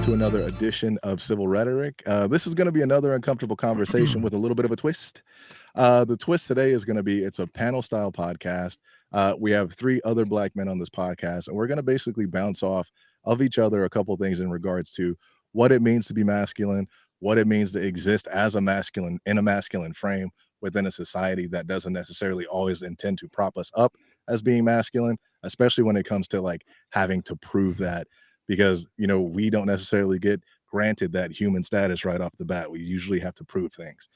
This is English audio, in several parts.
welcome to another edition of Civil Rhetoric. This is going to be another uncomfortable conversation with a little bit of a twist. The twist today is going to be it's a panel style podcast. We have three other black men on this podcast, and we're going to basically bounce off of each other a couple things in regards to what it means to be masculine, what it means to exist as a masculine in a masculine frame within a society that doesn't necessarily always intend to prop us up as being masculine, especially when it comes to like having to prove that because we don't necessarily get granted that human status right off the bat. We usually have to prove things.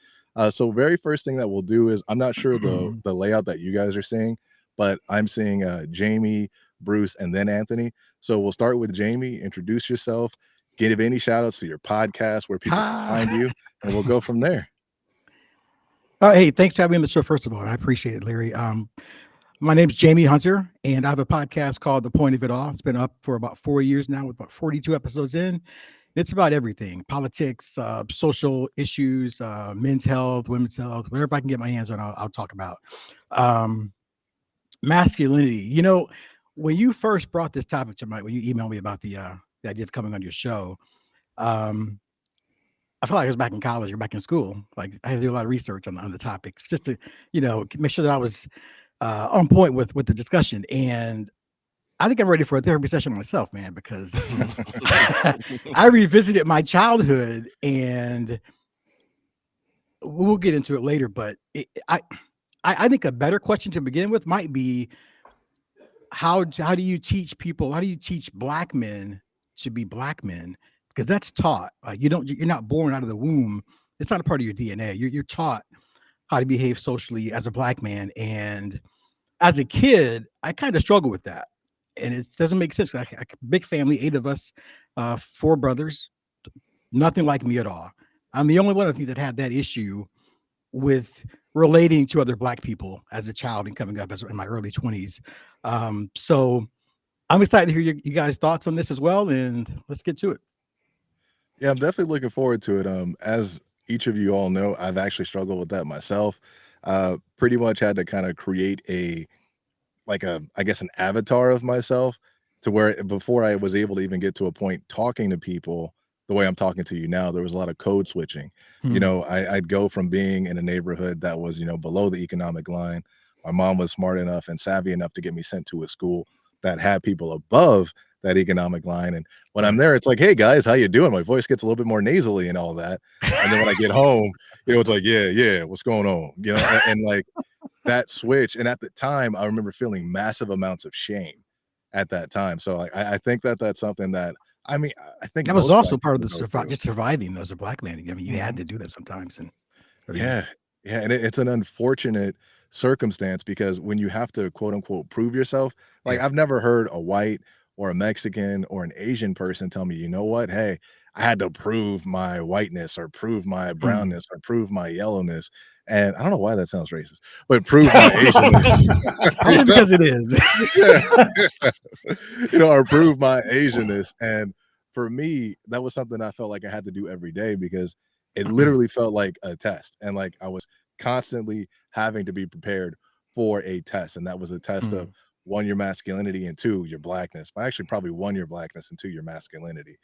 So very first thing that we'll do is I'm not sure the layout that you guys are seeing, but I'm seeing Jaime, Bruce, and then Anthony. So we'll start with Jaime. Introduce yourself, give any shout outs to your podcast where people can find you, and we'll go from there. Hey, thanks for having me on the show. First of all, I appreciate it, Larry. My name's Jaime Hunter, and I have a podcast called The Point of It All. It's been up for about 4 years now, with about 42 episodes in. It's about everything: politics, social issues, men's health, women's health, whatever I can get my hands on, I'll talk about. Masculinity. When you first brought this topic to when you emailed me about the idea of coming on your show, I felt like I was back in college or back in school. Like I had to do a lot of research on the topic just to, make sure that I was on point with the discussion. And I think I'm ready for a therapy session myself, man, because I revisited my childhood, and we'll get into it later. But I think a better question to begin with might be how do you teach people? How do you teach black men to be black men? Because that's taught. Like you're not born out of the womb. It's not a part of your DNA. You're taught how to behave socially as a black man. And as a kid, I kind of struggle with that. And it doesn't make sense. Big family, 8 of us, 4 brothers, nothing like me at all. I'm the only one, I think, that had that issue with relating to other black people as a child and coming up in my early 20s. So I'm excited to hear you guys' thoughts on this as well. And let's get to it. Yeah, I'm definitely looking forward to it. As each of you all know, I've actually struggled with that myself. Pretty much had to kind of create I guess an avatar of myself to where before I was able to even get to a point talking to people the way I'm talking to you now, there was a lot of code switching. I'd go from being in a neighborhood that was, below the economic line. My mom was smart enough and savvy enough to get me sent to a school that had people above that economic line. And when I'm there, it's like, hey guys, how you doing? My voice gets a little bit more nasally and all that. And then when I get home, it's like, yeah, what's going on? And like that switch. And at the time, I remember feeling massive amounts of shame at that time. So I think that's something that, I think that was also part of the just surviving as a black man. I mean, you had to do that sometimes. And yeah. And it's an unfortunate circumstance because when you have to quote unquote prove yourself, like I've never heard a white or a Mexican or an Asian person tell me, you know what, hey, I had to prove my whiteness or prove my brownness or prove my yellowness. And I don't know why that sounds racist, but prove my Asianness. Only because it is. Or prove my Asianness. And for me, that was something I felt like I had to do every day because it literally felt like a test. And like I was constantly having to be prepared for a test. And that was a test of 1, your masculinity, and 2, your blackness. But actually probably 1, your blackness, and 2, your masculinity.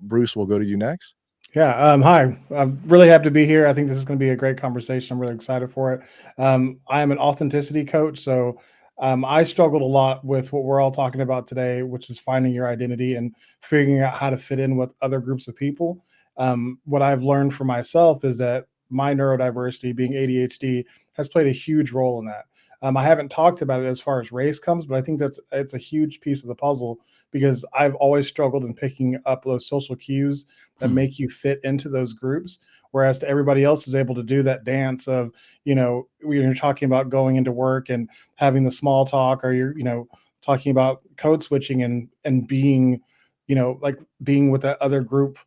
Bruce, we'll go to you next. Yeah. Hi. I'm really happy to be here. I think this is going to be a great conversation. I'm really excited for it. I am an authenticity coach. So I struggled a lot with what we're all talking about today, which is finding your identity and figuring out how to fit in with other groups of people. What I've learned for myself is that my neurodiversity, being ADHD, has played a huge role in that. I haven't talked about it as far as race comes, but I think it's a huge piece of the puzzle because I've always struggled in picking up those social cues that make you fit into those groups. Whereas to everybody else is able to do that dance of, when you're talking about going into work and having the small talk, or you're, talking about code switching and being, like being with that other group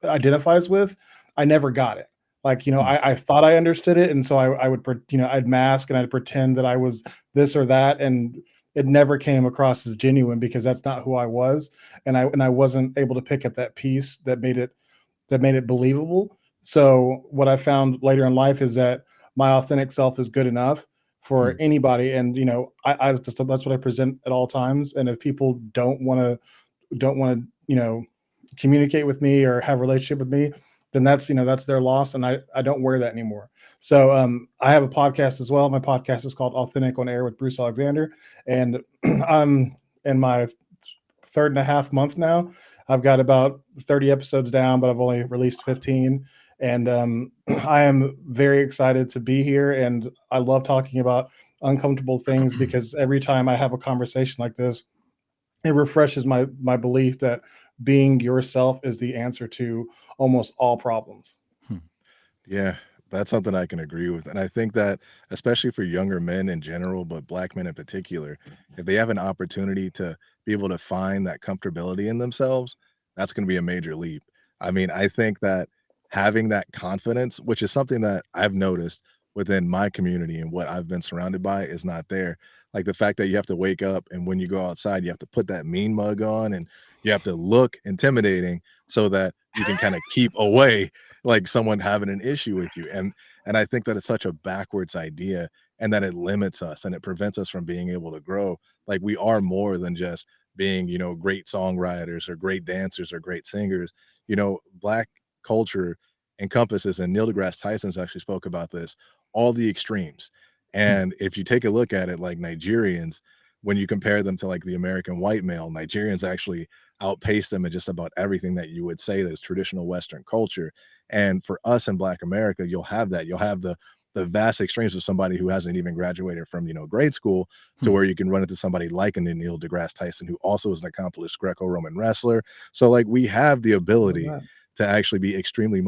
identifies with, I never got it. Like, I thought I understood it. And so I would, I'd mask and I'd pretend that I was this or that. And it never came across as genuine because that's not who I was. And I wasn't able to pick up that piece that made it believable. So what I found later in life is that my authentic self is good enough for anybody. And, that's what I present at all times. And if people don't want to, communicate with me or have a relationship with me, then that's that's their loss, and I don't wear that anymore. So I have a podcast as well. My podcast is called Authentic on Air with Bruce Alexander, and I'm in my third and a half month now. I've got about 30 episodes down, but I've only released 15. And I am very excited to be here. And I love talking about uncomfortable things because every time I have a conversation like this, it refreshes my belief that being yourself is the answer to almost all problems. Yeah, that's something I can agree with. And I think that, especially for younger men in general, but black men in particular, if they have an opportunity to be able to find that comfortability in themselves, that's going to be a major leap. I mean, I think that having that confidence, which is something that I've noticed within my community and what I've been surrounded by, is not there. Like the fact that you have to wake up and when you go outside, you have to put that mean mug on and you have to look intimidating so that you can kind of keep away like someone having an issue with you. And I think that it's such a backwards idea and that it limits us and it prevents us from being able to grow. Like we are more than just being, great songwriters or great dancers or great singers. Black culture encompasses, and Neil deGrasse Tyson's actually spoke about this, all the extremes. And if you take a look at it, like Nigerians, when you compare them to like the American white male, Nigerians actually outpace them in just about everything that you would say that is traditional Western culture. And for us in Black America, you'll have that. You'll have the vast extremes of somebody who hasn't even graduated from grade school to where you can run into somebody like a Neil deGrasse Tyson, who also is an accomplished Greco-Roman wrestler. So like we have the ability to actually be extremely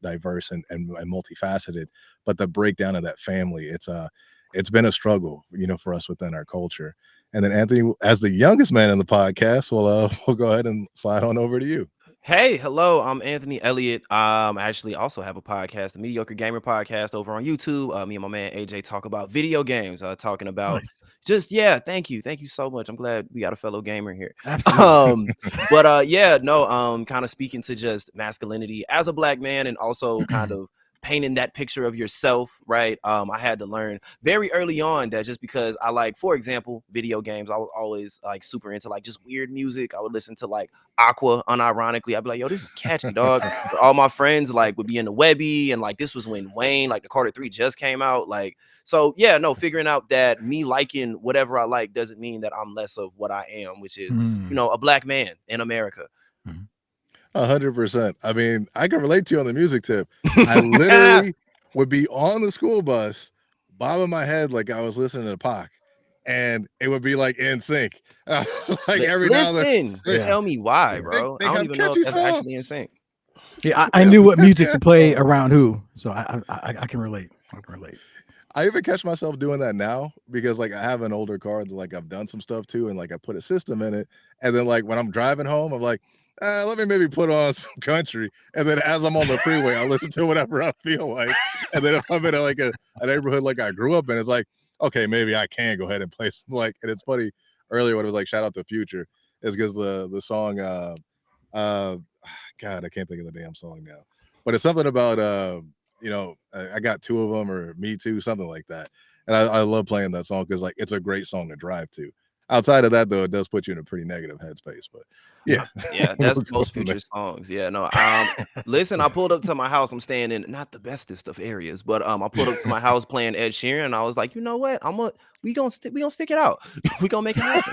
diverse and multifaceted. But the breakdown of that family, it's been a struggle, for us within our culture. And then Anthony, as the youngest man in the podcast, we'll go ahead and slide on over to you. Hey, hello, I'm Anthony Elliott. I actually also have a podcast, the Mediocre Gamer Podcast, over on YouTube. Me and my man AJ talk about video games, talking about thank you so much. I'm glad we got a fellow gamer here. Absolutely. Kind of speaking to just masculinity as a Black man and also kind of painting that picture of yourself, right? I had to learn very early on that just because I like, for example, video games, I was always like super into like just weird music. I would listen to like Aqua unironically. I'd be like, yo, this is catchy, dog. But all my friends like would be in the Webby, and like this was when Wayne, like the Carter 3 just came out. Like, so yeah, no, figuring out that me liking whatever I like doesn't mean that I'm less of what I am, which is, a Black man in America. 100%. I mean, I can relate to you on the music tip. I literally would be on the school bus, bobbing my head like I was listening to Pac, and it would be like in sync. Like every now and then. Tell me why, bro. They I don't have even know if catchy that's songs. actually in sync. Yeah, I knew what music to play around who, so I can relate. I can relate. I even catch myself doing that now because like I have an older car that like I've done some stuff to, and like I put a system in it, and then like when I'm driving home, I'm like, let me maybe put on some country, and then as I'm on the freeway, I listen to whatever I feel like, and then if I'm in a neighborhood like I grew up in, it's like, okay, maybe I can go ahead and play some like. And it's funny, earlier when it was like shout out to Future, is because the song God, I can't think of the damn song now, but it's something about I got two of them or me too, something like that. And I love playing that song because like it's a great song to drive to. Outside of that, though, it does put you in a pretty negative headspace. But yeah, that's most Future songs. Yeah, no. Listen, I pulled up to my house. I'm staying in not the bestest of areas, but I pulled up to my house playing Ed Sheeran, and I was like, you know what? We gonna stick it out. We gonna make it happen.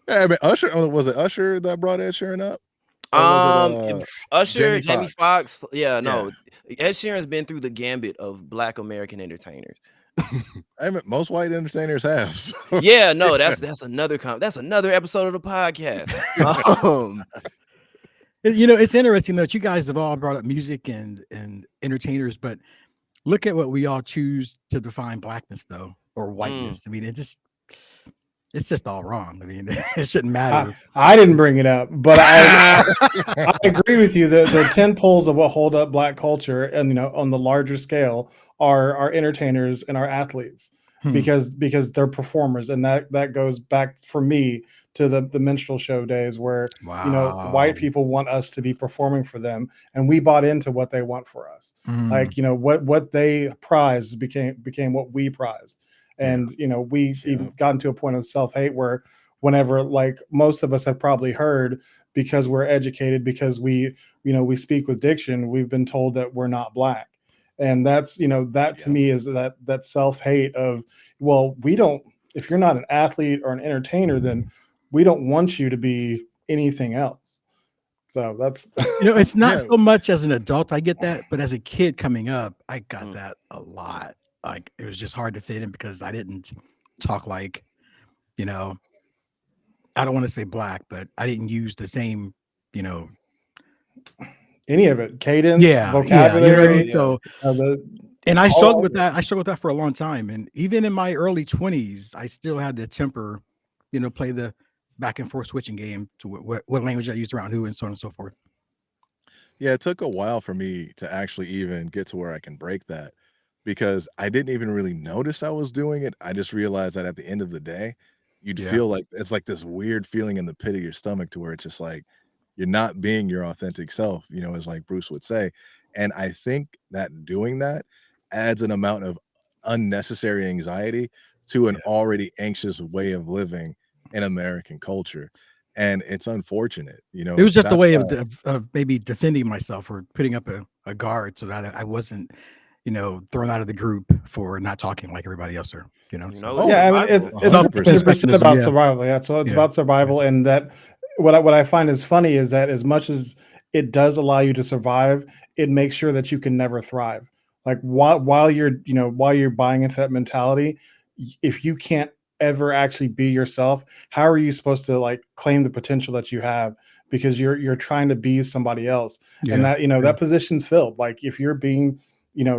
I mean, Usher, was it Usher that brought Ed Sheeran up? Usher, Jamie Foxx. Yeah, no. Ed Sheeran's been through the gambit of Black American entertainers. I mean, most white entertainers have. So. Yeah, no, that's another episode of the podcast. It's interesting that you guys have all brought up music and entertainers, but look at what we all choose to define Blackness, though, or whiteness. I mean, it's just all wrong. I mean, it shouldn't matter. I didn't bring it up, but I agree with you. The 10 poles of what hold up Black culture, and on the larger scale, are our entertainers and our athletes, because they're performers, and that goes back for me to the minstrel show days where white people want us to be performing for them, and we bought into what they want for us. Like what they prized became what we prized. And we've even gotten to a point of self-hate where whenever, like, most of us have probably heard, because we're educated, because we speak with diction, we've been told that we're not black. And that's, that to Yeah. me is that self-hate of, well, we don't, if you're not an athlete or an entertainer, then we don't want you to be anything else. So that's It's not Yeah. so much as an adult I get that, but as a kid coming up, I got Mm. that a lot. Like, it was just hard to fit in because I didn't talk like, you know, I don't want to say black, but I didn't use the same, you know, any of it, cadence, yeah, you know what I mean? vocabulary, Yeah. So, the and I struggled all with that. I struggled with that for a long time. And even in my early 20s, I still had the temper, play the back and forth switching game to what language I used around who and so on and so forth. Yeah, it took a while for me to actually even get to where I can break that because I didn't even really notice I was doing it. I just realized that at the end of the day, you'd Yeah. feel like it's like this weird feeling in the pit of your stomach to where it's just like you're not being your authentic self, as like Bruce would say. And I think that doing that adds an amount of unnecessary anxiety to an Yeah. already anxious way of living in American culture. And it's unfortunate, It was just a that's way why. of maybe defending myself or putting up a guard so that I wasn't, thrown out of the group for not talking like everybody else are, You so know, it's Oh, Yeah, I mean, survival. it's self-defense 100%. 100% mechanism. about Yeah. survival. Yeah, so it's Yeah. about survival, and that what I find is funny is that as much as it does allow you to survive, it makes sure that you can never thrive. Like while you're while you're buying into that mentality, if you can't ever actually be yourself, how are you supposed to like claim the potential that you have? Because you're trying to be somebody else, and Yeah. that True. that position's filled. Like if you're being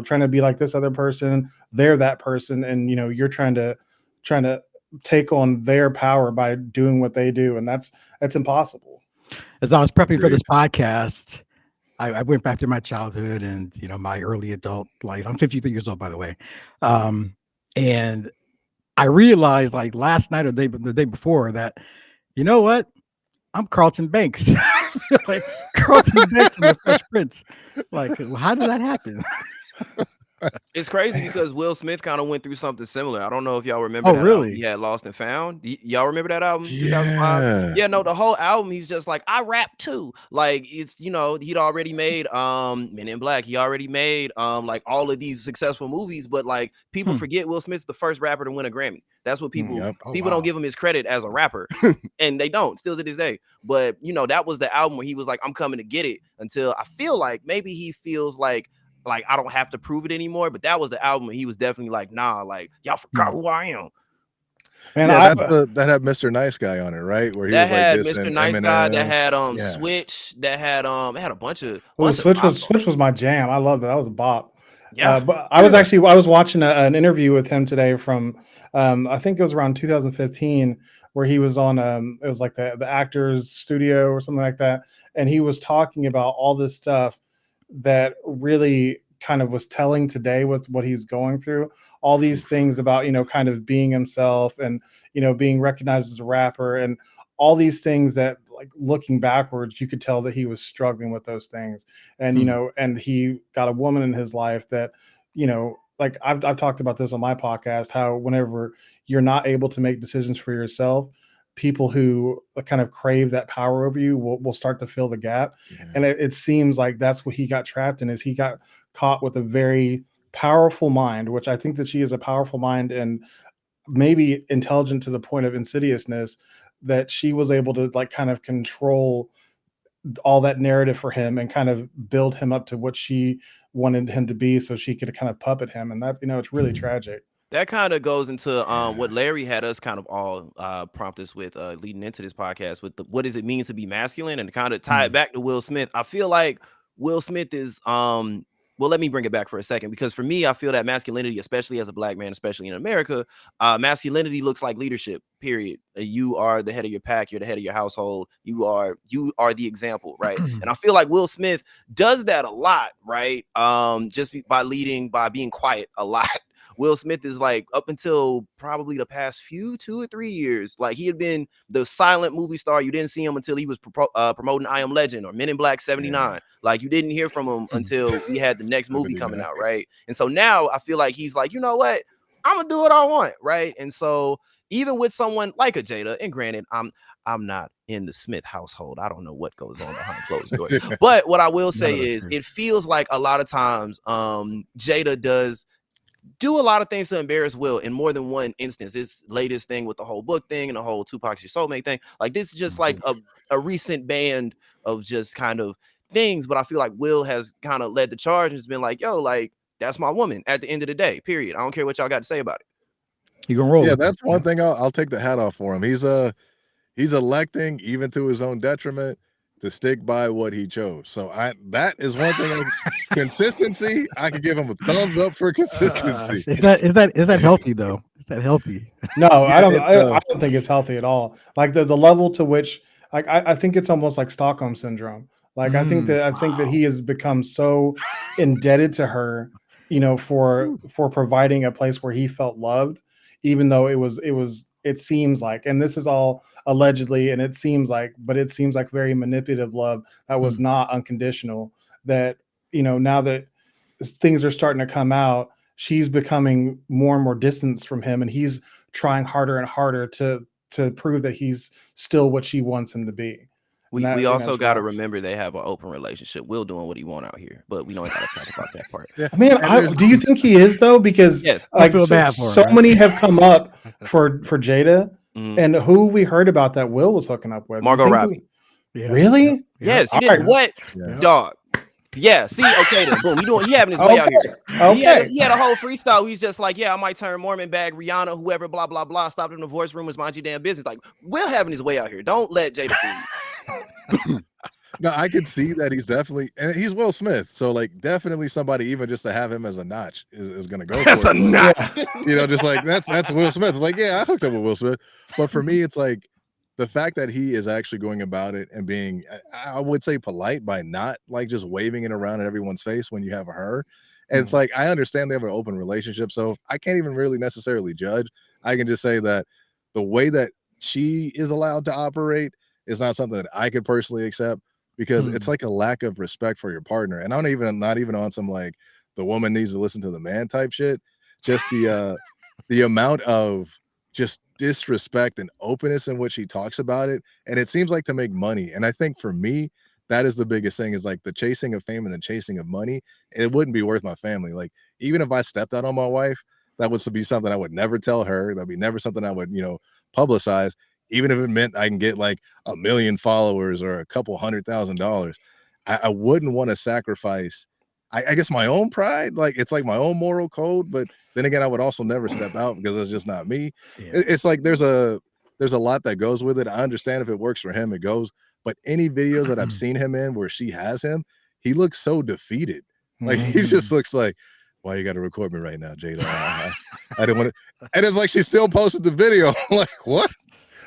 trying to be like this other person, they're that person, and you're trying to take on their power by doing what they do, and that's impossible. As I was prepping for Agreed. this podcast, I went back to my childhood and my early adult life. I'm 53 years old, by the way, and I realized like last night or the day before that, you know what? I'm Carlton Banks. Like Carlton Banks in the Fresh Prince. Like, how did that happen? It's crazy because Will Smith kind of went through something similar. I don't know if y'all remember Oh, that album he really? had, Lost and Found. Y'all remember that album, 2005? Yeah. Yeah, no, the whole album, he's just like, I rap too. Like it's, he'd already made Men in Black. He already made like all of these successful movies, but like people Hmm. forget Will Smith's the first rapper to win a Grammy. That's what people Yep. Oh, people don't wow. give him his credit as a rapper. And they don't still to this day. But that was the album where he was like, I'm coming to get it, until I feel like maybe he feels like I don't have to prove it anymore. But that was the album where he was definitely like, nah, like y'all forgot who I am. And Yeah, I that had Mr. Nice Guy on it, right? Where he That was like had Mr. dissing Nice Guy, that Eminem. had Yeah. Switch, that had it had a bunch of Switch pop was songs. my jam. I love that. That was a bop. Yeah. But I was watching an interview with him today from I think it was around 2015, where he was on it was like the actors studio or something like that, and he was talking about all this stuff that really kind of was telling today with what he's going through, all these things about kind of being himself, and being recognized as a rapper, and all these things that, like, looking backwards, you could tell that he was struggling with those things. And Hmm. and he got a woman in his life that like I've talked about this on my podcast, how whenever you're not able to make decisions for yourself, people who kind of crave that power over you will start to fill the gap. Yeah. And it seems like that's what he got trapped in, is he got caught with a very powerful mind, which I think that she is a powerful mind, and maybe intelligent to the point of insidiousness, that she was able to like kind of control all that narrative for him and kind of build him up to what she wanted him to be, so she could kind of puppet him. And that it's really tragic. That kind of goes into what Larry had us kind of all prompt us with leading into this podcast, with what does it mean to be masculine, and kind of tie it back to Will Smith. I feel like Will Smith is well, let me bring it back for a second, because for me, I feel that masculinity, especially as a black man, especially in America, masculinity looks like leadership, period. You are the head of your pack, you're the head of your household, you are the example, right? And I feel like Will Smith does that a lot, right? By leading, by being quiet a lot. Will Smith is like, up until probably the past 2 or 3 years, like he had been the silent movie star. You didn't see him until he was promoting I Am Legend or Men in Black 79. Like you didn't hear from him until we had the next movie coming out, right? And so now I feel like he's like, you know what? I'm gonna do what I want, right? And so even with someone like a Jada, and granted, I'm not in the Smith household. I don't know what goes on behind closed doors. But what I will say is it feels like a lot of times Jada does do a lot of things to embarrass Will in more than one instance. This latest thing with the whole book thing and the whole Tupac's Your Soulmate thing. Like this is just like a recent band of just kind of things. But I feel like Will has kind of led the charge and has been like, yo, like that's my woman at the end of the day, period. I don't care what y'all got to say about it. You gonna roll? Yeah, that's one thing I'll take the hat off for him. He's electing, even to his own detriment, to stick by what he chose. So that is one thing. Consistency, I could give him a thumbs up for consistency. Is that healthy though? Is that healthy? No, I don't think it's healthy at all. Like the level to which, like I think it's almost like Stockholm syndrome. Like I think that he has become so indebted to her, for providing a place where he felt loved, even though it seems like, and this is all allegedly, and it seems like very manipulative love that was not unconditional. That now that things are starting to come out, she's becoming more and more distanced from him, and he's trying harder and harder to prove that he's still what she wants him to be. We also got to remember they have an open relationship. Will doing what he want out here, but we don't got to talk about that part. Yeah. Man, do you think he is though? Because yes, like so many have come up for Jada, and who we heard about that Will was hooking up with Margot Robbie. Really? Yes, you didn't. What dog? Yeah, see, okay then, boom. He having his way out here. Okay. He had a whole freestyle. He's just like, yeah, I might turn Mormon bag, Rihanna, whoever, blah, blah, blah. Stopped in the voice room, was mind your damn business. Like, Will having his way out here. Don't let Jada fool you. No, I could see that he's definitely, and he's Will Smith. So like definitely somebody, even just to have him as a notch is gonna go. That's for a notch. Just like that's Will Smith. It's like, yeah, I hooked up with Will Smith. But for me, it's like the fact that he is actually going about it and being, I would say, polite by not like just waving it around in everyone's face when you have her. And it's like, I understand they have an open relationship, so I can't even really necessarily judge. I can just say that the way that she is allowed to operate is not something that I could personally accept, because it's like a lack of respect for your partner. And I'm not even on some like the woman needs to listen to the man type shit. Just the amount of just disrespect and openness in which he talks about it. And it seems like to make money. And I think for me, that is the biggest thing, is like the chasing of fame and the chasing of money. It wouldn't be worth my family. Like, even if I stepped out on my wife, that would be something I would never tell her. That'd be never something I would, publicize, even if it meant I can get like 1 million followers or a couple $100,000. I wouldn't want to sacrifice, I guess, my own pride. Like, it's like my own moral code, but then again, I would also never step out because that's just not me. Yeah. It's like there's a lot that goes with it. I understand if it works for him, it goes. But any videos that I've seen him in where she has him, he looks so defeated. Like, he just looks like, why you got to record me right now, Jada? I didn't want to. And it's like she still posted the video. I'm like, what?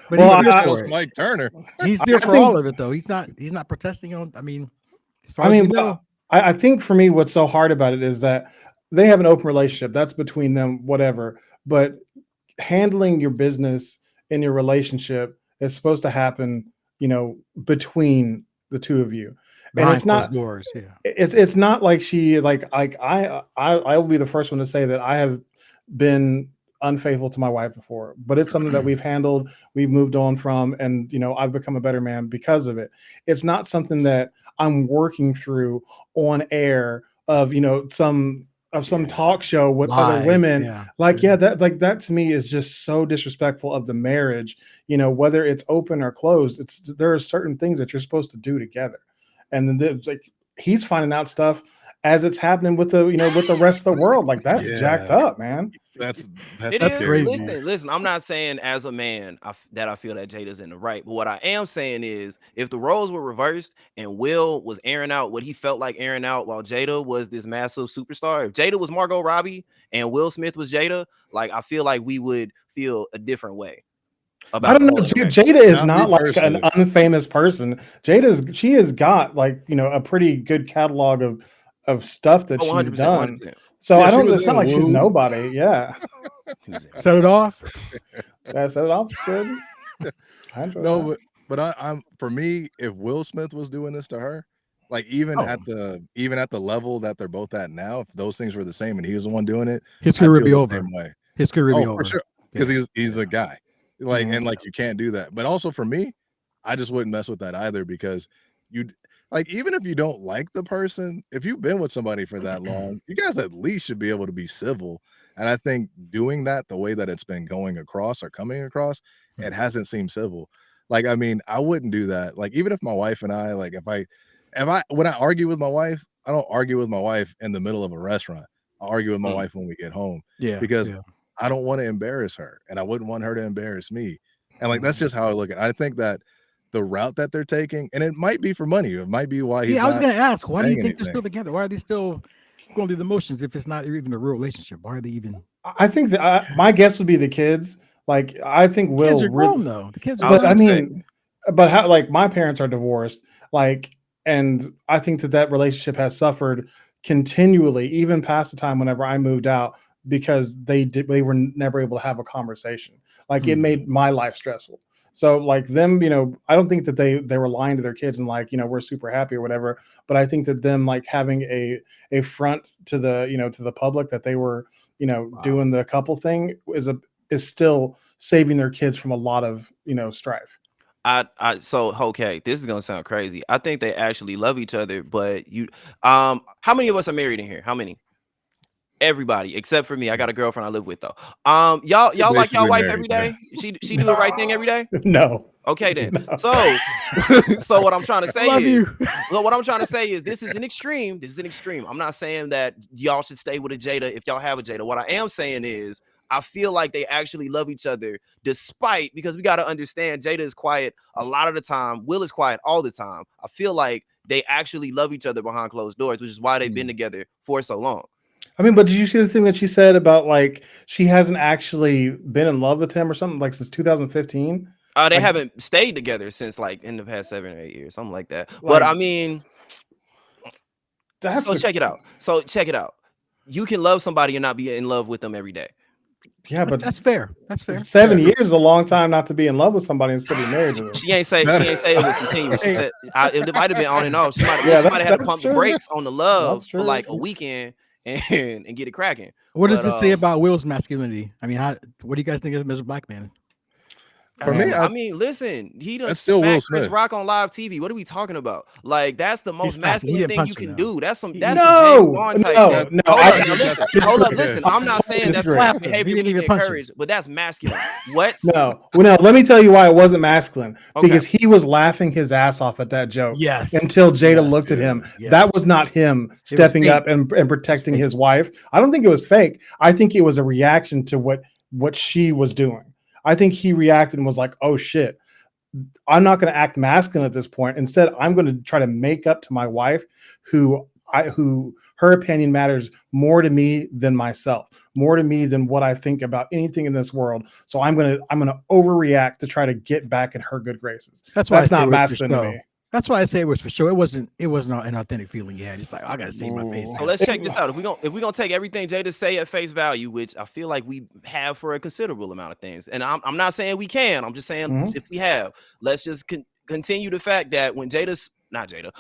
But it's Mike Turner. He's there for all of it, though. He's not protesting on. I mean, as far as you know. I think for me, what's so hard about it is that they have an open relationship. That's between them, whatever. But handling your business in your relationship is supposed to happen, between the two of you. And it's not doors. Yeah. It's not like she I will be the first one to say that I have been unfaithful to my wife before, but it's something that we've handled, we've moved on from, and I've become a better man because of it. It's not something that I'm working through on air of some talk show with other women. That to me is just so disrespectful of the marriage. Whether it's open or closed, there are certain things that you're supposed to do together. And then he's finding out stuff as it's happening with the with the rest of the world. Like, that's jacked up, man. That's crazy. Listen, I'm not saying as a man that I feel that Jada's in the right, but what I am saying is, if the roles were reversed and Will was airing out what he felt like airing out while Jada was this massive superstar, if Jada was Margot Robbie and Will Smith was Jada, like, I feel like we would feel a different way. I don't know. Jada is not like an unfamous person. She has got like a pretty good catalog of stuff that she's done. 100%. So I don't. It's not like she's nobody. Yeah. Set it off. Yeah, set it off. It's good. No, but I'm for me, if Will Smith was doing this to her, like even at the level that they're both at now, if those things were the same and he was the one doing it, his career would be over. Way. His career would be over for sure, because he's a guy. Like, and like you can't do that. But also for me, I just wouldn't mess with that either because you like even if you don't like the person, if you've been with somebody for that long, you guys at least should be able to be civil. And I think doing that the way that it's been going across or coming across, it hasn't seemed civil. Like, I mean, I wouldn't do that. Like, even if my wife and I, like, when I argue with my wife, I don't argue with my wife in the middle of a restaurant. I argue with my wife when we get home Yeah, because yeah. I don't want to embarrass her and I wouldn't want her to embarrass me. And like, that's just how I look at it. I think that the route that they're taking, and it might be for money. It might be why he's Yeah, I was not gonna ask, why do you saying think they're anything. still together? Why are they still going through the motions if it's not even a real relationship? Why are they even? I think that my guess would be the kids. Like, I think Kids Will are grown though. The kids are I was but I grown. gonna say, mean, but how, like, my parents are divorced, like, and I think that relationship has suffered continually, even past the time whenever I moved out, because they were never able to have a conversation. Like, it made my life stressful. So like them, I don't think that they were lying to their kids and like, we're super happy or whatever. But I think that them like having a front to the, to the public that they were, doing the couple thing is still saving their kids from a lot of, strife. so okay, this is gonna sound crazy. I think they actually love each other, but how many of us are married in here? How many? Everybody except for me. I got a girlfriend I live with though. Y'all You're like y'all basically wife married, every man. day? She do the right thing every day? No. Okay then. No. So so what I'm trying to say love is, you. well, what I'm trying to say is this is an extreme. This is an extreme. I'm not saying that y'all should stay with a Jada if y'all have a Jada. What I am saying is I feel like they actually love each other despite, because we got to understand Jada is quiet a lot of the time. Will is quiet all the time. I feel like they actually love each other behind closed doors, which is why they've been together for so long. I mean, but did you see the thing that she said about like she hasn't actually been in love with him or something like since 2015? They Like, haven't stayed together since like in the past 7 or 8 years, something like that. But I mean, that's check it out. So check it out. You can love somebody and not be in love with them every day. yeah, but That's fair. That's fair. 7 years is a long time not to be in love with somebody and still be married to them. She ain't say it was continuous. She said it might have been on and off. She might Yeah, have had to that's pump the true. brakes on the love That's for true. like a weekend and get it cracking. What does But, it say about Will's masculinity? I mean, what do you guys think of him as a black man? For me, I mean, listen, he done that's still Will smacked Chris Smith. Rock on live TV. What are we talking about? Like, that's the most slapped him. He masculine didn't thing punch you him, can though. do. That's some No, James Bond type shit. no. Hold I up, now listen. disagree. Hold up, listen. I'm not saying that's Disagree. slap Slapped him. behavior He we didn't need even to punch him. encourage, but that's masculine. What? No, let me tell you why it wasn't masculine. Okay. Because he was laughing his ass off at that joke. Yes. Until Jada Yes. looked at him. Yes. That was not him stepping fake. up and protecting fake. his wife. I don't think it was fake. I think it was a reaction to what she was doing. I think he reacted and was like, "Oh shit, I'm not going to act masculine at this point. Instead, I'm going to try to make up to my wife, who her opinion matters more to me than myself, more to me than what I think about anything in this world. So I'm gonna overreact to try to get back in her good graces. That's why That's not masculine to me. That's why I say it was for sure. It wasn't an authentic feeling you had. It's like, I gotta save my face. So let's check this out. If we're gonna take everything Jada say at face value, which I feel like we have for a considerable amount of things, and I'm not saying we can. I'm just saying if we have, let's just continue the fact that when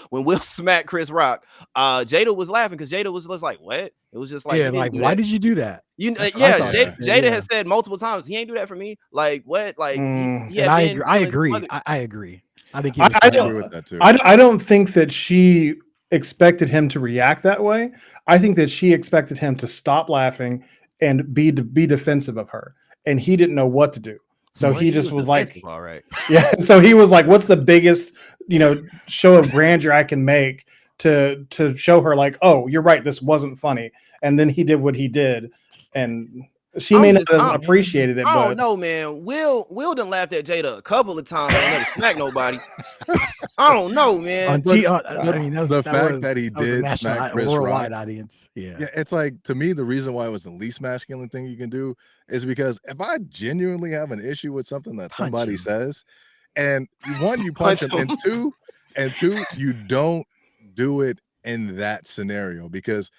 when Will smacked Chris Rock, Jada was laughing because Jada was just like, "What?" It was just like, yeah, like, why did you do that? Jada has said multiple times, he ain't do that for me. Like, what? Like, I agree. I agree. I think I agree with that too. I don't think that she expected him to react that way. I think that she expected him to stop laughing and be defensive of her, and he didn't know what to do. So he just was like, all right. Yeah. So he was like, what's the biggest, show of grandeur I can make to show her like, oh, you're right, this wasn't funny. And then he did what he did. And she may not have appreciated it. I don't know, man. Will done laughed at Jada a couple of times. I never smacked nobody. I don't know, man. The fact that he did smack Chris worldwide Rock, audience. Yeah, it's like, to me, the reason why it was the least masculine thing you can do is because if I genuinely have an issue with something that somebody says, and one, you punch him, and two, you don't do it in that scenario, because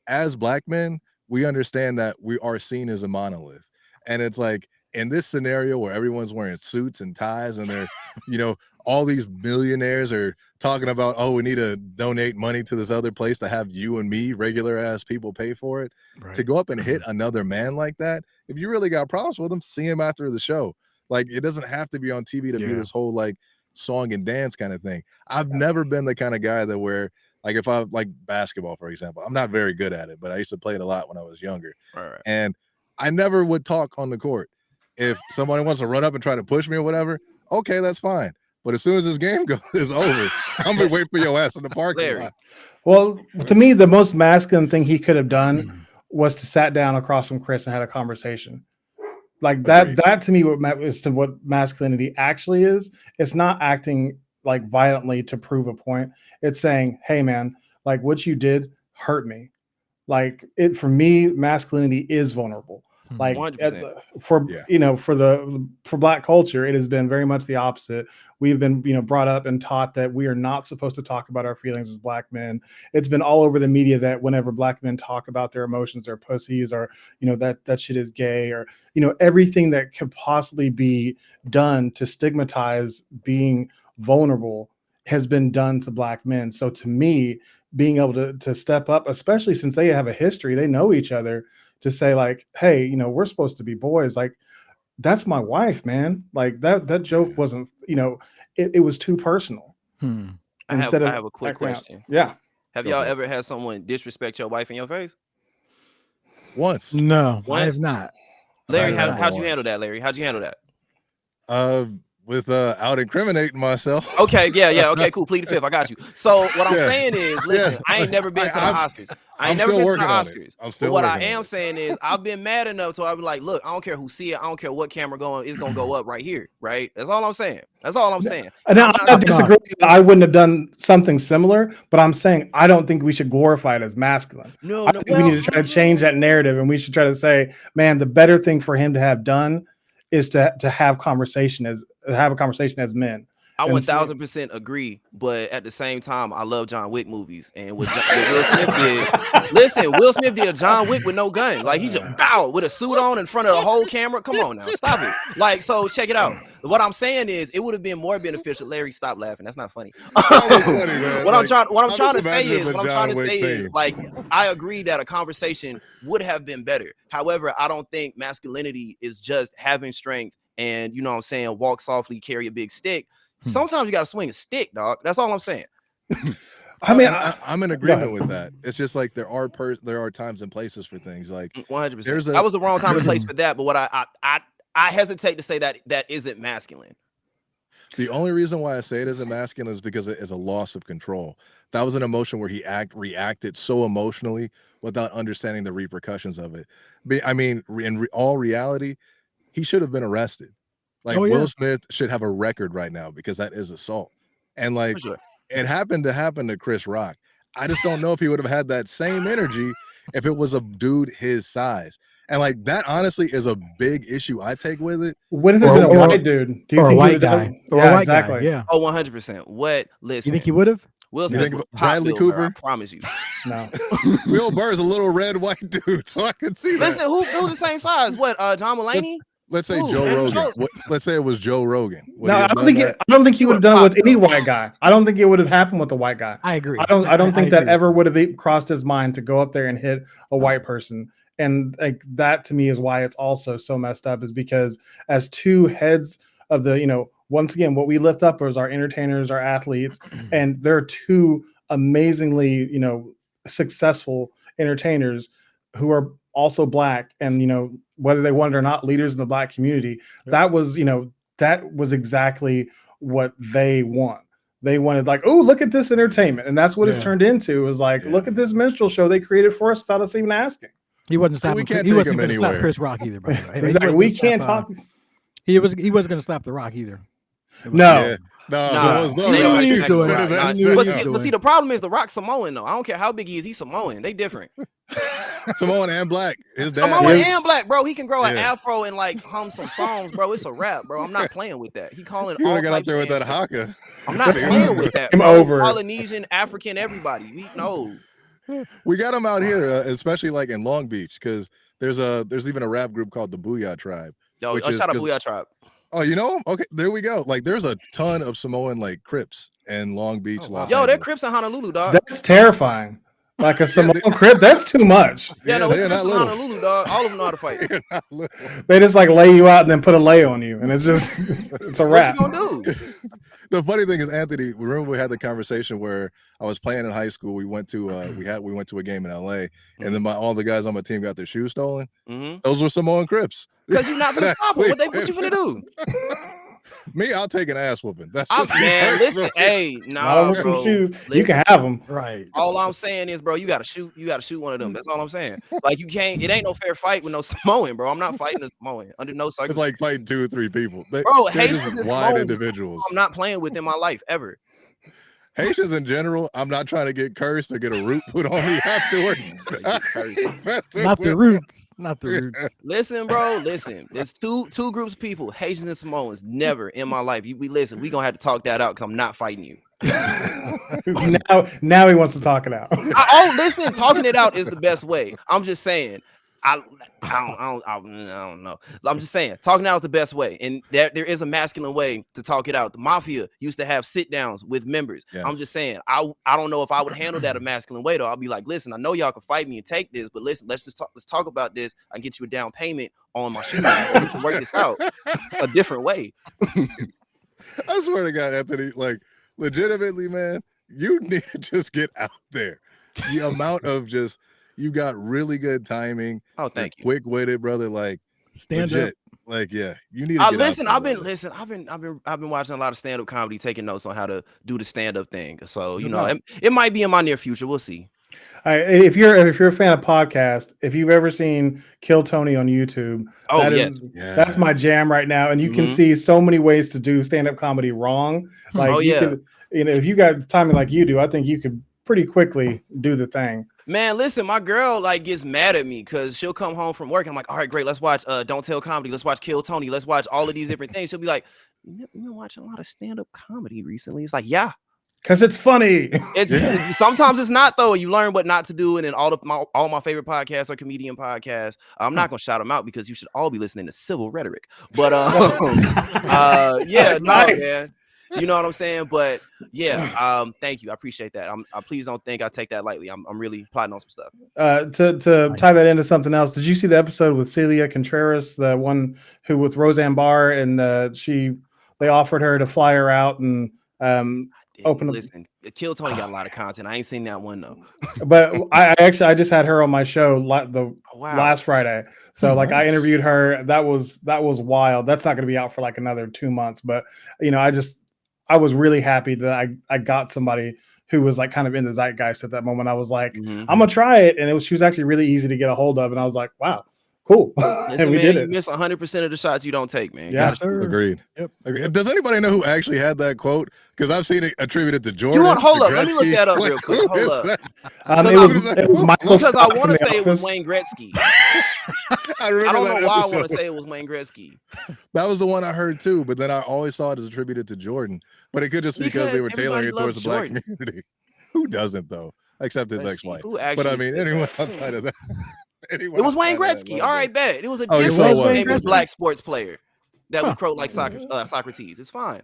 as black men, we understand that we are seen as a monolith. And it's like, in this scenario where everyone's wearing suits and ties and they're, all these millionaires are talking about, oh, we need to donate money to this other place to have you and me, regular ass people, pay for it. Right. To go up and hit another man like that, if you really got problems with him, see him after the show. Like it doesn't have to be on TV to be Yeah. this whole like song and dance kind of thing. I've never been the kind of guy that where like if I like basketball, for example, I'm not very good at it, but I used to play it a lot when I was younger. Right. And I never would talk on the court. If somebody wants to run up and try to push me or whatever, okay, that's fine. But as soon as this game is over, I'm gonna wait for your ass in the parking Larry. lot. Well, to me, the most masculine thing he could have done was to sat down across from Chris and had a conversation. Like that. Agreed. That to me, what masculinity actually is. It's not acting like violently to prove a point. It's saying, "Hey, man, like what you did hurt me." Like it for me, masculinity is vulnerable. Like 100%. for Black culture, it has been very much the opposite. We've been brought up and taught that we are not supposed to talk about our feelings as Black men. It's been all over the media that whenever Black men talk about their emotions, they're pussies, or that shit is gay, or everything that could possibly be done to stigmatize being vulnerable has been done to Black men. So to me, being able to step up, especially since they have a history, they know each other, to say like, hey, we're supposed to be boys. Like, that's my wife, man. Like that joke wasn't, it was too personal. Hmm. I have a quick question. Yeah. Have y'all ever had someone disrespect your wife in your face? Once. No, I Once? have not. Larry, I've had how'd you once. handle that, Larry? How'd you handle that? With out incriminating myself. Okay, yeah, okay, cool. Plead the fifth. I got you. So what I'm Yeah. saying is, listen, Yeah. I ain't never been to the I'm Oscars. I I'm ain't never still been to the working on it. Oscars. I'm But still what I working on am it. saying is, I've been mad enough to I be like, look, I don't care who see it. I don't care what camera going. It's gonna go up right here, right? That's all I'm saying. That's all I'm saying. And I'm I'm not- not disagreeing that I wouldn't have done something similar, but I'm saying I don't think we should glorify it as masculine. No, I think we need to try to change that narrative, and we should try to say, man, the better thing for him to have done is to have a conversation as men. I And so- 1000% agree, but at the same time, I love John Wick movies, and what Will Smith did. Listen, Will Smith did a John Wick with no gun, like he just bow with a suit on in front of the whole camera. Come on now, stop it. Like, so check it out. What I'm saying is, it would have been more beneficial. Larry, stop laughing. That's not funny. That was funny, man. What I'm Like, trying to just say imagining is, the what I'm trying to John Wick say is, theme. like, I agree that a conversation would have been better. However, I don't think masculinity is just having strength and walk softly, carry a big stick. Sometimes you gotta swing a stick, dog. That's all I'm saying. I mean, I'm in agreement with that. It's just like there are times and places for things. Like 100%. That was the wrong time and place for that. But what I hesitate to say that isn't masculine. the only reason why I say it isn't masculine is because it is a loss of control. That was an emotion where he reacted so emotionally without understanding the repercussions of it. I mean, in all reality, he should have been arrested. Like Will Smith should have a record right now because that is assault. And like For sure. it happened to Chris Rock. I just don't know if he would have had that same energy if it was a dude his size. And like that honestly is a big issue I take with it. what if it's been a white dude? Do you or a think he white would have guy? done? Or Yeah, a white exactly. guy? Yeah. Oh, 100%. What? Listen. You think he would have? Will You Smith think would about pop Bradley Bill Burr, Cooper? I promise you. No. Bill Burr's a little red white dude, so I could see that. Listen, who's the same size? What? John Mulaney? Let's say Ooh, Joe Andrew Rogan. Schultz. Let's say it was Joe Rogan. Would No, he I have don't done think that? I don't think he would have done it with popped any him. white guy. I don't think it would have happened with a white guy. I agree. I don't think that agree. ever would have crossed his mind to go up there and hit a white person. And like that to me is why it's also so messed up, is because as two heads of the, once again, what we lift up is our entertainers, our athletes, and they're two amazingly, successful entertainers who are also Black, and whether they want it or not, leaders in the Black community. That was exactly what they want. They wanted like, oh, look at this entertainment, and that's what it's turned into. Is like, look at this minstrel show they created for us without us even asking. He wasn't So we slapping. can't He take wasn't him going to slap anywhere. Chris Rock either. By the way, Exactly. We can't talk. He wasn't going to slap the Rock either. No. Yeah. No, Nah, it was He knew what he was Nah, doing. Sit his nah, ass He knew what he down. was But see, doing. the problem is the Rock Samoan though. I don't care how big he is. He's Samoan. They different. Samoan and Black. His dad. Samoan is- and Black, bro. He can grow an Yeah. afro and like hum some songs, bro. It's a rap, bro. I'm not playing with that. He calling You all would have got up types there of with that ancestors. haka. I'm not playing with that. Him Bro. over. Polynesian, African, everybody. We know. We got them out here, especially like in Long Beach, because there's even a rap group called the Booyah Tribe. Yo, Which is shout out 'cause- Booyah Tribe. Oh, you know 'em? Okay, there we go. Like there's a ton of Samoan like Crips in Long Beach, Oh, wow. Los Yo, they're Angeles. Crips in Honolulu, dog. That's terrifying. Like a Samoan crib, that's too much. Yeah, no, they're it's not in little. Honolulu, dog. All of them know how to fight. They're not little. They just like lay you out and then put a lay on you, and it's just it's a What wrap. you gonna do? The funny thing is, Anthony, remember we had the conversation where I was playing in high school. We went to we went to a game in LA, and then all the guys on my team got their shoes stolen. Mm-hmm. Those were Samoan Crips. Because you're not gonna stop them. What you gonna do? Me, I'll take an ass whooping. That's I'm, just me man, listen, personally. hey, Not nah, over some bro. shoes. You can have them. Right. All I'm saying is, bro, you gotta shoot one of them. That's all I'm saying. Like, you can't. It ain't no fair fight with no Samoan, bro. I'm not fighting a Samoan under no It's circumstances. like fighting 2 or 3 people. Bro, They're Haitians just and wide Samoans, individuals. I'm not playing with in my life ever. Haitians in general, I'm not trying to get cursed or get a root put on me afterwards. Not the roots. Not the roots. Listen, bro. Listen, there's two groups of people, Haitians and Samoans. Never in my life. We listen. We gonna have to talk that out because I'm not fighting you. now he wants to talk it out. Listen, talking it out is the best way. I'm just saying. I don't know. I'm just saying, talking out is the best way, and there is a masculine way to talk it out. The mafia used to have sit downs with members. Yes. I'm just saying, I don't know if I would handle that a masculine way though. I'll be like, listen, I know y'all can fight me and take this, but listen, let's talk about this. I can get you a down payment on my shoes. We can work this out a different way. I swear to God, Anthony, like legitimately, man, you need to just get out there. The amount of just you got really good timing. Oh, thank you. Quick-witted, brother. Like Stand legit. up. Like, yeah, you need to get listen. out there, I've been watching a lot of stand-up comedy, taking notes on how to do the stand-up thing. So you No know, doubt. it might be in my near future. We'll see. All right, if you're a fan of podcast, if you've ever seen Kill Tony on YouTube, Oh, that yes. is Yeah. that's my jam right now, and you can Mhm. see so many ways to do stand-up comedy wrong. Like Oh, you yeah. can, if you got timing like you do, I think you could pretty quickly do the thing. Man, listen, my girl like gets mad at me because she'll come home from work and I'm like, all right, great, let's watch Don't Tell Comedy, let's watch Kill Tony, let's watch all of these different things. She'll be like, you've been watching a lot of stand-up comedy recently. It's like, yeah. Because it's funny. It's sometimes it's not though. You learn what not to do, and then all my favorite podcasts are comedian podcasts. I'm not gonna shout them out because you should all be listening to Civil Rhetoric. But yeah, no, Nice. man. You know what I'm saying? But yeah, thank you. I appreciate that. Please don't think I take that lightly. I'm really plotting on some stuff. To tie that into something else, did you see the episode with Celia Contreras, the one who with Roseanne Barr, and they offered her to fly her out and open up. Listen, Kill Tony got a lot of content. I ain't seen that one though. But I just had her on my show last Friday. So like I Nice. interviewed her. That was wild. That's not going to be out for like another 2 months. But you know, I was really happy that I got somebody who was like kind of in the zeitgeist at that moment. I was like, I'm gonna try it, and she was actually really easy to get a hold of. And I was like, wow, cool. Listen, and we man, did you it. miss 100% of the shots you don't take, man. Yeah, sir. Agreed. Yep. Okay. Does anybody know who actually had that quote? Because I've seen it attributed to Jordan. Hold to up, let me look Gretzky. that up Like, real quick. who Hold is up. that? It was Michael Because I Scott want from to The say it was Office. Wayne Gretzky. I remember I don't that know why I episode. want to say it was Wayne Gretzky. That was the one I heard too, but then I always saw it as attributed to Jordan. But it could just be because they were Because tailoring it everybody towards the black loves community. Who doesn't though? Except his Let's see, ex-wife. who But actually I mean, said anyone that? outside of that. It was Wayne Gretzky. All right, bet. It was a Oh, you different saw it was. famous Okay. black sports player that Huh. would croak like Socrates. It's fine.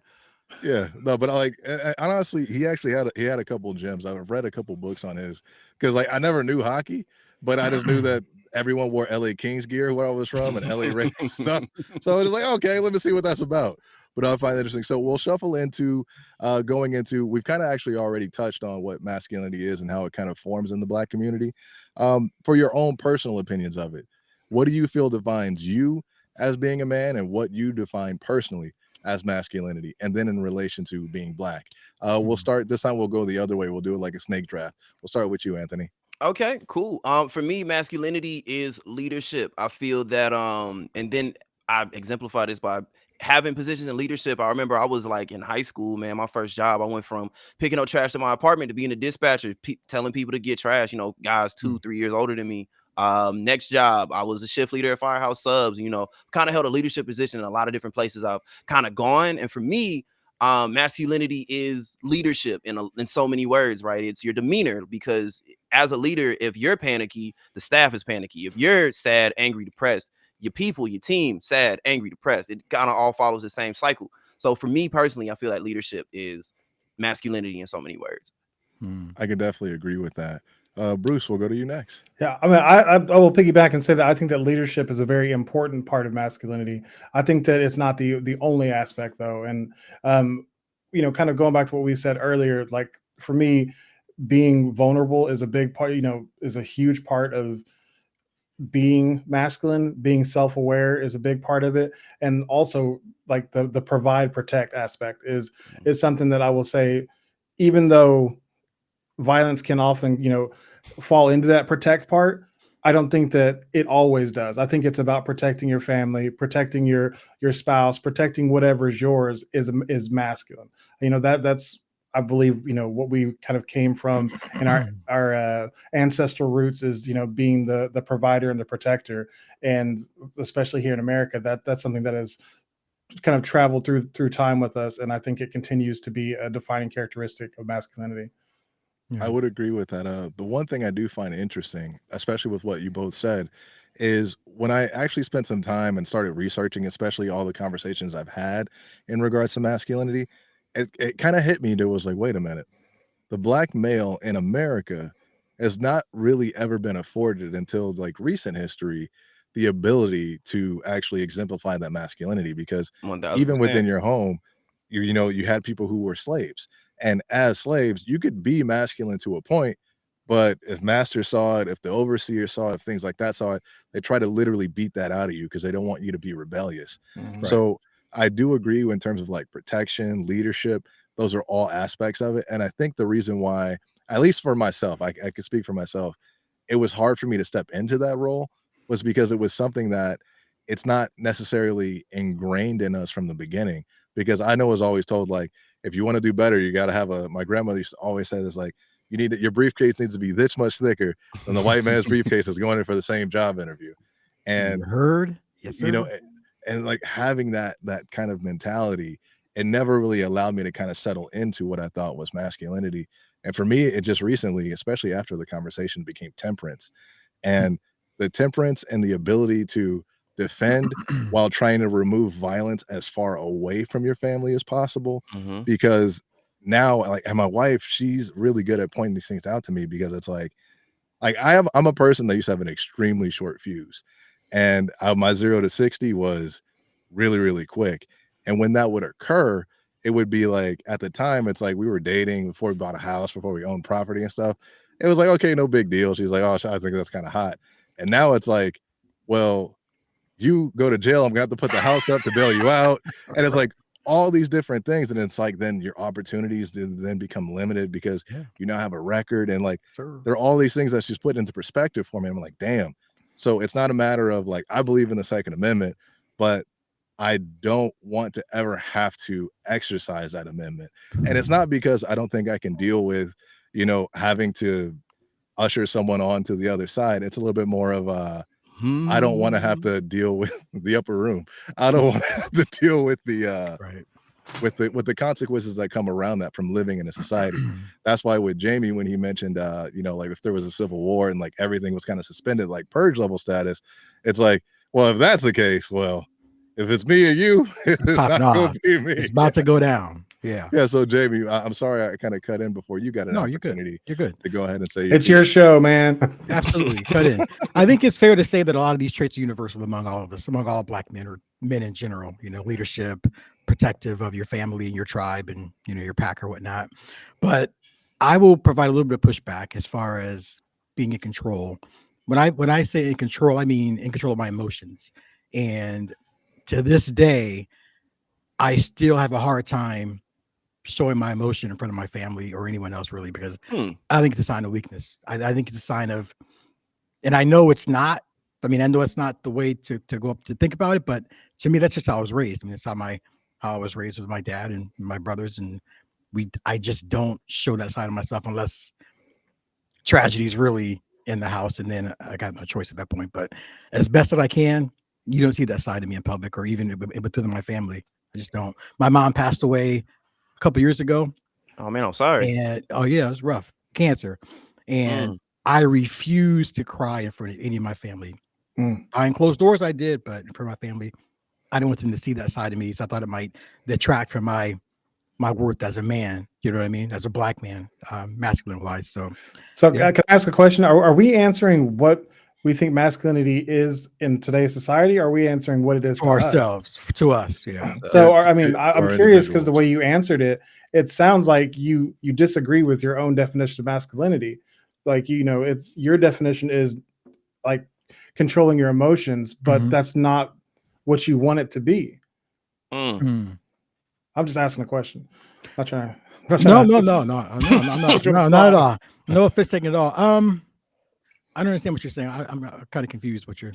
Yeah, no, but like honestly, he actually had a couple of gems. I've read a couple books on his because like I never knew hockey, but I just knew that everyone wore LA Kings gear where I was from and LA Rangers stuff. So it was like, okay, let me see what that's about. But I find it interesting. So we'll shuffle into going into. We've kind of actually already touched on what masculinity is and how it kind of forms in the black community. For your own personal opinions of it, what do you feel defines you as being a man, and what you define personally as masculinity, and then in relation to being black? We'll start this time. We'll go the other way. We'll do it like a snake draft. We'll start with you, Anthony. Okay, cool. For me, masculinity is leadership. I feel that and then I exemplify this by having positions in leadership. I remember I was like in high school, man. My first job, I went from picking up trash to my apartment to being a dispatcher, telling people to get trash. You know, guys 2-3 years older than me. Next job, I was a shift leader at Firehouse Subs. You know, kind of held a leadership position in a lot of different places I've kind of gone. And for me, masculinity is leadership in so many words, right? It's your demeanor, because as a leader, if you're panicky, the staff is panicky. If you're sad, angry, depressed, your people, your team, sad, angry, depressed. It kind of all follows the same cycle. So for me personally, I feel like leadership is masculinity in so many words. I can definitely agree with that. Bruce, we'll go to you next. Yeah, I mean, I will piggyback and say that I think that leadership is a very important part of masculinity. I think that it's not the only aspect though, and kind of going back to what we said earlier, like for me, being vulnerable is a big part. Is a huge part of being masculine. Being self-aware is a big part of it, and also like the provide protect aspect is something that I will say, even though violence can often fall into that protect part, I don't think that it always does. I think it's about protecting your family, protecting your spouse, protecting whatever is yours is masculine. That's, I believe, what we kind of came from in our ancestral roots is being the provider and the protector. And especially here in America, that's something that has kind of traveled through time with us, and I think it continues to be a defining characteristic of masculinity. I would agree with that. The one thing I do find interesting, especially with what you both said, is when I actually spent some time and started researching, especially all the conversations I've had in regards to masculinity, it kind of hit me. There was like, wait a minute, the black male in America has not really ever been afforded until like recent history the ability to actually exemplify that masculinity, because even 1000%. within your home, you had people who were slaves, and as slaves you could be masculine to a point, but if masters saw it, if the overseer saw it, if things like that saw it, they try to literally beat that out of you because they don't want you to be rebellious. Mhm. So I do agree in terms of like protection, leadership, those are all aspects of it. And I think the reason why, at least for myself, I could speak for myself, it was hard for me to step into that role was because it was something that it's not necessarily ingrained in us from the beginning. Because I know I was always told, like, if you want to do better, you got to have my grandmother used to always say this, like, your briefcase needs to be this much thicker than the white man's briefcase is going in for the same job interview. You And, heard? Yes, sir. and like having that kind of mentality, it never really allowed me to kind of settle into what I thought was masculinity. And for me, it just recently, especially after the conversation, became temperance. And the temperance and the ability to defend while trying to remove violence as far away from your family as possible. Mhm. Because now, like, and my wife, she's really good at pointing these things out to me, because it's like I'm a person that used to have an extremely short fuse, and my 0 to 60 was really, really quick. And when that would occur, it would be like, at the time, it's like we were dating before we bought a house, before we owned property and stuff. It was like, okay, no big deal. She's like, oh, I think that's kind of hot. And now it's like, well, you go to jail, I'm gonna have to put the house up to bail you out. And it's like all these different things. And it's like then your opportunities then become limited because you now have a record. And like there are all these things that she's put into perspective for me. I'm like, damn. So it's not a matter of like, I believe in the Second Amendment, but I don't want to ever have to exercise that amendment. And it's not because I don't think I can deal with, having to usher someone on to the other side. It's a little bit more of I don't want to have to deal with the upper room. I don't want to have to deal with the Right. with the consequences that come around that from living in a society. That's why with Jaime, when he mentioned like if there was a civil war and like everything was kind of suspended, like purge level status, it's like, well, if that's the case, well, if it's me or you, it's not Popping gonna off. be me. It's about to go down. Yeah. Yeah. So Jaime, I'm sorry I kind of cut in before you got an No, you're good. opportunity You're good. to go ahead and say It's your show, man. Absolutely. Cut in. I think it's fair to say that a lot of these traits are universal among all of us, among all black men or men in general, leadership, protective of your family and your tribe and, your pack or whatnot. But I will provide a little bit of pushback as far as being in control. When I say in control, I mean in control of my emotions. And to this day, I still have a hard time showing my emotion in front of my family or anyone else, really, because I think it's a sign of weakness. I think it's a sign of, and I know it's not. I mean, I know it's not the way to go up to think about it, but to me, that's just how I was raised. I mean, it's how I was raised with my dad and my brothers, and I just don't show that side of myself unless tragedy is really in the house, and then I got no choice at that point. But as best that I can, you don't see that side of me in public or even within my family. I just don't. My mom passed away a couple years ago. Oh man, I'm sorry. And oh yeah, it was rough. Cancer. And I refused to cry in front of any of my family. Behind closed doors, I did, but in front of my family, I didn't want them to see that side of me. So I thought it might detract from my my worth as a man. You know what I mean? As a black man, masculine wise. So can I ask a question? Are we answering what we think masculinity is in today's society? Or are we answering what it is for to ourselves, to us, yeah. So, Yeah, I mean, I'm our curious because the individuals. way you answered it, it sounds like you disagree with your own definition of masculinity. Like, it's your definition is like controlling your emotions, but that's not what you want it to be. I'm just asking a question. Not trying. No, not at all. No offense taken at all. I don't understand what you're saying. I'm kind of confused what you're.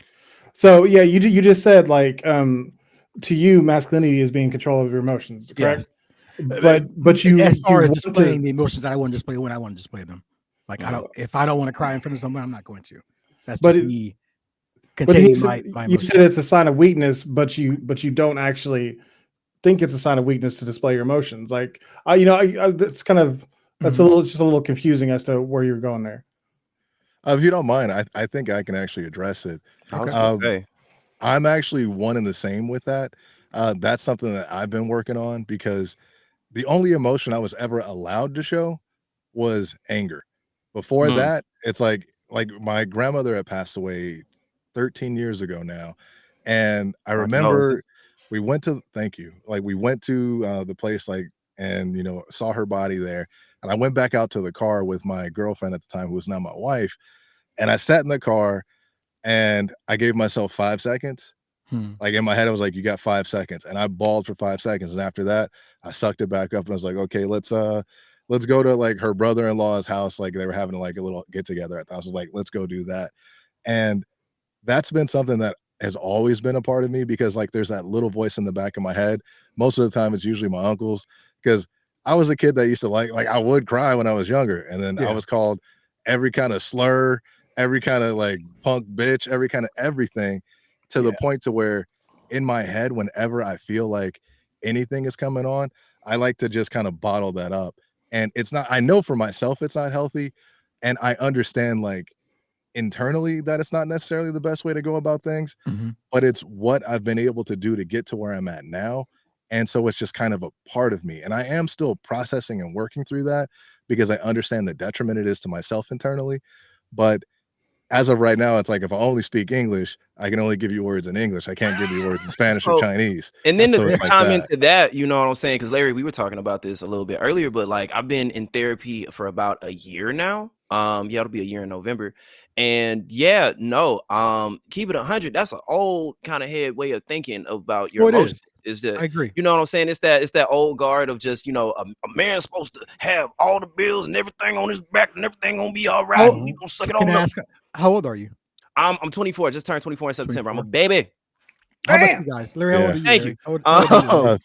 So yeah, you just said like to you masculinity is being control of your emotions, correct? Yes. But you as far as want displaying to, the emotions that I want to display when I want to display them. Like if I don't want to cry in front of someone, I'm not going to. That's just me containing my you emotions. said it's a sign of weakness, but you don't actually think it's a sign of weakness to display your emotions. Like that's kind of that's just a little confusing as to where you're going there. If you don't mind, I think I can actually address it. Okay. I'm actually one and the same with that. That's something that I've been working on because the only emotion I was ever allowed to show was anger. Before that, it's like my grandmother had passed away 13 years ago now, and I My condolences. remember we went to thank you. Like we went to the place and saw her body there, and I went back out to the car with my girlfriend at the time, who was now my wife, and I sat in the car and I gave myself 5 seconds. Like in my head, I was like, "You got 5 seconds," and I bawled for 5 seconds, and after that, I sucked it back up, and I was like, "Okay, let's go to like her brother-in-law's house." Like they were having like a little get together. I was like, "Let's go do that," and that's been something that has always been a part of me because like there's that little voice in the back of my head. Most of the time, it's usually my uncles because I was a kid that used to like I would cry when I was younger, and then I was called every kind of slur, every kind of like punk bitch, every kind of everything to the point to where in my head, whenever I feel like anything is coming on, I like to just kind of bottle that up. And it's not, I know for myself it's not healthy. And I understand like internally that it's not necessarily the best way to go about things, but it's what I've been able to do to get to where I'm at now. And so it's just kind of a part of me. And I am still processing and working through that because I understand the detriment it is to myself internally. But as of right now, it's like if I only speak English, I can only give you words in English. I can't give you words in Spanish or So, Chinese. and then So to it's like chime that. into that, you know what I'm saying? Because Larry, we were talking about this a little bit earlier, but like I've been in therapy for about a year now. Yeah, it'll be a year in November. And yeah, no, keep it 100. That's an old kind of head way of thinking about your Well, it emotions. is. Is that I agree. you know what I'm saying? It's that old guard of just a man's supposed to have all the bills and everything on his back and everything gonna be all right. And we gonna suck it Can on I up. ask, how old are you? I'm 24. Just turned 24 in September. I'm a 24. baby. How about Damn. you guys? Larry, how old are you? Thank Larry? you. How old are you, Larry?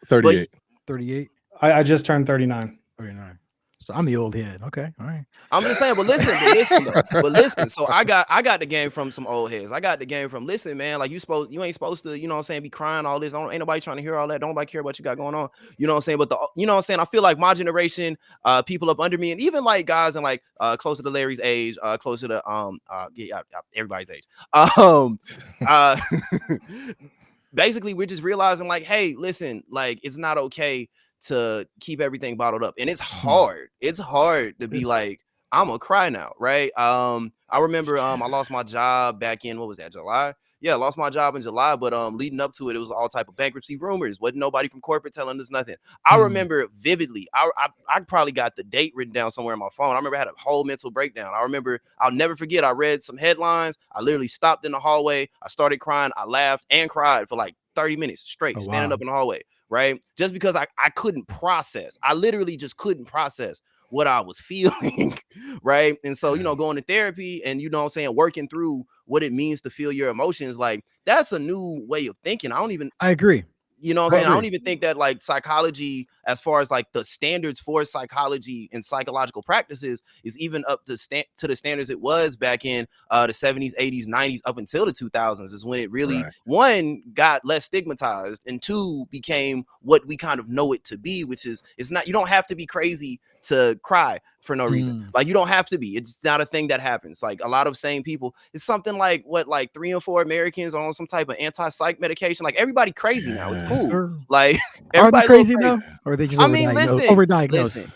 38. 38, I just turned 39. 39. So I'm the old head. Okay, all right. I'm just saying, but listen though. But listen, so I got the game from some old heads. I got the game from listen, man, like you ain't supposed to, you know what I'm saying, be crying all this. Ain't nobody trying to hear all that. Don't nobody care what you got going on. You know what I'm saying? But you know what I'm saying, I feel like my generation, people up under me, and even like guys and like closer to Larry's age, closer to everybody's age. Uh basically we're just realizing like, hey, listen, like it's not okay to keep everything bottled up, and it's hard to be like, I'm gonna cry now, right? I remember I lost my job back in, what was that, July? Yeah, I lost my job in July, but leading up to it, it was all type of bankruptcy rumors. Wasn't nobody from corporate telling us nothing. I remember it vividly. I probably got the date written down somewhere on my phone. I remember I had a whole mental breakdown. I remember, I'll never forget, I read some headlines. I literally stopped in the hallway. I started crying. I laughed and cried for like 30 minutes straight, standing up in the hallway, right? Just because I couldn't process. I literally just couldn't process what I was feeling, right? And so, going to therapy and, you know what I'm saying, working through what it means to feel your emotions, like that's a new way of thinking. I agree. You know what I'm saying? I don't even think that like psychology, as far as like the standards for psychology and psychological practices, is even up to the standards it was back in the 70s, 80s, 90s, up until the 2000s is when it really, one, got less stigmatized, and two, became what we kind of know it to be, which is, it's not, you don't have to be crazy to cry. for no reason. Like, you don't have to be. It's not a thing that happens. Like, a lot of sane people, it's something like what, like 3 or 4 Americans are on some type of anti-psych medication. Like, everybody crazy now. It's Yes, cool. sir. Like, Are they everybody a little crazy crazy. though, or are they just I mean, overdiagnosed? listen. overdiagnosed.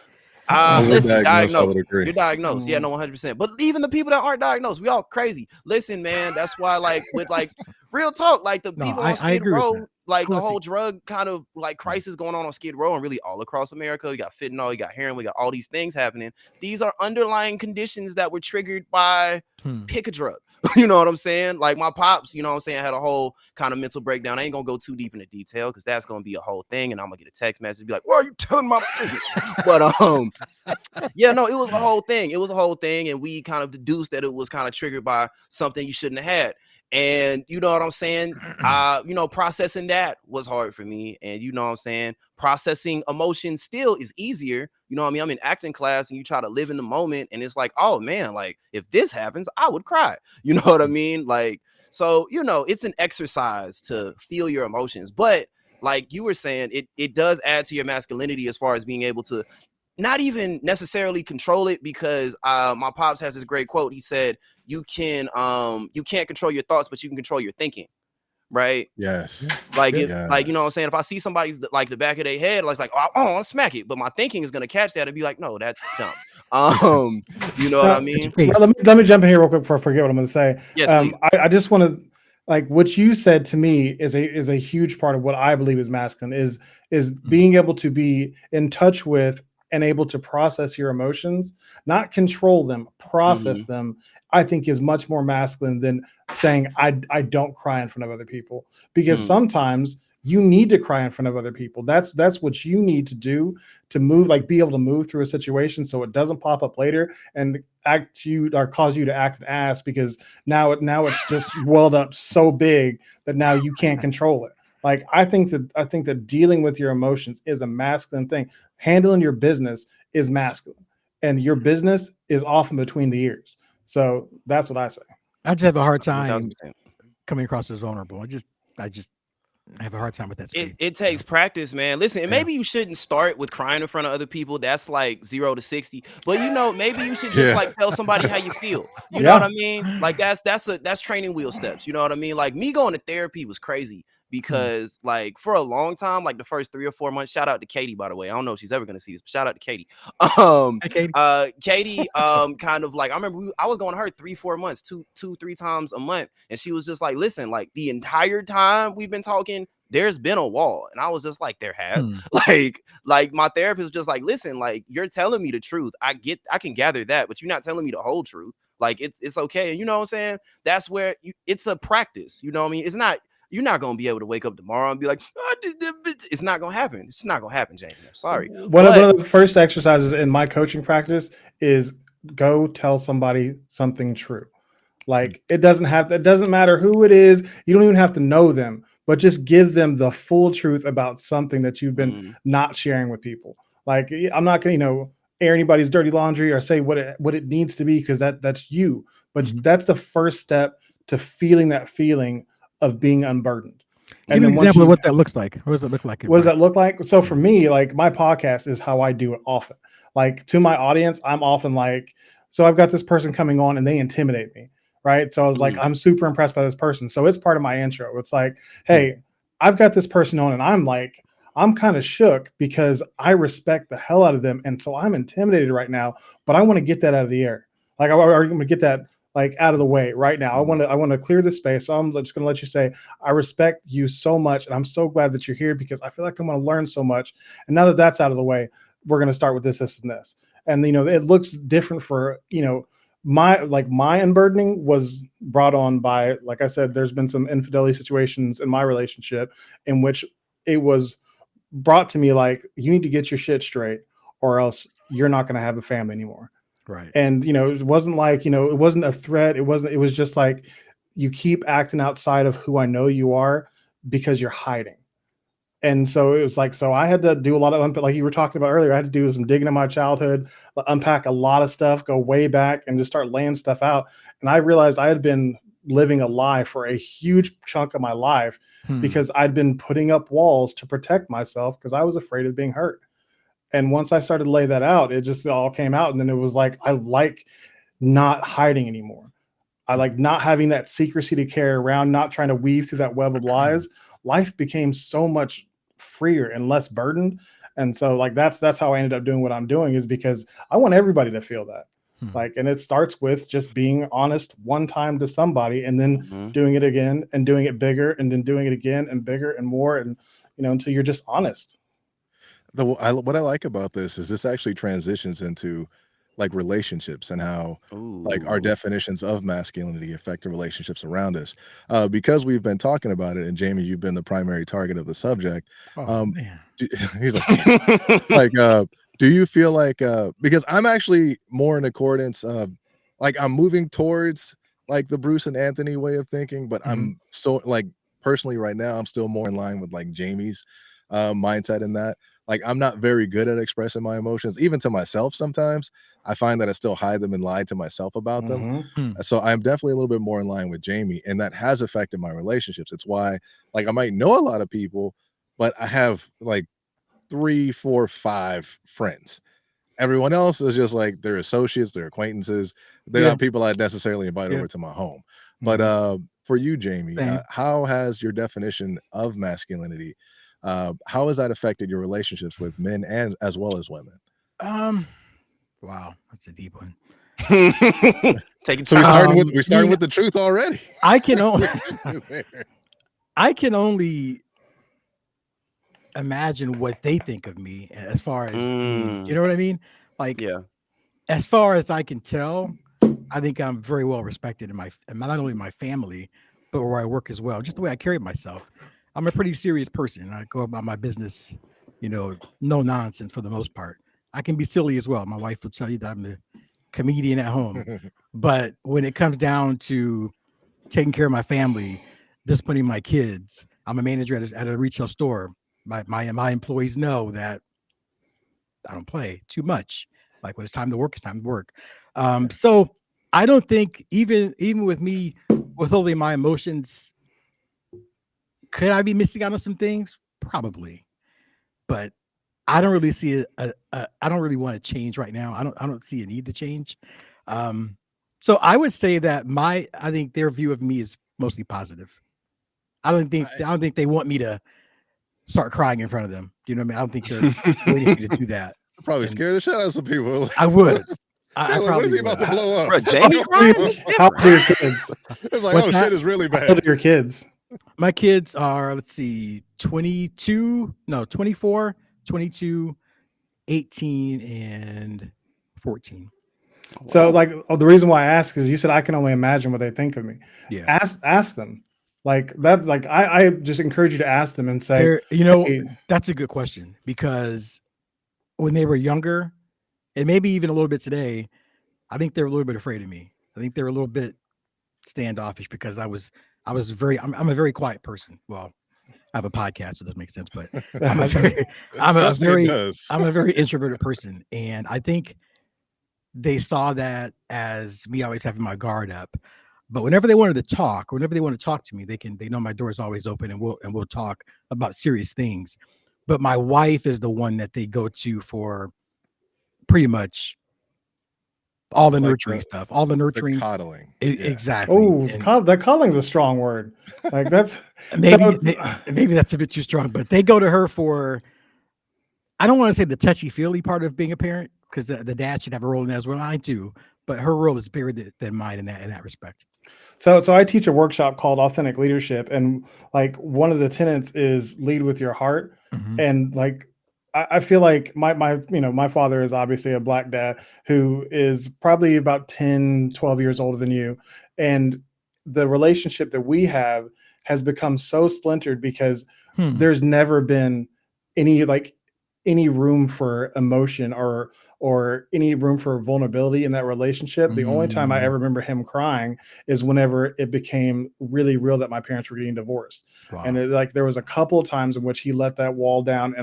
I Diagnosed. would agree. You're diagnosed. Yeah, no, 100%. But even the people that aren't diagnosed, we all crazy. Listen, man, that's why, like, with like real talk, like the No, people on I Skid agree with that. Row, like Of the course whole drug kind of like crisis going on Skid Row and really all across America. You got fentanyl, you got heroin, we got all these things happening. These are underlying conditions that were triggered by pick a drug. You know what I'm saying? Like my pops, you know what I'm saying, had a whole kind of mental breakdown. I ain't gonna go too deep into detail because that's gonna be a whole thing, and I'm gonna get a text message be like, "Why are you telling my business?" But yeah, no, it was a whole thing. It was a whole thing, and we kind of deduced that it was kind of triggered by something you shouldn't have had. And you know what I'm saying? You know, processing that was hard for me. And you know what I'm saying? Processing emotions still is easier. You know what I mean? I'm in acting class and you try to live in the moment. And it's like, oh man, like if this happens, I would cry. You know what I mean? Like, so, you know, it's an exercise to feel your emotions. But like you were saying, it does add to your masculinity as far as being able to not even necessarily control it, because my pops has this great quote. He said, you can't control your thoughts, but you can control your thinking. Right. Yes. Like if Yes. like, you know what I'm saying? If I see somebody's like the back of their head, it's like, oh, I'll smack it. But my thinking is gonna catch that and be like, no, that's dumb. You know what I mean? Let me jump in here real quick before I forget what I'm gonna say. Yes, please. I just want to, like, what you said to me is a huge part of what I believe is masculine, is being able to be in touch with and able to process your emotions, not control them, process them. I think is much more masculine than saying I don't cry in front of other people, because sometimes you need to cry in front of other people. That's what you need to do to move, like be able to move through a situation so it doesn't pop up later and act you or cause you to act an ass, because now it's just welled up so big that now you can't control it. Like I think that dealing with your emotions is a masculine thing. Handling your business is masculine, and your business is often between the ears. So that's what I say. I just have a hard time 1000%. coming across as vulnerable. I just have a hard time with that space. It takes practice, man. Listen, and maybe you shouldn't start with crying in front of other people. That's like 0 to 60. But you know, maybe you should just like tell somebody how you feel. You know what I mean? Like that's training wheel steps. You know what I mean? Like me going to therapy was crazy, because like for a long time, like the first 3 or 4 months, shout out to Katie, by the way. I don't know if she's ever gonna see this, but shout out to Katie. Hey, Katie. Katie, kind of like I remember I was going to her 3-4 months, 2-3 times a month, and she was just like, listen, like the entire time we've been talking, there's been a wall. And I was just like, there has. Like my therapist was just like, listen, like you're telling me the truth. I can gather that, but you're not telling me the whole truth. Like it's okay. And you know what I'm saying? That's where it's a practice. You know what I mean? It's not, you're not going to be able to wake up tomorrow and be like, oh, it's not going to happen. It's not going to happen, Jaime. I'm sorry. One of the first exercises in my coaching practice is go tell somebody something true. Like it doesn't matter who it is. You don't even have to know them, but just give them the full truth about something that you've been not sharing with people. Like I'm not going to, air anybody's dirty laundry or say what it needs to be, because that's you. But that's the first step to feeling that feeling of being unburdened. Give me an example of what that looks like. What does it look like? What does that look like? So for me, like my podcast is how I do it often. Like to my audience, I'm often like, so I've got this person coming on and they intimidate me. Right. So I was like, I'm super impressed by this person. So it's part of my intro. It's like, hey, I've got this person on and I'm kind of shook because I respect the hell out of them. And so I'm intimidated right now, but I want to get that out of the air. Like I'm going to get that like out of the way right now. I want to clear the space. So I'm just going to let you say, I respect you so much. And I'm so glad that you're here because I feel like I'm going to learn so much. And now that that's out of the way, we're going to start with this and this. And, it looks different for, my unburdening was brought on by, like I said, there's been some infidelity situations in my relationship in which it was brought to me like, you need to get your shit straight or else you're not going to have a family anymore. Right. And, it wasn't like, it wasn't a threat. It was just like, you keep acting outside of who I know you are because you're hiding. And so it was like, so I had to do a lot of, like you were talking about earlier, I had to do some digging in my childhood, unpack a lot of stuff, go way back and just start laying stuff out. And I realized I had been living a lie for a huge chunk of my life because I'd been putting up walls to protect myself because I was afraid of being hurt. And once I started to lay that out, it just all came out. And then it was like, I like not hiding anymore. I like not having that secrecy to carry around, not trying to weave through that web of lies. Life became so much freer and less burdened. And so like that's how I ended up doing what I'm doing, is because I want everybody to feel that. Like, and it starts with just being honest one time to somebody, and then doing it again and doing it bigger, and then doing it again and bigger and more, and until you're just honest. What I like about this is this actually transitions into like relationships and how like our Ooh. definitions of masculinity affect the relationships around us. Because we've been talking about it, and Jamie, you've been the primary target of the subject. Oh man. He's like, do you feel like because I'm actually more in accordance of like I'm moving towards like the Bruce and Anthony way of thinking, but I'm still like personally right now I'm still more in line with like Jamie's mindset in that. Like I'm not very good at expressing my emotions, even to myself. Sometimes I find that I still hide them and lie to myself about them. So I'm definitely a little bit more in line with Jamie, and that has affected my relationships. It's why like I might know a lot of people, but I have like 3, 4, 5 friends. Everyone else is just like they're associates, they're acquaintances. They're not people I'd necessarily invite over to my home. But for you, Jamie, how has your definition of masculinity, how has that affected your relationships with men and as well as women? Wow, that's a deep one. Take So your time. we're starting with the truth already. I can only imagine what they think of me as far as me. You know what I mean? Like, as far as I can tell, I think I'm very well respected in not only my family, but where I work as well. Just the way I carry myself. I'm a pretty serious person. I go about my business, no nonsense for the most part. I can be silly as well. My wife will tell you that I'm the comedian at home. But when it comes down to taking care of my family, disciplining my kids, I'm a manager at a retail store. My employees know that I don't play too much. Like when it's time to work, it's time to work. So I don't think even with me withholding my emotions, could I be missing out on some things? Probably, but I don't really see I don't really want to change right now. I don't see a need to change. So I would say that I think their view of me is mostly positive. I don't think they want me to start crying in front of them. Do you know what I mean? I don't think they're waiting for me to do that. Probably scared the shit out of some people. I would. I like, what is he about to blow up? Bro, Jamie crying? How old are your kids? It's like, shit is really bad. How old are your kids? My kids are, let's see, 24, 22, 18, and 14. So like the reason why I ask is you said I can only imagine what they think of me. Yeah. Ask them. Like that's like I just encourage you to ask them and say, hey, that's a good question, because when they were younger, and maybe even a little bit today, I think they're a little bit afraid of me. I think they're a little bit standoffish because I'm a very quiet person. Well, I have a podcast, so it doesn't make sense, but I'm a very introverted person. And I think they saw that as me always having my guard up. But whenever they want to talk to me, they know my door is always open, and we'll talk about serious things. But my wife is the one that they go to for pretty much all the nurturing stuff, all the nurturing, coddling. Exactly. Oh, that coddling is a strong word. Like that's maybe that's a bit too strong, but they go to her for, I don't want to say the touchy-feely part of being a parent, because the dad should have a role in that as well. I do, but her role is bigger than mine in that respect. So I teach a workshop called Authentic Leadership, and like one of the tenets is lead with your heart. And like I feel like my father is obviously a Black dad who is probably about 10, 12 years older than you. And the relationship that we have has become so splintered because there's never been any room for emotion or any room for vulnerability in that relationship. The only time I ever remember him crying is whenever it became really real that my parents were getting divorced. Wow. And there was a couple of times in which he let that wall down,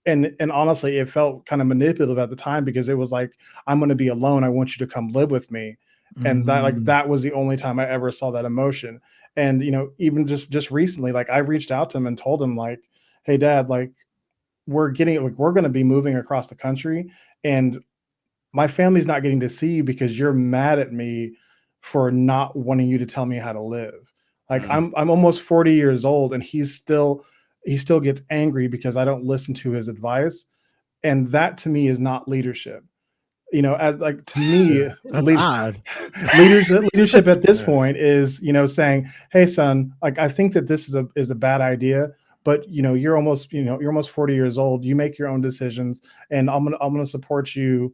and honestly, it felt kind of manipulative at the time, because it was like, I'm going to be alone. I want you to come live with me. And that was the only time I ever saw that emotion. And, even just recently, like I reached out to him and told him like, hey dad, like we're going to be moving across the country, and my family's not getting to see you because you're mad at me for not wanting you to tell me how to live. Like I'm almost 40 years old, and he still gets angry because I don't listen to his advice. And that to me is not leadership. As like, to me, That's odd. leadership at this point is, saying, hey son, like, I think that this is a bad idea, but you're almost 40 years old. You make your own decisions, and I'm gonna support you,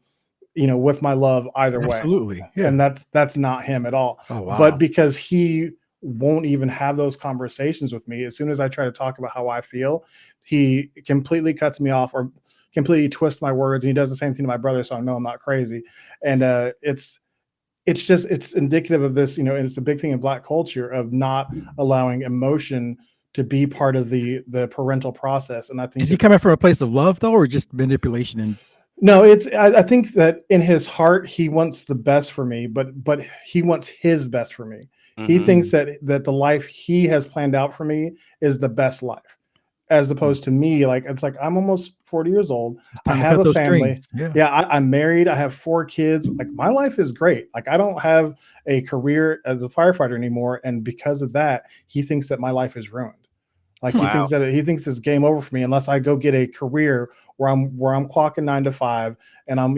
with my love either way. Absolutely. Yeah. And that's not him at all. Oh, wow. But because he won't even have those conversations with me, as soon as I try to talk about how I feel, he completely cuts me off or completely twists my words. And he does the same thing to my brother, so I know I'm not crazy. And it's indicative of this, and it's a big thing in Black culture of not allowing emotion to be part of the parental process. And I think, is he coming from a place of love though, or just manipulation? And no, I think that in his heart he wants the best for me, but he wants his best for me. He thinks that the life he has planned out for me is the best life, as opposed to me. Like, it's like, I'm almost 40 years old. I have a family. I'm married. I have 4 kids. Like, my life is great. Like, I don't have a career as a firefighter anymore. And because of that, he thinks that my life is ruined. Like, he thinks it's game over for me unless I go get a career where I'm clocking 9 to 5, and I'm,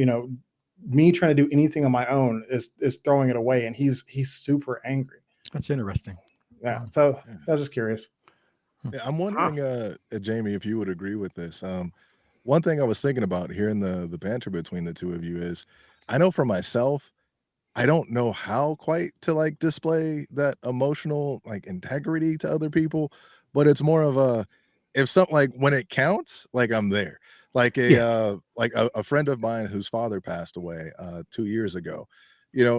me trying to do anything on my own is throwing it away. And he's super angry. That's interesting. Yeah. So I was just curious. Yeah, I'm wondering, Jaime, if you would agree with this. One thing I was thinking about hearing the banter between the two of you is, I know for myself, I don't know how quite to like display that emotional like integrity to other people, but it's more of a, if something like when it counts, like I'm there. Like a friend of mine whose father passed away 2 years ago.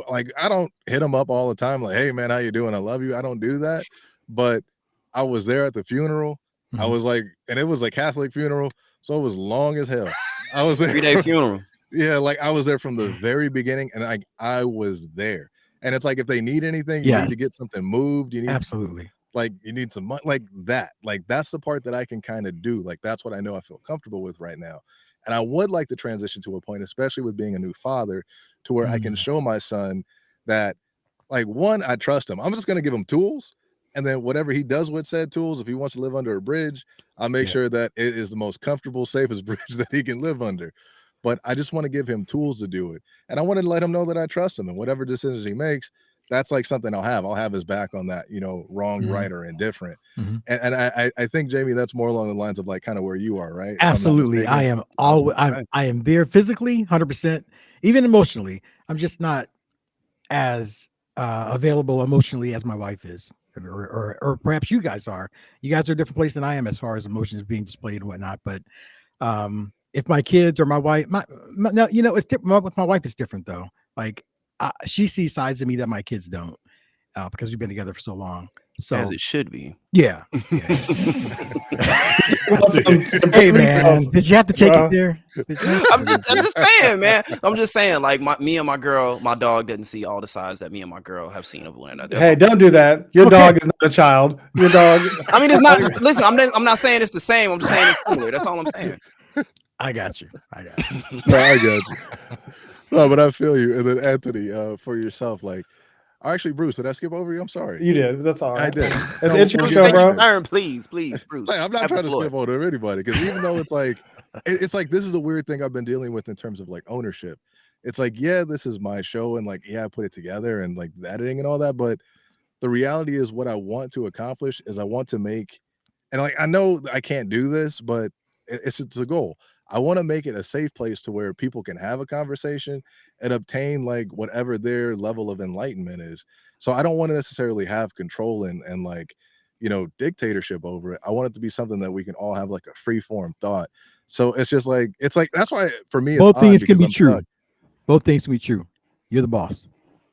Like, I don't hit him up all the time like, hey man, how you doing? I love you. I don't do that. But I was there at the funeral. I was like, and it was a Catholic funeral, so it was long as hell. I was there 3-day funeral. Yeah, like I was there from the very beginning, and I was there. And it's like, if they need anything, you need to get something moved. You need absolutely, like, you need some money, like that. Like, that's the part that I can kind of do. Like, that's what I know I feel comfortable with right now. And I would like to transition to a point, especially with being a new father, to where I can show my son that, like, one, I trust him. I'm just gonna give him tools, and then whatever he does with said tools, if he wants to live under a bridge, I'll make sure that it is the most comfortable, safest bridge that he can live under. But I just want to give him tools to do it. And I wanted to let him know that I trust him, and whatever decisions he makes, that's like something I'll have his back on that, wrong, right, or indifferent. And I think, Jaime, that's more along the lines of like kind of where you are, right? Absolutely. I am always, I am there physically, 100%, even emotionally. I'm just not as available emotionally as my wife is, or perhaps you guys are. You guys are a different place than I am as far as emotions being displayed and whatnot. But if my kids or my wife, no, it's different. With my wife, it's different though. Like, she sees sides of me that my kids don't, because we've been together for so long. So, as it should be. Yeah. Hey man, did you have to take it there? I'm just saying, man. I'm just saying, like, me and my girl, my dog didn't see all the sides that me and my girl have seen of one another. Hey, don't do that. Your dog is not a child. Your dog. I mean, it's not. Listen, I'm not saying it's the same. I'm just saying it's similar. That's all I'm saying. I got you. No, I got you. No, but I feel you. And then Anthony, for yourself, like, actually, Bruce, did I skip over you? I'm sorry. You did. That's all right. I did. It's your show, bro. Turn, please, Bruce. Like, I'm not trying to skip over anybody, because even though it's like, this is a weird thing I've been dealing with in terms of like ownership. It's like, yeah, this is my show, and like, yeah, I put it together and like the editing and all that, but the reality is, what I want to accomplish is I want to make, and like, I know I can't do this, but it's a goal. I want to make it a safe place to where people can have a conversation and obtain like whatever their level of enlightenment is. So I don't want to necessarily have control and like, dictatorship over it. I want it to be something that we can all have like a free form thought. So it's just like, that's why for me, both things can be true. Both things can be true. You're the boss.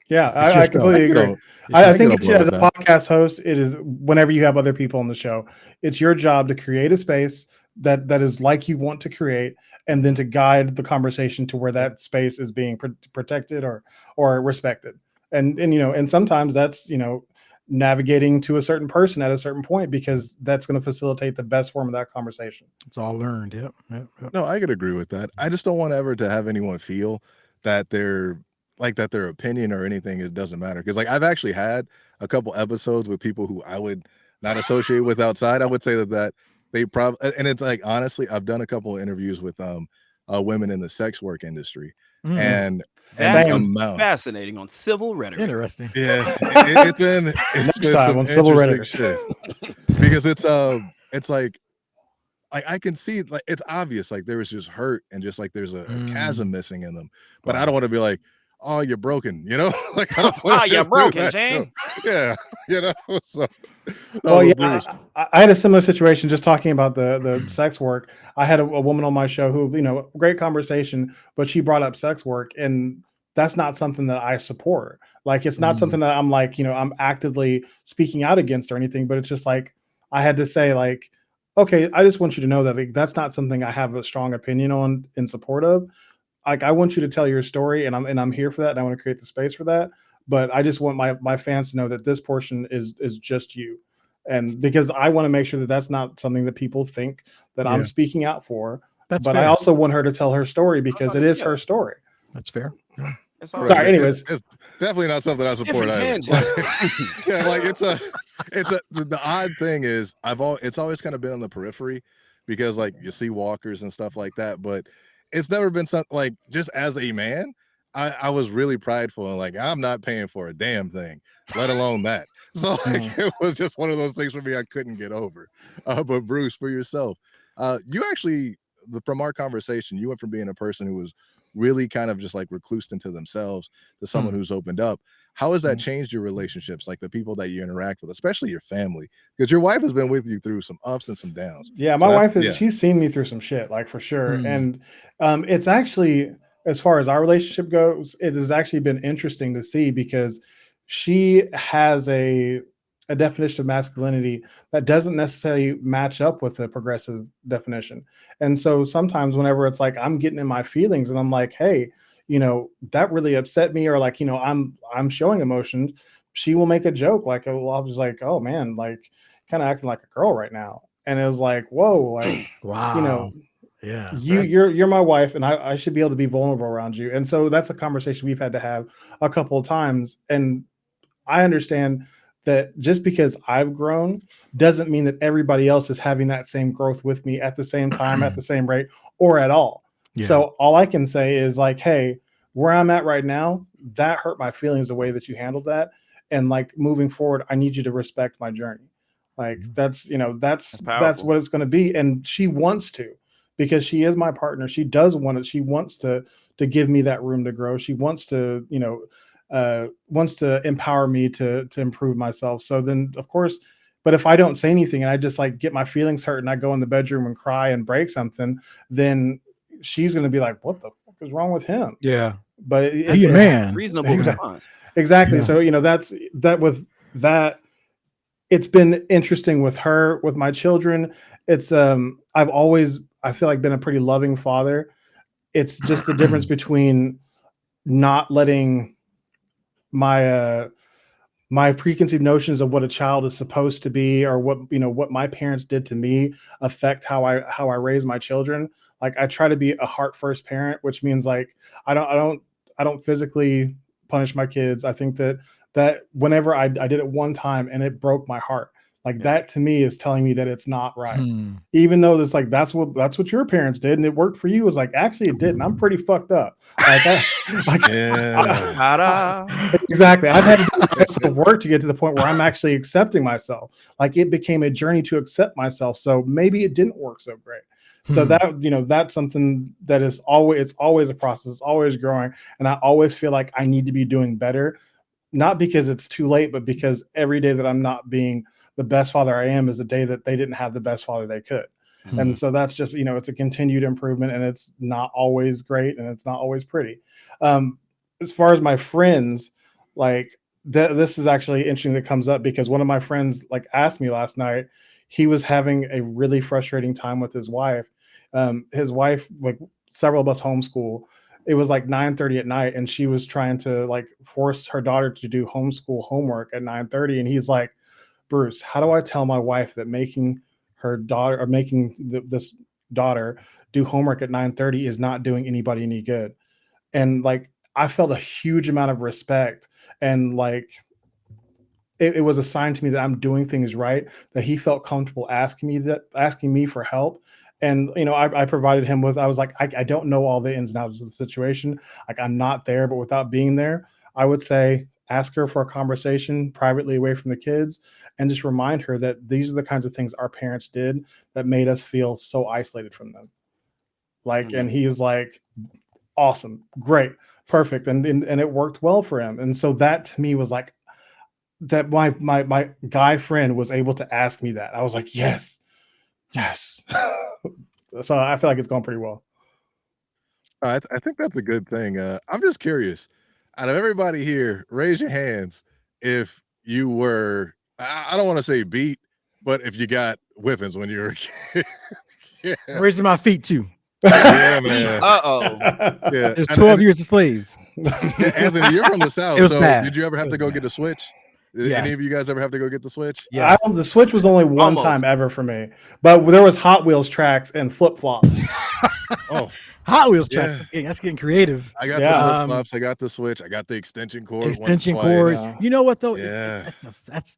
Yeah, I completely agree. I think it's, as a podcast host, it is, whenever you have other people on the show, it's your job to create a space that is like you want to create, and then to guide the conversation to where that space is being protected or respected. And sometimes that's, navigating to a certain person at a certain point, because that's going to facilitate the best form of that conversation. It's all learned. Yep. No, I could agree with that. I just don't want ever to have anyone feel that they're like that their opinion or anything is doesn't matter. Because like I've actually had a couple episodes with people who I would not associate with outside. I would say that they probably, and it's like honestly, I've done a couple of interviews with women in the sex work industry, and That's the amount. fascinating on civil rhetoric. Interesting. Yeah, it's been Next been time some on Civil interesting Rhetoric. shit because it's like I can see like it's obvious like there was just hurt and just like there's a chasm missing in them, but I don't want to be like, oh, you're broken, you know, like I don't want Oh, to you're just do broken, that. Shane. Yeah, you know. So, Well, but yeah, Bruce, I had a similar situation just talking about the sex work. I had a woman on my show who, great conversation, but she brought up sex work, and that's not something that I support. Like, it's not something that I'm like, I'm actively speaking out against or anything, but it's just like, I had to say like, okay, I just want you to know that like, that's not something I have a strong opinion on in support of. Like, I want you to tell your story, and I'm here for that, and I want to create the space for that. But I just want my fans to know that this portion is just you, and because I want to make sure that that's not something that people think that I'm speaking out for. That's but fair. I also want her to tell her story because it is her story. That's fair. Yeah. It's all right, Sorry, anyways. it's definitely not something I support Different either. tangent. Yeah, like it's a the odd thing is it's always kind of been on the periphery because like you see walkers and stuff like that, but it's never been something like just as a man. I was really prideful and like I'm not paying for a damn thing, let alone that. So like it was just one of those things for me I couldn't get over. But Bruce, for yourself, you actually from our conversation, you went from being a person who was really kind of just like reclused into themselves to someone who's opened up. How has that changed your relationships, like the people that you interact with, especially your family? Because your wife has been with you through some ups and some downs. Yeah, my wife is. She's seen me through some shit, like for sure. And it's actually, as far as our relationship goes, it has actually been interesting to see because she has a definition of masculinity that doesn't necessarily match up with the progressive definition. And so sometimes whenever it's like I'm getting in my feelings and I'm like, hey, that really upset me, or like, I'm showing emotion, she will make a joke like, oh, I was like, oh man, like kind of acting like a girl right now. And it was like, whoa, like, wow. Yeah. You're my wife, and I should be able to be vulnerable around you. And so that's a conversation we've had to have a couple of times. And I understand that just because I've grown doesn't mean that everybody else is having that same growth with me at the same time, at the same rate, or at all. Yeah. So all I can say is like, hey, where I'm at right now, that hurt my feelings the way that you handled that. And like moving forward, I need you to respect my journey. Like that's what it's going to be. And she wants to, because she is my partner. She does want it. She wants to give me that room to grow. She wants to, wants to empower me to improve myself. So then of course, but if I don't say anything and I just like get my feelings hurt and I go in the bedroom and cry and break something, then she's going to be like, what the fuck is wrong with him? Yeah. But Be a man. Reasonable response. Exactly. Yeah. So, that's that with that. It's been interesting with her, with my children. It's, I've always, I feel like, been a pretty loving father. It's just the difference between not letting my preconceived notions of what a child is supposed to be, or what my parents did to me, affect how I raise my children. Like I try to be a heart first parent, which means like I don't physically punish my kids. I think that whenever I did it one time and it broke my heart, like that to me is telling me that it's not right. Even though it's like that's what your parents did and it worked for you, is like actually it didn't. I'm pretty fucked up. Exactly. I've had to do work to get to the point where I'm actually accepting myself. Like it became a journey to accept myself. So maybe it didn't work so great. So that that's something that is it's always a process. It's always growing, and I always feel like I need to be doing better. Not because it's too late, but because every day that I'm not being the best father I am is a day that they didn't have the best father they could. And so that's just, it's a continued improvement, and it's not always great and it's not always pretty. As far as my friends, like this is actually interesting that comes up because one of my friends like asked me last night, he was having a really frustrating time with his wife. His wife, like several of us homeschool, it was like 9:30 at night, and she was trying to like force her daughter to do homeschool homework at 9:30, and he's like, Bruce, how do I tell my wife that making her daughter or making this daughter do homework at 9:30 is not doing anybody any good? And like I felt a huge amount of respect, and like it was a sign to me that I'm doing things right, that he felt comfortable asking me for help. And I provided him with, I was like, I don't know all the ins and outs of the situation. Like I'm not there, but without being there, I would say ask her for a conversation privately away from the kids, and just remind her that these are the kinds of things our parents did that made us feel so isolated from them. Like, and he was like, awesome, great, perfect. And it worked well for him. And so that to me was like, that my guy friend was able to ask me that. I was like, yes. So I feel like it's going pretty well. I think that's a good thing. I'm just curious. Out of everybody here, raise your hands if you were, I don't want to say beat, but if you got whippings when you were a kid. Yeah. Raising my feet too. Yeah, man. Yeah. There's 12 years a slave. Yeah, Anthony, you're from the South, was so bad. did you ever have to go get a switch? Did any Yes. of you guys ever have to go get the switch? Yeah. The Switch was only one Almost. time ever for me, but there was Hot Wheels tracks and flip flops. Oh, Hot Wheels tracks. Yeah. That's getting creative. I got Yeah. the flip flops. I got the switch. I got the extension cord. Extension once, cord. twice. Yeah. You know what though? Yeah. That's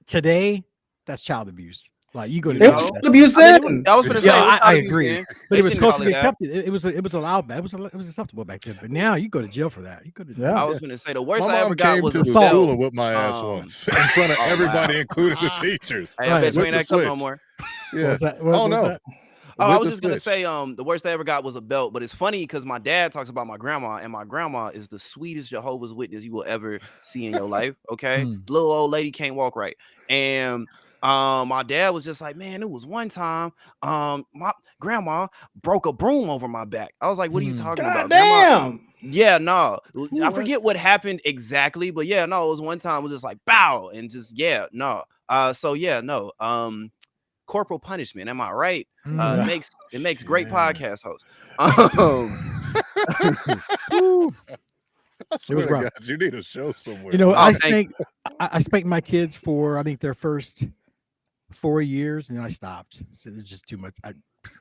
today. That's child abuse. Like you go to It jail was for that abuse shit. then. I was gonna say, Yeah, what's I child abuse agree. then? But They it was didn't call culturally it that. accepted. It was allowed. It was acceptable back then. But now you go to jail for that. You go to Yeah. I was gonna say the worst My I ever mom got came was to a the assault. school belt. and whipped my ass once in front of Oh, everybody, wow. including the teachers. Hey, I bet you With ain't the acting up no switch. more. What Yeah. was that? Oh What was no. that? Oh, I With was the just gonna switch. say, the worst I ever got was a belt, but it's funny because my dad talks about my grandma, and my grandma is the sweetest Jehovah's Witness you will ever see in your life. Okay, Mm. little old lady can't walk right, and my dad was just like, man, it was one time, my grandma broke a broom over my back. I was like, what are you talking God about, grandma? damn. Yeah, no, I what? forget what happened exactly, but yeah, no, it was one time, it was just like bow, and just yeah, no, so yeah, no, corporal punishment. Am I right? Mm. It makes great Yeah. podcast hosts. Woo. I It was swear to rough. God, you need a show somewhere. You know, man. I thank spanked my kids for I think their first 4 years, and then I stopped. So it's just too much.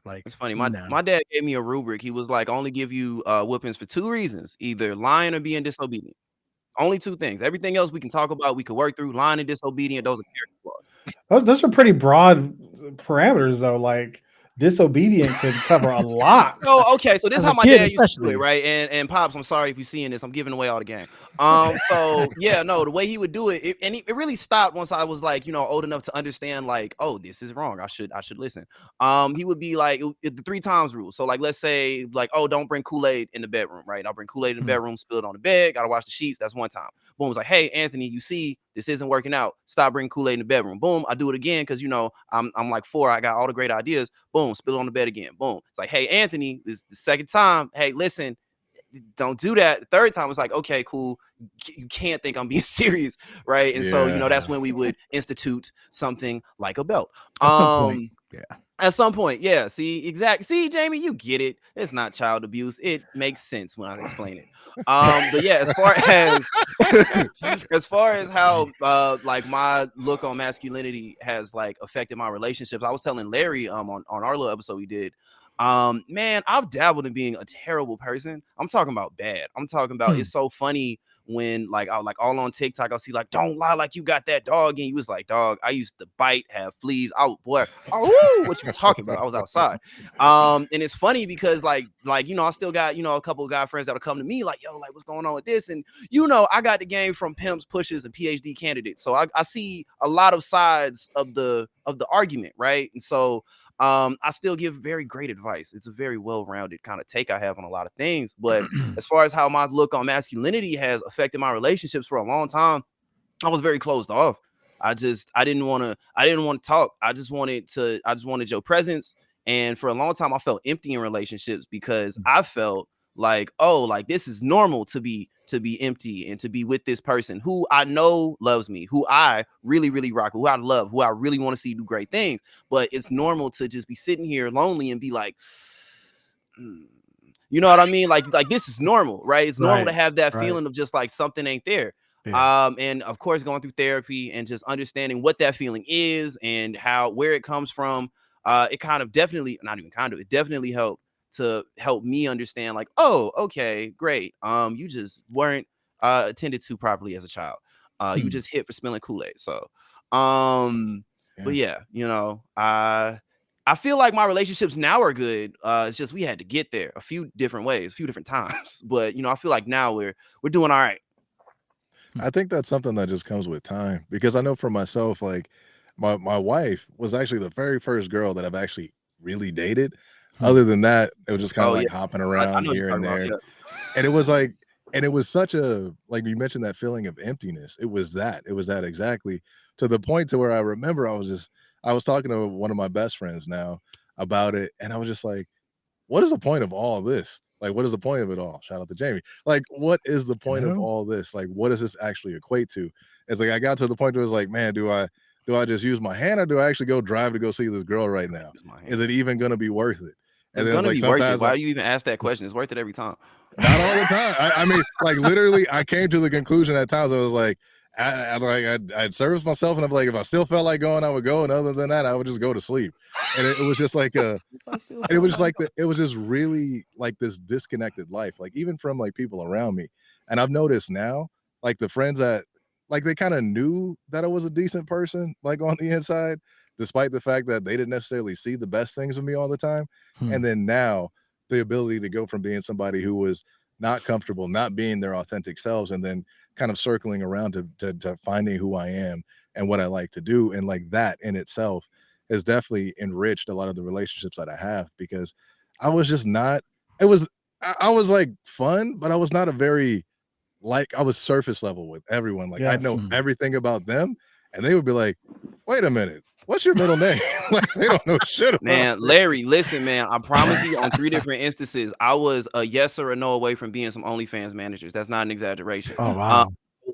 It's funny. No. My dad gave me a rubric. He was like, only give you whoopings for two reasons: either lying or being disobedient. Only two things. Everything else we can talk about, we can work through. Lying and disobedient, those are character flaws. Those are pretty broad parameters, though. Like disobedient could cover a lot. So okay, so this As is how a my kid, dad used to do especially. it, right? And pops, I'm sorry if you're seeing this. I'm giving away all the game. So yeah, no, the way he would do it, it really stopped once I was like, old enough to understand, like, oh, this is wrong. I should listen. He would be like the 3 times rule. So like, let's say like, oh, don't bring Kool-Aid in the bedroom, right? I'll bring Kool-Aid in the bedroom, spill it on the bed. Gotta wash the sheets. That's one time. Boom, was like, hey, Anthony, you see this isn't working out. Stop bringing Kool-Aid in the bedroom. Boom, I do it again because I'm like 4. I got all the great ideas. Boom, spill it on the bed again. Boom. It's like, hey, Anthony, this is the second time. Hey, listen, don't do that. The third time, it's like, okay, cool. You can't think I'm being serious, right? And so, that's when we would institute something like a belt. At some point, yeah. At some point, yeah. See, exactly. See, Jamie, you get it. It's not child abuse. It makes sense when I explain it. But yeah, as far as how like my look on masculinity has like affected my relationships, I was telling Larry on our little episode we did. Man, I've dabbled in being a terrible person. I'm talking about bad. I'm talking about it's so funny when like I like all on TikTok, I'll see like, don't lie like you got that dog. And you was like, dog, I used to bite, have fleas. Boy, what you talking about? I was outside. And it's funny because like, I still got, a couple of guy friends that'll come to me like, yo, like what's going on with this? And I got the game from pimps, pushers, and PhD candidates. So I see a lot of sides of the argument, right? And so I still give very great advice. It's a very well-rounded kind of take I have on a lot of things. But as far as how my look on masculinity has affected my relationships for a long time, I was very closed off. I didn't want to talk. I just wanted your presence. And for a long time, I felt empty in relationships because I felt like, oh, like this is normal to be empty and to be with this person who I know loves me, who I really, really rock, who I love, who I really want to see do great things. But it's normal to just be sitting here lonely and be like, You know what I mean? Like this is normal, right? It's normal to Right, have that right. feeling of just like something ain't there. Yeah. And of course, going through therapy and just understanding what that feeling is and where it comes from. It kind of definitely, not even kind of, it definitely helped to help me understand, like, oh, okay, great. You just weren't attended to properly as a child. You were just hit for spilling Kool-Aid. So, but yeah, you know, I feel like my relationships now are good. It's just we had to get there a few different ways, a few different times. But you know, I feel like now we're doing all right. I think that's something that just comes with time because I know for myself, like my wife was actually the very first girl that I've actually really dated. Other than that, it was just kind of Oh yeah, like hopping I around know what you're here and talking about. there. Yeah. And it was like, and it was such a, like you mentioned, that feeling of emptiness. It was that exactly, to the point to where I remember I was talking to one of my best friends now about it, and I was just like, what is the point of all this? Like, what is the point of it all? Shout out to Jamie. Like, what is the point of all this? Like, what does this actually equate to? It's like I got to the point where it's like, man, do I just use my hand or do I actually go drive to go see this girl right now? Use my Is hand. it even gonna be worth it? And It's then it's gonna like be worth it. sometimes Why do you even ask that question? It's worth it every time. not all the time. I mean, like literally, I came to the conclusion at times I was like, I'd service myself, and I'm like, if I still felt like going, I would go, and other than that, I would just go to sleep. And it was just like it was just like it was just really like this disconnected life, like even from like people around me. And I've noticed now, like the friends that like they kind of knew that I was a decent person, like on the inside, despite the fact that they didn't necessarily see the best things of me all the time. And then now the ability to go from being somebody who was not comfortable, not being their authentic selves, and then kind of circling around to finding who I am and what I like to do. And like that in itself has definitely enriched a lot of the relationships that I have because I was just not, it was, I was like fun, but I was not a very, like, I was surface level with everyone. Like, I'd know everything about them, and they would be like, wait a minute, what's your middle name? Like, they don't know shit about Man, me. Larry, listen, man. I promise you, on 3 different instances, I was a yes or a no away from being some OnlyFans managers. That's not an exaggeration. Oh wow.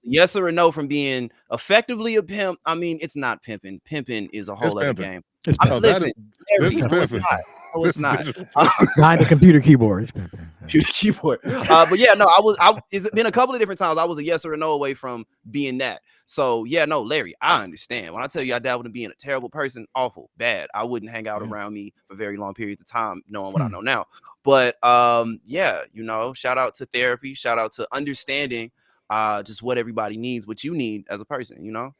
Yes or a no from being effectively a pimp. I mean, it's not pimping. Pimping is a It's whole other pimping. game. It's Oh, pimping. Listen, this Larry, is no, it's pimping. not. No, This it's is not. digital pimping. Behind the computer keyboard. It's pimping. Computer keyboard. But yeah, no, it's been a couple of different times I was a yes or a no away from being that. So yeah, no, Larry, I understand. When I tell you I dabbled in being a terrible person, awful, bad, I wouldn't hang out Yeah. around me for very long periods of time, knowing what I know now. But yeah, you know, shout out to therapy, shout out to understanding just what everybody needs, what you need as a person, you know.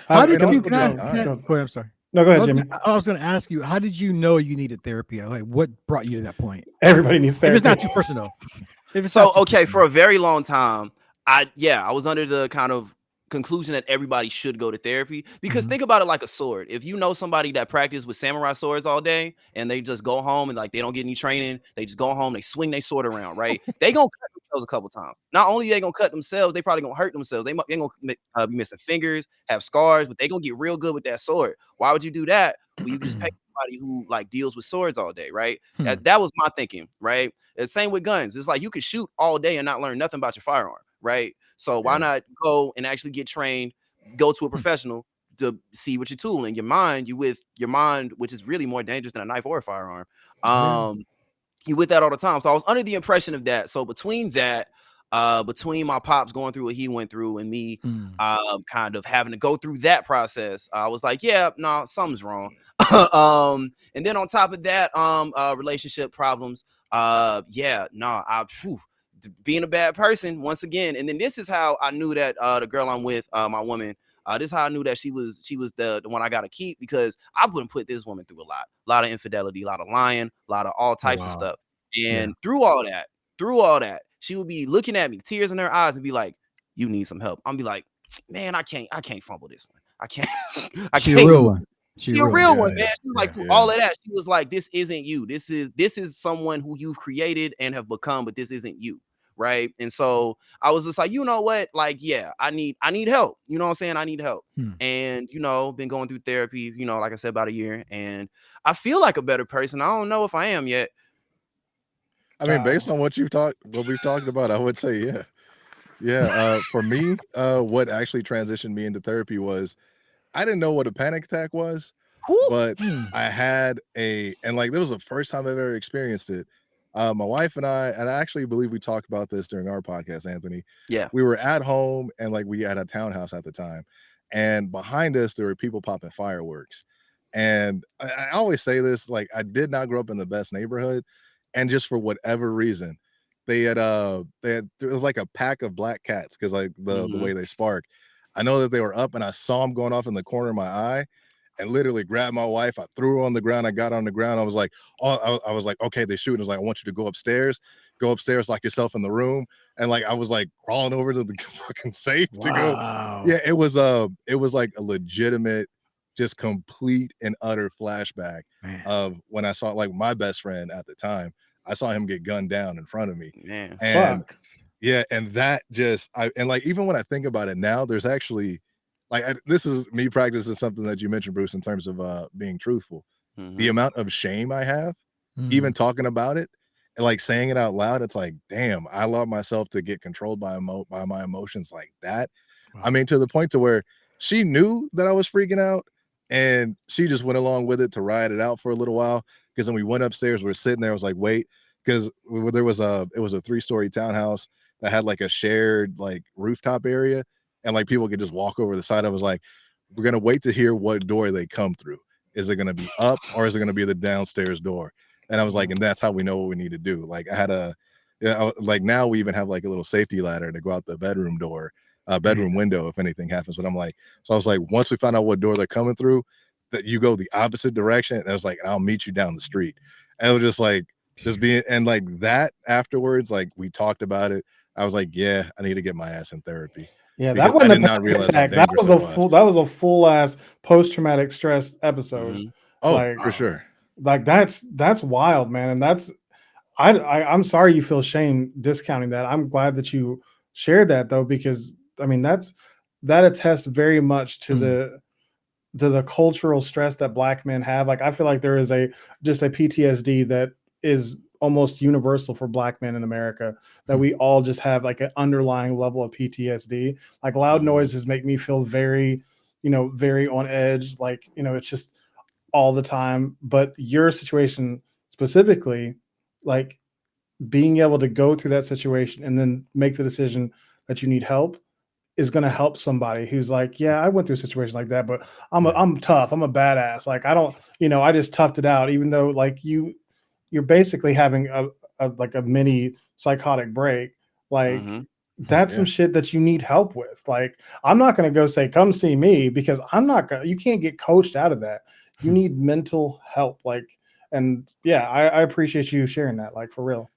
How did And you? also Can I, just can I, time. go ahead, I'm sorry. No, go ahead, Jimmy. I was going to ask you, how did you know you needed therapy? Like, what brought you to that point? Everybody needs If therapy. it's not too personal. If it's So not too okay, for personal. a very long time, I was under the kind of conclusion that everybody should go to therapy because think about it like a sword. If you know somebody that practice with samurai swords all day and they just go home and like they don't get any training, they just go home, they swing their sword around, right? They gonna cut themselves a couple times. Not only they gonna cut themselves, they probably gonna hurt themselves. They gonna be missing fingers, have scars, but they gonna get real good with that sword. Why would you do that? Well, you can just pay somebody who like deals with swords all day, right? That was my thinking, right? It's same with guns. It's like you could shoot all day and not learn nothing about your firearm, right? So why not go and actually get trained, go to a professional to see what you're tooling. Your mind, you with your mind, which is really more dangerous than a knife or a firearm. You with that all the time. So I was under the impression of that. So between that, between my pops going through what he went through and me kind of having to go through that process, I was like, yeah, no, something's wrong. And then on top of that, relationship problems. Yeah, no, being a bad person once again. And then this is how I knew that the girl I'm with, my woman, this is how I knew that she was the one I gotta keep, because I wouldn't put this woman through a lot of infidelity, a lot of lying, a lot of all types of stuff. And through all that, she would be looking at me, tears in her eyes, and be like, "You need some help." I'm be like, "Man, I can't fumble this one. I can't, I She a can't real lose." one. She You're a real one, man. She was like, Yeah. all of that. She was like, this isn't you. This is someone who you've created and have become, but this isn't you. Right. And so I was just like, you know what? Like, yeah, I need help. You know what I'm saying? I need help. And, you know, been going through therapy, you know, like I said, about a year. And I feel like a better person. I don't know if I am yet. I mean, based on what we've talked about, I would say, yeah. Yeah. For me, what actually transitioned me into therapy was I didn't know what a panic attack was, Whew. but I had and like, this was the first time I've ever experienced it. My wife and I actually believe we talked about this during our podcast, Anthony. Yeah. We were at home and like we had a townhouse at the time, and behind us there were people popping fireworks. And I always say this, like I did not grow up in the best neighborhood, and just for whatever reason, they had it was like a pack of black cats because like the Mm-hmm. way they spark. I know that they were up, and I saw them going off in the corner of my eye, and literally grabbed my wife. I threw her on the ground. I got on the ground. I was like, oh, I was like, okay, they're shooting. I was like, I want you to go upstairs, lock yourself in the room. And like, I was like crawling over to the fucking safe to go. Wow. Yeah, it was like a legitimate, just complete and utter flashback Man. of when I saw like my best friend at the time. I saw him get gunned down in front of me. Man. And Fuck. yeah, and that just and like even when I think about it now, there's actually like this is me practicing something that you mentioned, Bruce, in terms of being truthful. The Mm-hmm. amount of shame I have, even Mm. talking about it and like saying it out loud, it's like, damn, I allow myself to get controlled by my emotions like that. I Wow. mean, to the point to where she knew that I was freaking out, and she just went along with it to ride it out for a little while. Because then we went upstairs, we are sitting there. I was like, wait, because there was it was a 3-story townhouse that had like a shared like rooftop area, and like people could just walk over the side. I was like, we're gonna wait to hear what door they come through. Is it gonna be up or is it gonna be the downstairs door? And I was like, and that's how we know what we need to do. Like I had a, yeah, like now we even have like a little safety ladder to go out the bedroom door, Yeah. bedroom window if anything happens. But I'm like, so I was like, once we find out what door they're coming through, that you go the opposite direction. And I was like, I'll meet you down the street. And it was just like, just being, and like that afterwards, like we talked about it. I was like, yeah, I need to get my ass in therapy Yeah, that because I wasn't did a not panic realize how attack. That dangerous was it a was. full ass post traumatic stress episode. Mm-hmm. Oh, Like for sure. like that's wild, man. And that's I'm sorry you feel shame discounting that. I'm glad that you shared that though, because I mean that attests very much to Mm. the cultural stress that black men have. Like I feel like there is a just a PTSD that is almost universal for black men in America, that Hmm. we all just have like an underlying level of PTSD. Like loud Mm-hmm. noises make me feel very, very on edge. Like, it's just all the time. But your situation specifically, like being able to go through that situation and then make the decision that you need help is going to help somebody who's like, yeah, I went through a situation like that, but Yeah. I'm tough. I'm a badass. Like I don't, I just toughed it out, even though like you're basically having a like a mini psychotic break. Like Mm-hmm. that's some Yeah. shit that you need help with. Like I'm not going to go say, come see me, because I'm not going to, you can't get coached out of that. You need mental help. Like, and yeah, I appreciate you sharing that, like for real.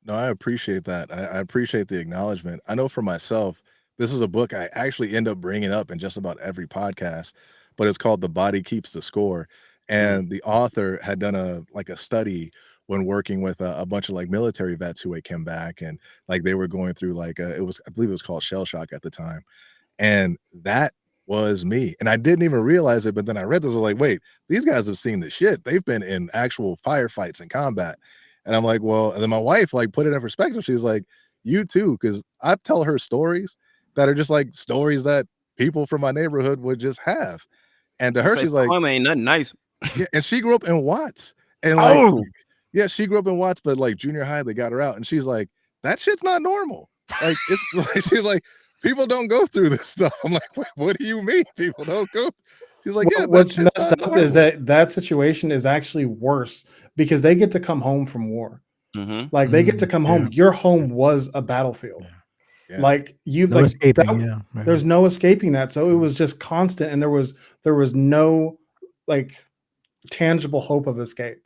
No, I appreciate that. I appreciate the acknowledgement. I know for myself, this is a book I actually end up bringing up in just about every podcast, but it's called The Body Keeps the Score. Mm-hmm. And the author had done a study when working with a bunch of like military vets who had come back, and like they were going through like I believe it was called shell shock at the time. And that was me. And I didn't even realize it, but then I read this, I was like, wait, these guys have seen the shit. They've been in actual firefights and combat. And I'm like, well, and then my wife like put it in perspective. She's like, you too, because I tell her stories that are just like stories that people from my neighborhood would just have. And to I her, say she's for like, home ain't nothing nice. yeah, and she grew up in Watts. And like, Oh, yeah, she grew up in Watts, but like junior high, they got her out. And she's like, that shit's not normal. Like, it's like, she's like, people don't go through this stuff. I'm like, wait, what do you mean people don't go? She's like, yeah, that What's shit's messed not up is normal. that situation is actually worse because they get to come home from war. Mm-hmm. Like they get to mm, come yeah, home. Your home was a battlefield. yeah. Yeah. Like you No like escaping. that. Yeah. Yeah. There's no escaping that. So it was just constant, and there was no like tangible hope of escape.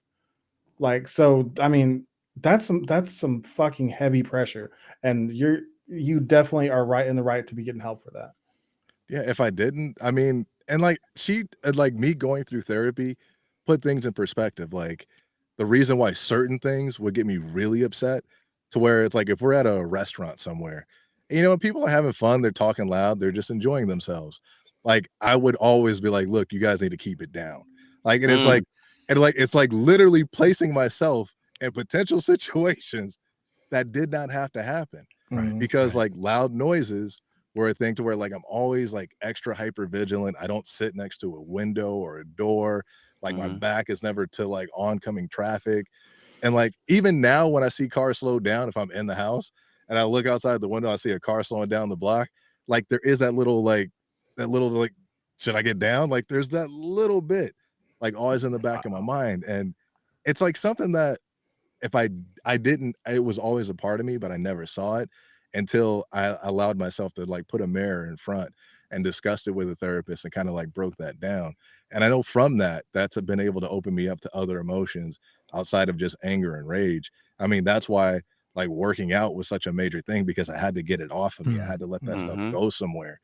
Like so, I mean, that's some fucking heavy pressure, and you definitely are right in the right to be getting help for that. Yeah, if I didn't, I mean, and like she like me going through therapy put things in perspective. Like the reason why certain things would get me really upset to where it's like if we're at a restaurant somewhere, people are having fun, they're talking loud, they're just enjoying themselves. Like I would always be like, look, you guys need to keep it down. Like, and it's Mm. like, it's like literally placing myself in potential situations that did not have to happen Right. Mhm. because Right. like loud noises were a thing to where like I'm always like extra hyper vigilant. I don't sit next to a window or a door. Like my Mm-hmm. back is never to like oncoming traffic. And like even now when I see cars slow down, if I'm in the house and I look outside the window, I see a car slowing down the block, like there is that little like, should I get down? Like there's that little bit like always in the back of my mind. And it's like something that if I didn't, it was always a part of me, but I never saw it until I allowed myself to like put a mirror in front and discussed it with a therapist and kind of like broke that down. And I know from that, that's been able to open me up to other emotions outside of just anger and rage. I mean, that's why like working out was such a major thing because I had to get it off of me. I had to let that stuff Mhm. go somewhere.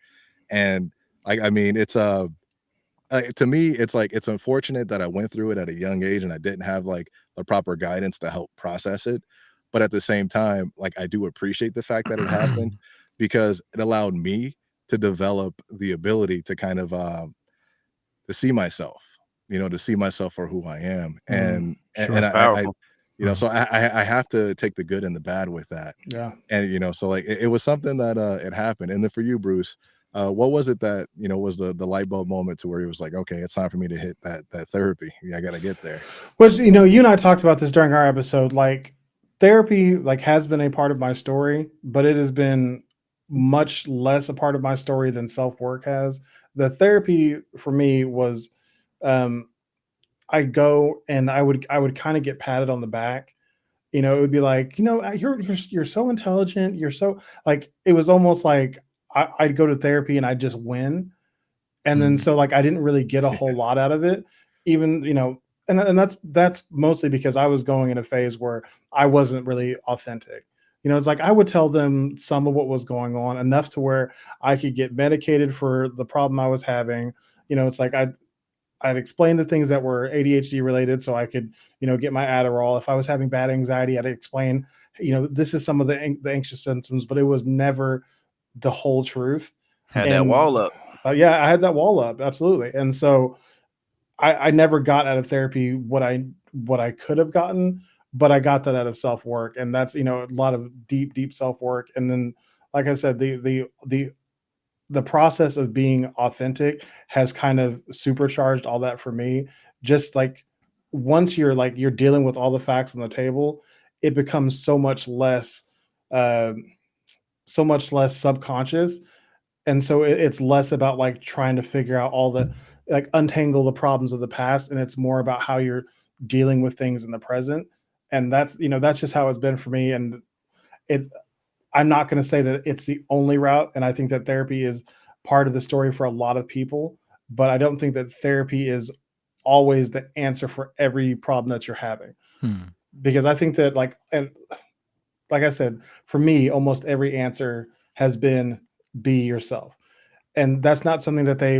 And like, I mean, it's to me, it's like it's unfortunate that I went through it at a young age and I didn't have like the proper guidance to help process it. But at the same time, like I do appreciate the fact that it happened because it allowed me to develop the ability to kind of to see myself, to see myself for who I am. Sure. And That's I powerful. so I have to take the good and the bad with that. Yeah. And so like it was something that it happened. And then for you, Bruce, what was it that was the light bulb moment to where he was like, okay, it's time for me to hit that therapy. Yeah, I gotta get there. Which, you and I talked about this during our episode. Like, therapy, like, has been a part of my story, but it has been much less a part of my story than self work has. The therapy for me was, um, I go and I would kind of get patted on the back. It would be like, you're so intelligent. You're so, like, it was almost like I'd go to therapy and I'd just win, and then Mm. so like I didn't really get a whole lot out of it, even and that's mostly because I was going in a phase where I wasn't really authentic. It's like I would tell them some of what was going on enough to where I could get medicated for the problem I was having. It's like I'd explain the things that were ADHD related so I could, get my Adderall. If I was having bad anxiety, I'd explain, this is some of the anxious symptoms, but it was never the whole truth. Had that And wall up. yeah, I had that wall up, absolutely. And so I never got out of therapy what I could have gotten, but I got that out of self work, and that's a lot of deep, deep self work. And then, like I said, the process of being authentic has kind of supercharged all that for me. Just like once you're dealing with all the facts on the table, it becomes um so much less subconscious, and so it's less about like trying to figure out all the like untangle the problems of the past, and it's more about how you're dealing with things in the present. And that's just how it's been for me. And it I'm not going to say that it's the only route, and I think that therapy is part of the story for a lot of people, but I don't think that therapy is always the answer for every problem that you're having. Hmm. Because I think that, and like I said, for me, almost every answer has been be yourself. And that's not something that they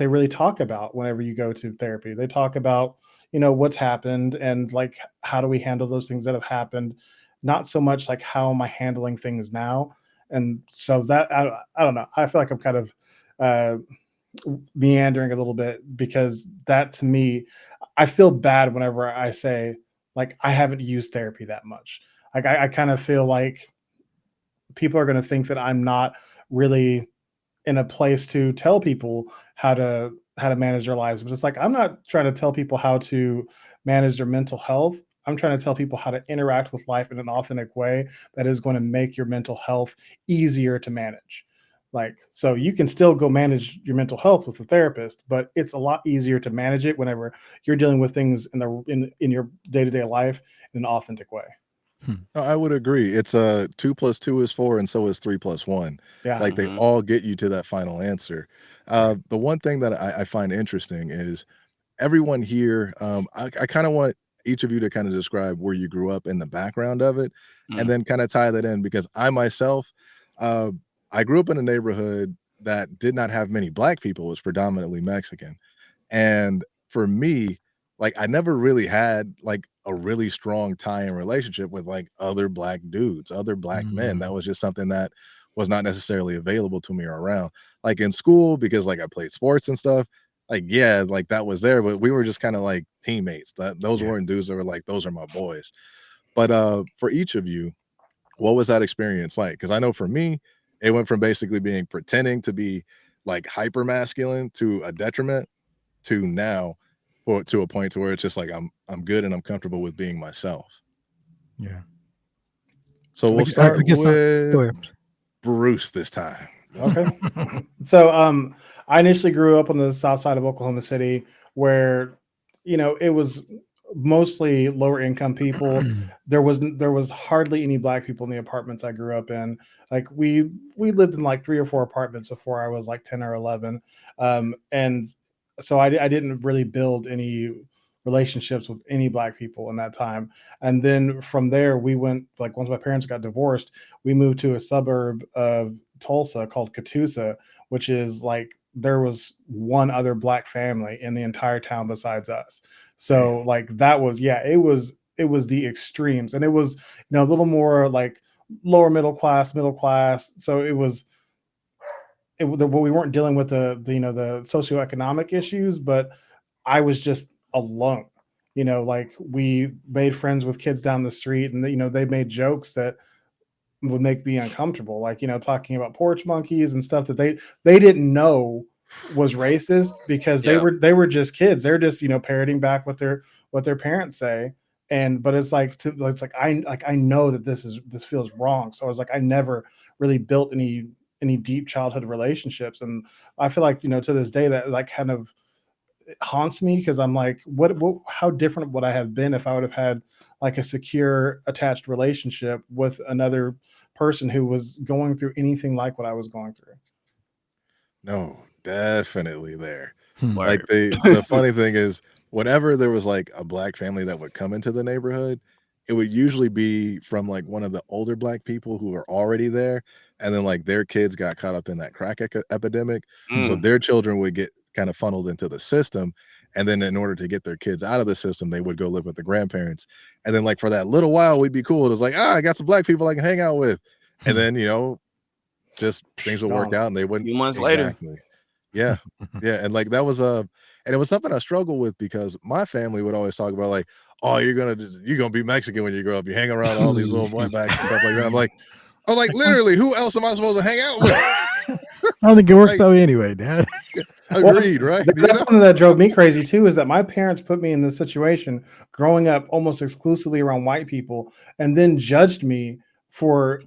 really talk about whenever you go to therapy. They talk about, what's happened and like how do we handle those things that have happened, not so much like how am I handling things now. And so that I don't know. I feel like I'm kind of uh meandering a little bit, because that to me, I feel bad whenever I say like I haven't used therapy that much. Like I kind of feel like people are going to think that I'm not really in a place to tell people how to manage their lives. But it's like I'm not trying to tell people how to manage their mental health. I'm trying to tell people how to interact with life in an authentic way that is going to make your mental health easier to manage. Like, so you can still go manage your mental health with a therapist, but it's a lot easier to manage it whenever you're dealing with things in your day-to-day life in an authentic way. Hmm. I would agree. It's 2 plus 2 is 4, and so is 3 plus 1. Yeah. Like they Mhm. all get you to that final answer. Right. The one thing that I find interesting is everyone here. I kind of want each of you to kind of describe where you grew up in the background of it, and Mm. then kind of tie that in because I myself, uh, I grew up in a neighborhood that did not have many black people. It was predominantly Mexican. And for me, like I never really had like a really strong tie in relationship with like other black dudes, other black men. That Mm. was just something that was not necessarily available to me or around. Like in school, because like I played sports and stuff, like yeah, like that was there, but we were just kind of like teammates. That those Yeah. weren't dudes that were like, those are my boys. But for each of you, what was that experience like? Because I know for me, it went from basically being pretending to be like hyper masculine to a detriment to now or to a point to where it's just like I'm good and I'm comfortable with being myself. Yeah. So we'll I start guess go with ahead. Bruce this time. Okay. So I initially grew up on the south side of Oklahoma City where, it was mostly lower income people. There was hardly any black people in the apartments I grew up in. Like we lived in like 3 or 4 apartments before I was like 10 or 11. And so I didn't really build any relationships with any black people in that time. And then from there we went, like, once my parents got divorced, we moved to a suburb of Tulsa called Catoosa, which is like there was one other black family in the entire town besides us. So like that was, yeah, it was the extremes, and it was, a little more like lower middle class, middle class. So we weren't dealing with the socioeconomic issues, but I was just alone. Like we made friends with kids down the street, and they made jokes that would make me uncomfortable, like, talking about porch monkeys and stuff that they didn't know was racist, because they Yeah. were just kids. They're just, parroting back what their parents say. And but it's like, I know that this feels wrong. So I was like, I never really built any deep childhood relationships. And I feel like, to this day, that like kind of haunts me, because I'm like, how different would I have been if I would have had like a secure attached relationship with another person who was going through anything like what I was going through. No, definitely there. Like Word. the funny thing is, whenever there was like a black family that would come into the neighborhood, it would usually be from like one of the older black people who were already there, and then like their kids got caught up in that crack epidemic, so Mm. their children would get kind of funneled into the system, and then in order to get their kids out of the system, they would go live with the grandparents, and then like for that little while, we'd be cool. It was like, I got some black people I can hang out with, and then just things would work Gone. out and they A wouldn't. few months later. Exactly. Yeah. Yeah. And like that was and it was something I struggled with because my family would always talk about like, oh, you're gonna be Mexican when you grow up. You hang around all these little whitebacks and stuff like that. I'm like, literally, who else am I supposed to hang out with? I don't think it works Like, that way anyway, Dad. Well, agreed, right? that's something that drove me crazy too, is that my parents put me in this situation growing up almost exclusively around white people, and then judged me for,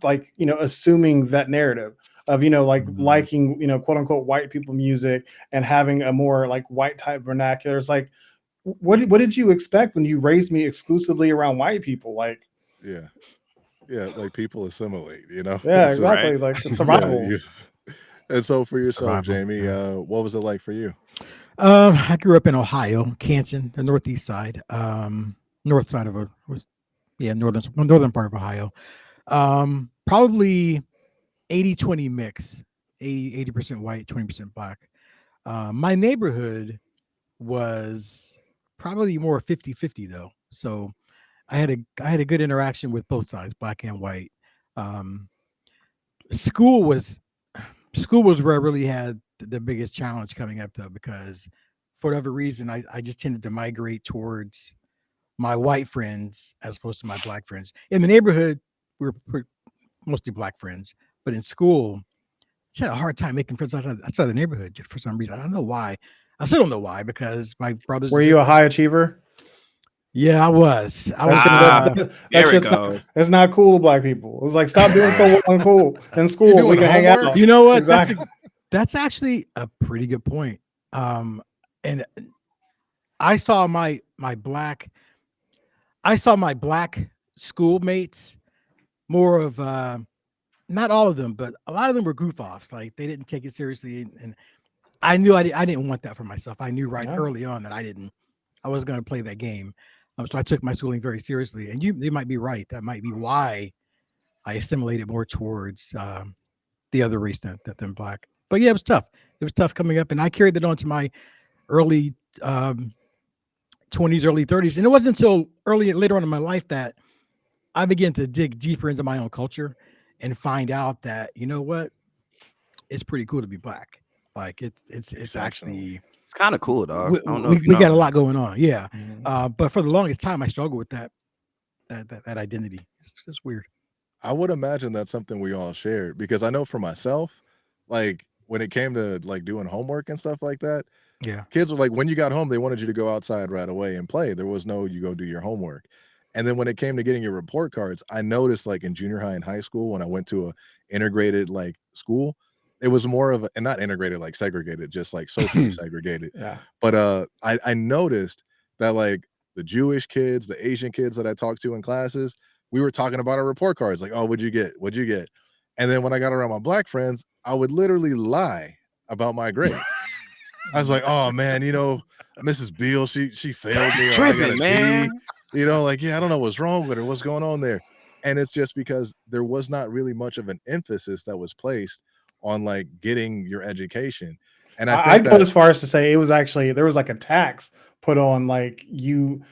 like, assuming that narrative of, like, liking, quote unquote white people music and having a more like white type vernacular. It's like, what did you expect when you raised me exclusively around white people? Like, Yeah. Yeah. Like people assimilate, yeah, It's just Right. exactly, like yeah, survival. and so for yourself, Survival. Jamie, Yeah. what was it like for you? I grew up in Ohio, Canton, the northeast side, north side of northern part of Ohio. Probably 80-20 mix, 80% white, 20% black. My neighborhood was probably more 50-50 though. So I had a good interaction with both sides, black and white. Um, school was school was where I really had the biggest challenge coming up though, because for whatever reason, I just tended to migrate towards my white friends as opposed to my black friends. In the neighborhood, we were mostly black friends, but in school, I just had a hard time making friends outside the neighborhood for some reason. I don't know why. I still don't know why, because my brothers Were and you a sisters. high achiever? Yeah, I was. I was. Ah, That there it shit's goes. it's not cool to black people. It's like, stop being so Right. uncool in You school. We doing can hang homework? out. You know what? Exactly. That's actually a pretty good point. And I saw my black schoolmates more of not all of them, but a lot of them were goof offs. Like they didn't take it seriously, and I knew I didn't want that for myself. I knew right Yeah. early on that I wasn't going to play that game. So I took my schooling very seriously. And you might be right. That might be why I assimilated more towards the other race than black. But yeah, it was tough. It was tough coming up, and I carried that on to my early 20s, early 30s. And it wasn't until later on in my life that I began to dig deeper into my own culture and find out that, you know what, it's pretty cool to be black. Like it's Exceptional. actually It's kind of cool, dog. we, I don't know if you we got know. a lot going on. Yeah. Mhm. But for the longest time I struggled with that identity. It's just weird. I would imagine that's something we all shared because I know for myself, like when it came to like doing homework and stuff like that, Yeah. kids were like, when you got home, they wanted you to go outside right away and play. There was no, you go do your homework. And then when it came to getting your report cards, I noticed like in junior high and high school, when I went to a integrated like school, it was more of a, and not integrated like segregated, just like socially segregated. Yeah. But I noticed that like the Jewish kids, the Asian kids that I talked to in classes, we were talking about our report cards, like, oh, what'd you get? What'd you get? And then when I got around my black friends, I would literally lie about my grades. I was like, oh man, Mrs. Beal, she failed me, or I got Tripping, a man. D, like, yeah, I don't know what's wrong with her, what's going on there. And it's just because there was not really much of an emphasis that was placed on like getting your education. And I think I'd go that, as far as to say it was actually there was like a tax put on like you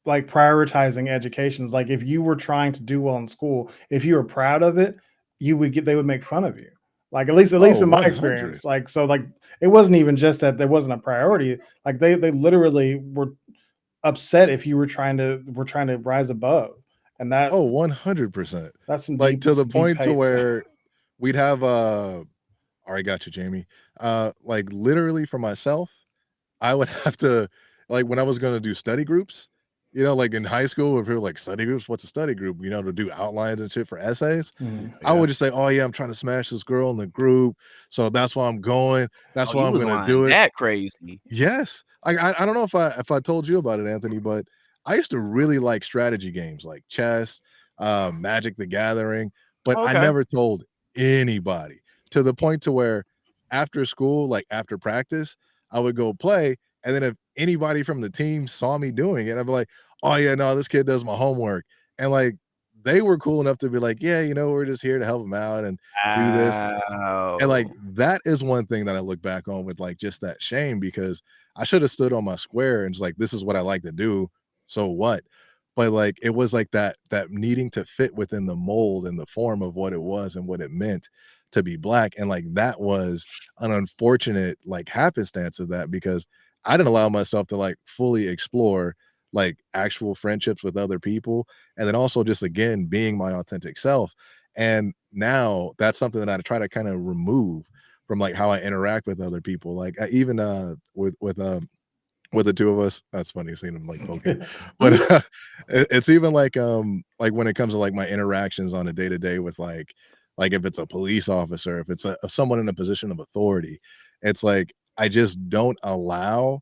like prioritizing educations. Like if you were trying to do well in school, if you were proud of it, they would make fun of you. Like at least oh, in my 100. experience. Like so like it wasn't even just that there wasn't a priority. Like they literally were upset if you were trying to rise above. And Oh, 100%. that's Like to the some deep point to hate. where we'd have all right, got you, Jamie. Like literally for myself, I would have to, like, when I was gonna do study groups, like in high school, if people were like study groups, what's a study group? To do outlines and shit for essays. Mhm. I Yeah. would just say, oh yeah, I'm trying to smash this girl in the group, so that's why I'm going. That's Oh, why you I'm was gonna lying do it. that crazy. Yes. I don't know if I told you about it, Anthony, but I used to really like strategy games like chess, Magic the Gathering, but I Okay. never told anybody, to the point to where after school, like after practice, I would go play. And then if anybody from the team saw me doing it, I'd be like, oh yeah, no, this kid does my homework. And like they were cool enough to be like, yeah, we're just here to help him out and do this. And like Wow. that is one thing that I look back on with like just that shame, because I should have stood on my square and just like, this is what I like to do. So what? But like it was like that needing to fit within the mold and the form of what it was and what it meant to be black. And like that was an unfortunate like happenstance of that, because I didn't allow myself to like fully explore like actual friendships with other people. And then also just again being my authentic self. And now that's something that I try to kind of remove from like how I interact with other people. Like even with the two of us, that's funny seeing them like poking. But it's even like when it comes to like my interactions on a day to day with like if it's a police officer, if it's someone in a position of authority, it's like I just don't allow,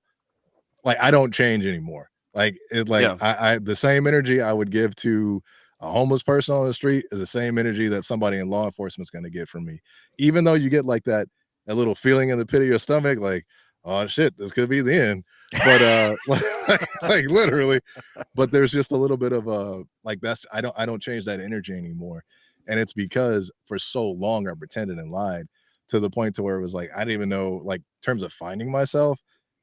like I don't change anymore. Like Yeah. I the same energy I would give to a homeless person on the street is the same energy that somebody in law enforcement is going to get from me. Even though you get like that little feeling in the pit of your stomach, like, oh shit, this could be the end. But like literally, but there's just a little bit of like that's I don't change that energy anymore. And it's because for so long I pretended and lied, to the point to where it was like I didn't even know, like in terms of finding myself,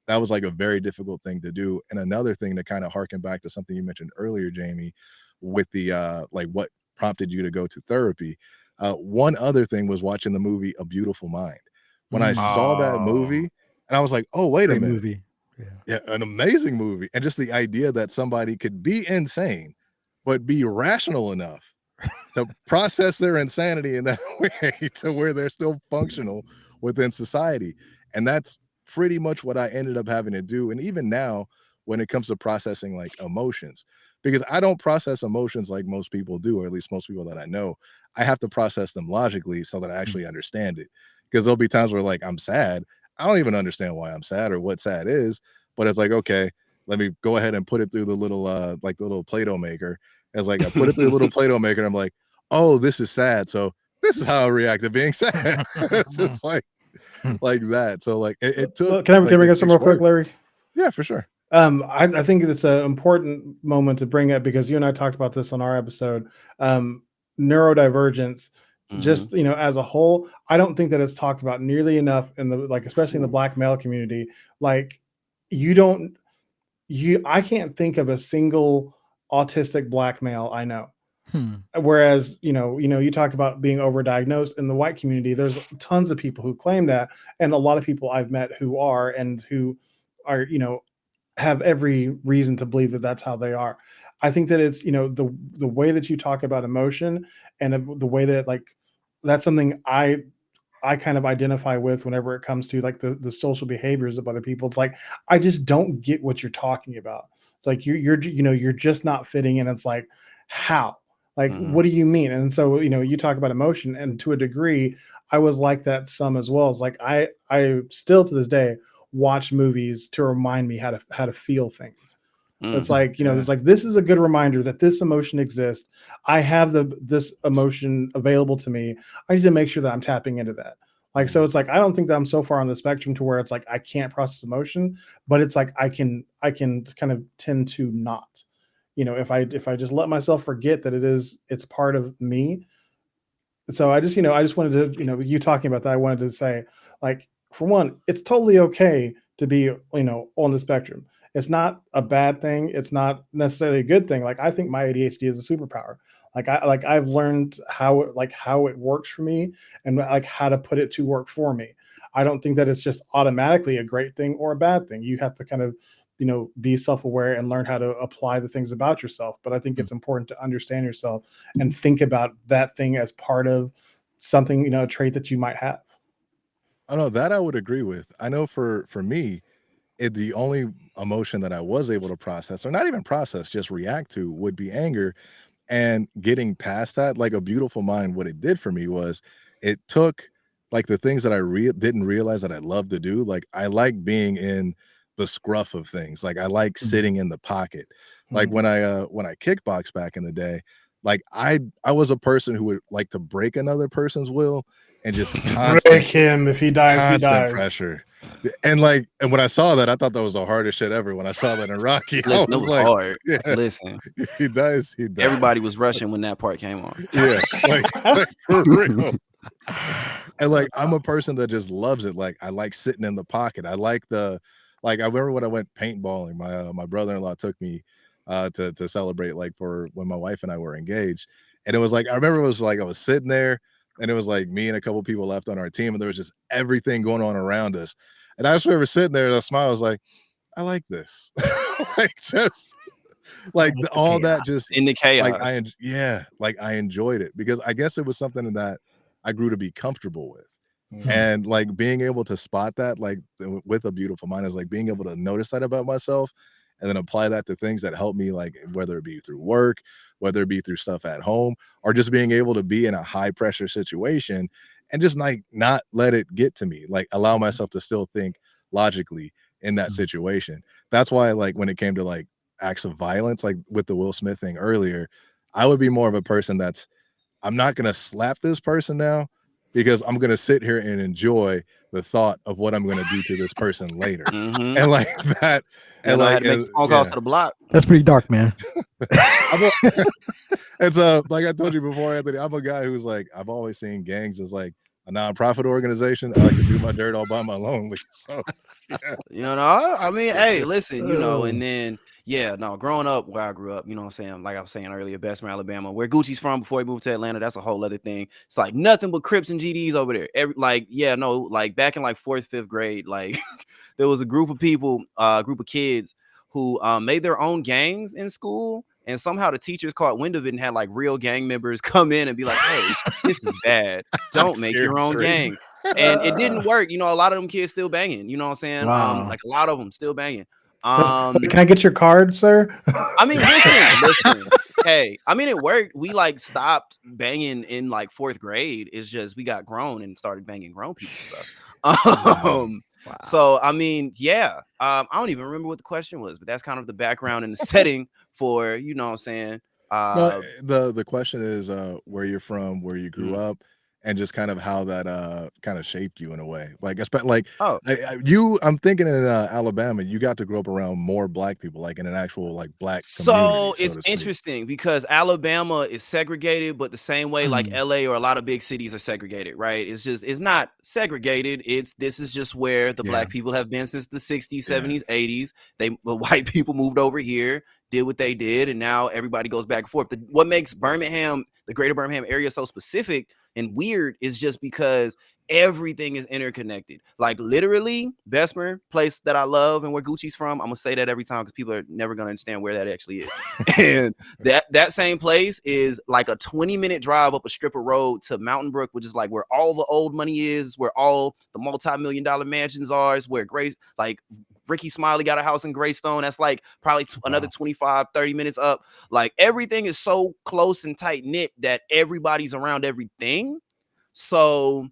that was like a very difficult thing to do. And another thing to kind of harken back to something you mentioned earlier, Jamie, with the like what prompted you to go to therapy. One other thing was watching the movie A Beautiful Mind. When I saw that Oh. movie, and I was like, oh, wait a Great minute. movie. Yeah. Yeah, an amazing movie. And just the idea that somebody could be insane, but be rational enough to process their insanity in that way to where they're still functional within society. And that's pretty much what I ended up having to do. And even now, when it comes to processing like emotions, because I don't process emotions like most people do, or at least most people that I know, I have to process them logically so that I actually understand it. Because there'll be times where like I'm sad. I don't even understand why I'm sad or what sad is, but it's like, okay, let me go ahead and put it through the little like the little Play-Doh maker. As like I put it through a little Play-Doh maker, and I'm like, oh, this is sad. So this is how I react to being sad. It's just like that. So like it took Can I like bring it up some takes real quick, work. Larry? Yeah, for sure. I think it's an important moment to bring up because you and I talked about this on our episode. Neurodivergence, Mhm. just as a whole, I don't think that it's talked about nearly enough in the like, especially in the Black male community. Like, you don't, I can't think of a single autistic Black male I know. Hmm. Whereas, you talk about being overdiagnosed in the white community, there's tons of people who claim that, and a lot of people I've met who are and who are, have every reason to believe that that's how they are. I think that it's the way that you talk about emotion and the way that like that's something I kind of identify with whenever it comes to like the social behaviors of other people. It's like, I just don't get what you're talking about. It's like you're just not fitting in. It's like, how? Like, what do you mean? And so, you talk about emotion, and to a degree, I was like that some as well. It's like I still to this day watch movies to remind me how to feel things. It's like, it's like, this is a good reminder that this emotion exists. I have this emotion available to me. I need to make sure that I'm tapping into that. Like, so it's like, I don't think that I'm so far on the spectrum to where it's like I can't process emotion, but it's like I can kind of tend to not. If I just let myself forget that it's part of me. So I just wanted to, you talking about that, I wanted to say, like, for one, it's totally okay to be, on the spectrum. It's not a bad thing. It's not necessarily a good thing. Like, I think my ADHD is a superpower. I've learned how it works for me, and like how to put it to work for me. I don't think that it's just automatically a great thing or a bad thing. You have to kind of, be self-aware and learn how to apply the things about yourself. But I think it's important to understand yourself and think about that thing as part of something, a trait that you might have. Oh no, that I would agree with. I know for me, the only emotion that I was able to process, or not even process, just react to, would be anger. And getting past that, like A Beautiful Mind, what it did for me was it took like the things that I didn't realize that I love to do. Like, I like being in the scruff of things. Like, I like sitting in the pocket. Like when I kickbox back in the day, like I was a person who would like to break another person's will, and just Break him. If he dies, he constant dies. pressure. And when I saw that, I thought that was the hardest shit ever. When I saw that in Rocky, I Listen, it was was like, hard. yeah, Listen, he dies. everybody was rushing when that part came on. Yeah, like for real. And like, I'm a person that just loves it. Like, I like sitting in the pocket. I like I remember when I went paintballing, my brother-in-law took me to celebrate, like, for when my wife and I were engaged. And it was like, I remember it was like I was sitting there, and it was like me and a couple people left on our team, and there was just everything going on around us. And I just remember sitting there, and I smiled. I was like, I like this. Like, just like all that, just in the like chaos. like I enjoyed it, because I guess it was something that I grew to be comfortable with. Mhm. And like being able to spot that, like with A Beautiful Mind, is like being able to notice that about myself, and then apply that to things that help me, like whether it be through work, whether it be through stuff at home, or just being able to be in a high pressure situation and just like not let it get to me, like allow myself to still think logically in that situation. That's why, like, when it came to like acts of violence, like with the Will Smith thing earlier, I would be more of a person that's, I'm not gonna slap this person now, because I'm gonna sit here and enjoy the thought of what I'm gonna do to this person later. And like that, I and had like, to make some phone calls to the block. That's pretty dark, man. it's like I told you before, Anthony, I'm a guy who's like, I've always seen gangs as like a nonprofit organization. I like to do my dirt all by my lonely. So yeah. I mean, hey, listen, and then growing up where I grew up, what I'm saying, like I was saying earlier, Bessemer, Alabama, where Gucci's from before he moved to Atlanta, that's a whole other thing. It's like nothing but Crips and GDs over there. Back in like 4th, 5th grade, like there was a group of people, group of kids who made their own gangs in school. And somehow the teachers caught wind of it and had like real gang members come in and be like, hey, this is bad. Don't make your own gangs. And it didn't work. A lot of them kids still banging. You know what I'm saying? Wow. Like a lot of them still banging. Can I get your card, sir? I mean, listen. Hey, I mean, it worked. We like stopped banging in like 4th grade. It's just we got grown and started banging grown people stuff. Wow. So I mean, I don't even remember what the question was, but that's kind of the background and the setting for, what I'm saying. No, the question is where you're from, where you grew Mhm. up, and just kind of how that kind of shaped you in a way. Like, like Oh, I'm thinking in Alabama, you got to grow up around more black people, like in an actual like black community, so so it's to speak. interesting because Alabama is segregated, but the same way like LA or a lot of big cities are segregated, right? It's not segregated. This is just where the black people have been since the 60s, 70s, 80s. The white people moved over here, did what they did, and now everybody goes back and forth. What makes Birmingham, the greater Birmingham area, so specific and weird is just because everything is interconnected. Like literally, Bessemer, place that I love and where Gucci's from. I'm gonna say that every time because people are never gonna understand where that actually is. And that same place is like a 20-minute drive up a strip of road to Mountain Brook, which is like where all the old money is, where all the multi-million-dollar mansions are, is where Grace, like Ricky Smiley got a house in Greystone. That's like probably another 25, 30 minutes up. Like everything is so close and tight knit that everybody's around everything. So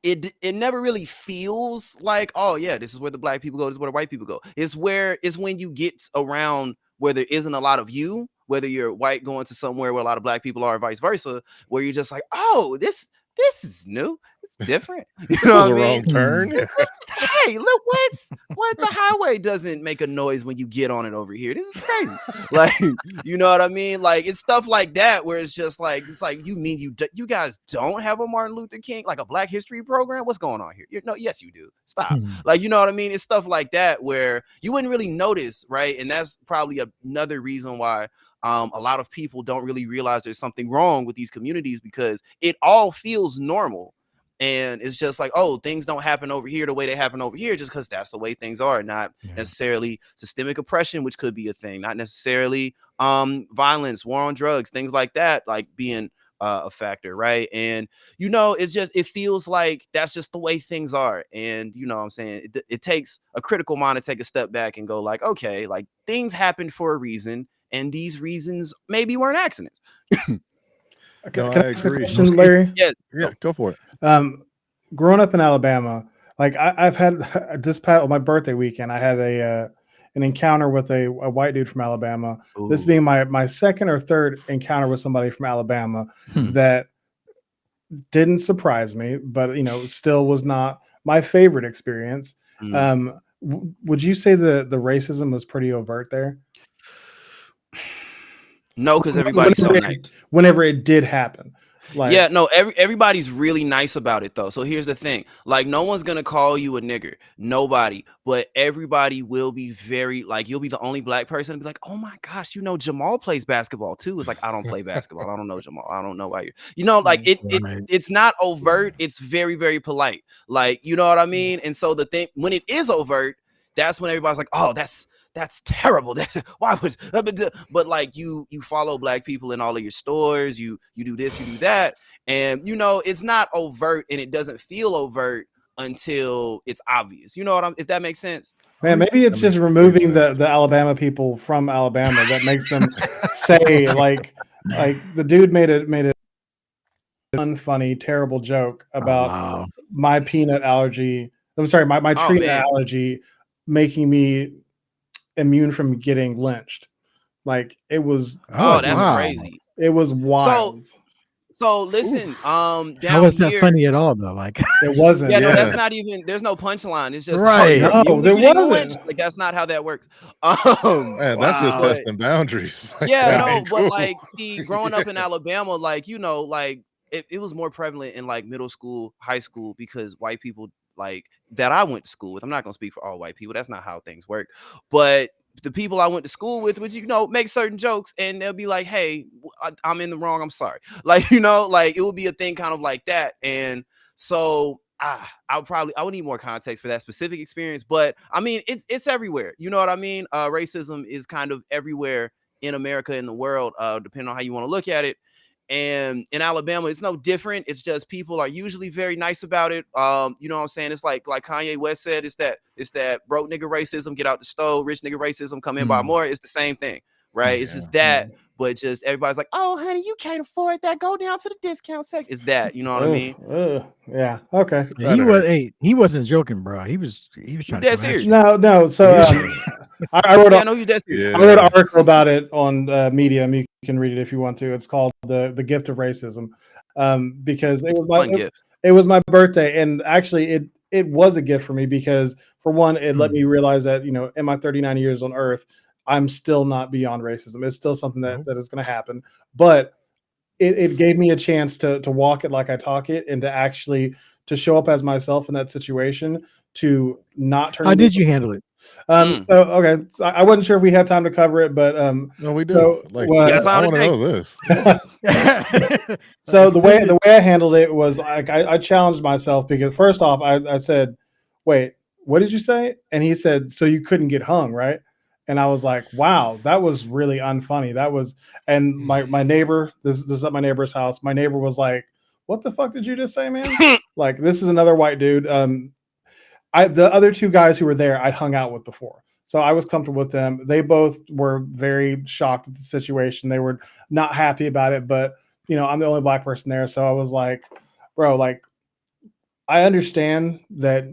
it never really feels like, oh yeah, this is where the black people go, this is where the white people go. It's when you get around where there isn't a lot of you, whether you're white going to somewhere where a lot of black people are, or vice versa, where you're just like, oh, this is new, it's different. You This know was what a I mean? wrong turn. Hey, look, what the highway doesn't make a noise when you get on it over here. This is crazy. Like, you know what I mean? Like, it's stuff like that where it's just like, it's like, you mean you guys don't have a Martin Luther King, like a Black History program? What's going on here? No, yes, you do. Stop. Like, you know what I mean? It's stuff like that where you wouldn't really notice, right? And that's probably another reason why a lot of people don't really realize there's something wrong with these communities, because it all feels normal. And it's just like, oh, things don't happen over here the way they happen over here just because that's the way things are. Not necessarily systemic oppression, which could be a thing. Not necessarily violence, war on drugs, things like that, like being a factor, right? And, you know, it's just, it feels like that's just the way things are. And, you know what I'm saying? It takes a critical mind to take a step back and go like, okay, like things happened for a reason. And these reasons maybe weren't accidents. Okay, No, can I ask a agree. question, Larry? Yeah. Go for it. Growing up in Alabama, like I've had this past my birthday weekend, I had an encounter with a white dude from Alabama. Ooh. This being my second or third encounter with somebody from Alabama that didn't surprise me, but you know, still was not my favorite experience. Would you say the racism was pretty overt there? No, because everybody's so nice. Whenever it did happen. Like, yeah, no, everybody's really nice about it though. So here's the thing. Like, no one's gonna call you a nigger. Nobody. But everybody will be very, like, you'll be the only black person to be like, oh my gosh, you know, Jamal plays basketball too. It's like, I don't play basketball. I don't know Jamal. I don't know why you know, like it's not overt, it's very, very polite. Like, you know what I mean? And so the thing, when it is overt, that's when everybody's like, oh, that's terrible. Why would, but like you follow black people in all of your stores, you do this, you do that, and you know it's not overt and it doesn't feel overt until it's obvious. You know what if that makes sense? Man, maybe it's just removing the Alabama people from Alabama that makes them say like the dude made a unfunny, terrible joke about my peanut allergy. I'm sorry, my tree nut allergy making me immune from getting lynched. Like it was that's crazy. It was wild. So listen, down how was that here, funny at all though? Like it wasn't. Yeah, no, that's not even. There's no punchline. It's just right. No, there wasn't. Like that's not how that works. Man, that's just testing boundaries. Like, yeah, no, but like, see, growing up in Alabama, like you know, like it was more prevalent in like middle school, high school, because white people like that I went to school with. I'm not gonna speak for all white people. That's not how things work. But the people I went to school with, which, you know, make certain jokes and they'll be like, hey, I'm in the wrong. I'm sorry. Like, you know, like it would be a thing kind of like that. And so I would need more context for that specific experience. But I mean, it's everywhere. You know what I mean? Racism is kind of everywhere in America, in the world, depending on how you want to look at it. And in Alabama, it's no different. It's just people are usually very nice about it. You know what I'm saying? It's like Kanye West said, it's that broke nigga racism, get out the stove, rich nigga racism, come in by more. It's the same thing, right? It's just that, but just everybody's like, oh, honey, you can't afford that. Go down to the discount section. It's that, you know what I mean? Yeah. Okay. He wasn't joking, bro. He was trying to. Serious. No. So I wrote an article about it on Medium. You can read it if you want to. It's called the Gift of Racism, because it was my birthday, and actually it was a gift for me because, for one, it let me realize that, you know, in my 39 years on Earth, I'm still not beyond racism. It's still something that is going to happen, but it gave me a chance to walk it like I talk it, and to actually to show up as myself in that situation, to not turn. How did you handle it? So okay, so I wasn't sure if we had time to cover it, but No, we do. so Like, Yes, I on want to today. know this. So the way I handled it was like I challenged myself because first off I said, "Wait, what did you say?" And he said, "So you couldn't get hung, right?" And I was like, "Wow, that was really unfunny." That was, and my neighbor, this is at my neighbor's house. My neighbor was like, "What the fuck did you just say, man?" Like, this is another white dude. The other two guys who were there, I'd hung out with before. So I was comfortable with them. They both were very shocked at the situation. They were not happy about it, but I'm the only black person there. So I was like, bro, like, I understand that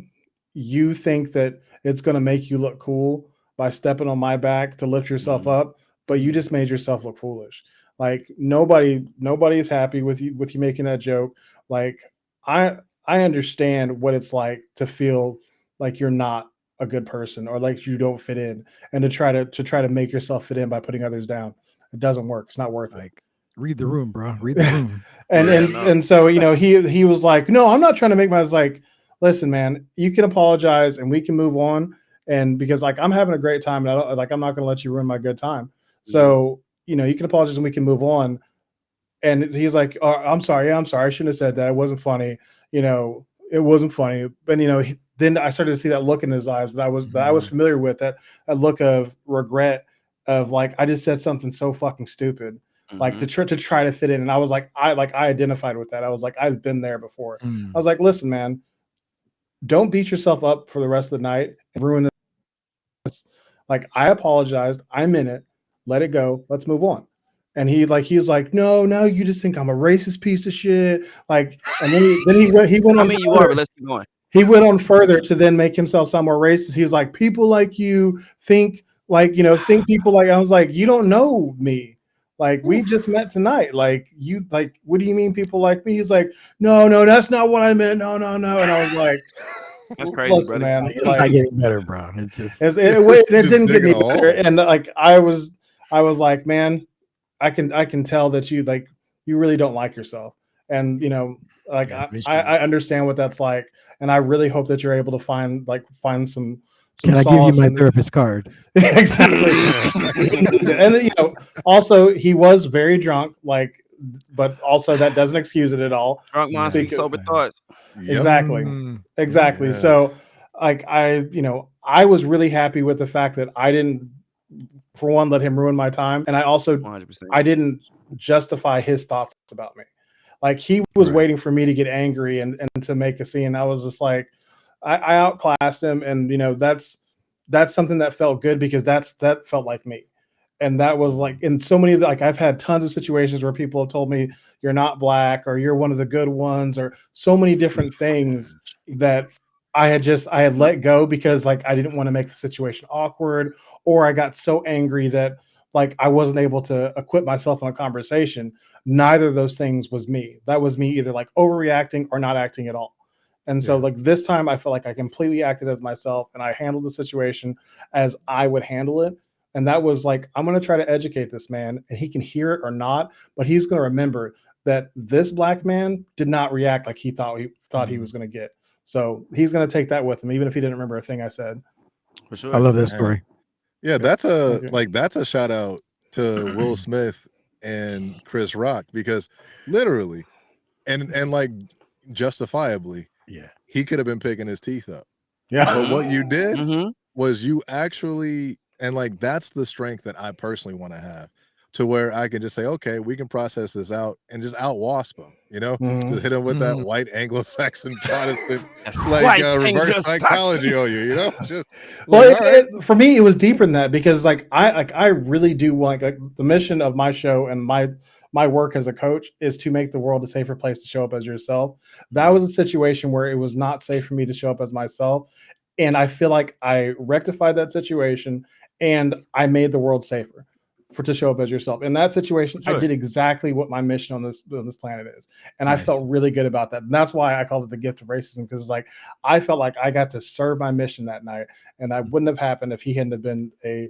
you think that it's going to make you look cool by stepping on my back to lift yourself up, but you just made yourself look foolish. Like nobody is happy with you making that joke. Like I understand what it's like to feel like you're not a good person or like you don't fit in, and to try to make yourself fit in by putting others down. It doesn't work. It's not worth it. Like, read the room, bro. Read the room. And so he was like, "No, I'm not trying to make my." I was like, "Listen, man, you can apologize and we can move on." And because like I'm having a great time, and I'm not going to let you ruin my good time. So you can apologize and we can move on. And he's like, "Oh, I'm sorry. Yeah, I'm sorry. I shouldn't have said that. It wasn't funny. It wasn't funny." But then I started to see that look in his eyes that I was familiar with, that look of regret, of like I just said something so fucking stupid, like to try to fit in. And I was like, I identified with that. I was like, I've been there before. I was like, listen, man, don't beat yourself up for the rest of the night and ruin this. Like, I apologized. I'm in it. Let it go. Let's move on. And he's like, no, you just think I'm a racist piece of shit. Like, and then he went on. I mean, you are, but let's keep going. He went on further to then make himself sound more racist. He's like, people like you think people like. I was like, you don't know me. Like, we just met tonight. Like, what do you mean people like me? He's like, no, that's not what I meant. No. And I was like, that's crazy, listen, brother. man. It's not getting better, bro. It's just it didn't get me better. And like, I was like, man, I can tell that you really don't like yourself. And like, I understand what that's like, and I really hope that you're able to find some. Can I give you my therapist card? Exactly. And also he was very drunk, like, but also that doesn't excuse it at all. Drunk minds speak sober thoughts. Exactly. Yeah. So like I was really happy with the fact that I didn't, for one, let him ruin my time, and I also 100%. I didn't justify his thoughts about me. Like, he was waiting for me to get angry and to make a scene. I was just like, I outclassed him, and that's something that felt good, because that felt like me. And that was like, in so many, like, I've had tons of situations where people have told me you're not black, or you're one of the good ones, or so many different things that I had let go because like I didn't want to make the situation awkward, or I got so angry that like I wasn't able to equip myself in a conversation. Neither of those things was me. That was me either like overreacting or not acting at all. And so like this time I felt like I completely acted as myself, and I handled the situation as I would handle it. And that was like, I'm going to try to educate this man, and he can hear it or not, but he's going to remember that this black man did not react like he thought he was going to get. So he's going to take that with him, even if he didn't remember a thing I said. For sure. I love that story. Yeah, that's a shout out to Will Smith and Chris Rock, because literally and like justifiably, he could have been picking his teeth up. Yeah. But what you did was you actually, and like, that's the strength that I personally want to have, to where I can just say, okay, we can process this out and just out wasp him, just hit him with that white Anglo-Saxon Protestant, like reverse psychology on you, just for me, it was deeper than that, because like I really do want, like, the mission of my show and my work as a coach is to make the world a safer place to show up as yourself. That was a situation where it was not safe for me to show up as myself. And I feel like I rectified that situation, and I made the world safer to show up as yourself. In that situation, I did exactly what my mission on this planet is. And I felt really good about that. And that's why I called it the gift of racism, because it's like, I felt like I got to serve my mission that night. And that wouldn't have happened if he hadn't have been a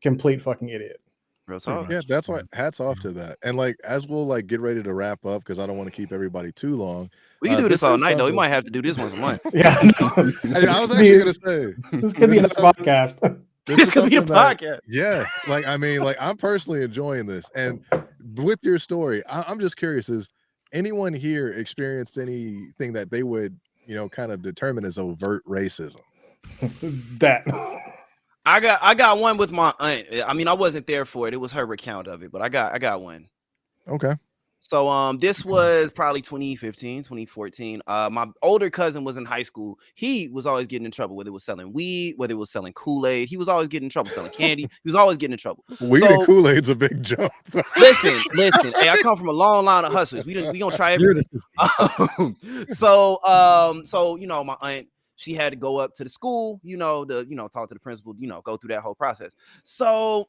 complete fucking idiot. Real talk. Yeah, that's why hats off to that. And like as we'll like get ready to wrap up because I don't want to keep everybody too long. We can do this all is night though. We something- might have to do this once a month. Yeah, Hey, I was actually gonna say this could be this is another podcast. This could be a something that- podcast. yeah, like I mean, like I'm personally enjoying this. And with your story, I'm just curious: is anyone here experienced anything that they would, kind of determine as overt racism? That I got one with my aunt. I mean, I wasn't there for it. It was her recount of it, but I got one. Okay. So this was probably 2015, 2014. My older cousin was in high school. He was always getting in trouble, whether it was selling weed, whether it was selling Kool-Aid. He was always getting in trouble selling candy. He was always getting in trouble. Weed and Kool-Aid's a big jump. Listen. Hey, I come from a long line of hustlers. We gonna try everything. So my aunt, she had to go up to the school, to talk to the principal, go through that whole process. So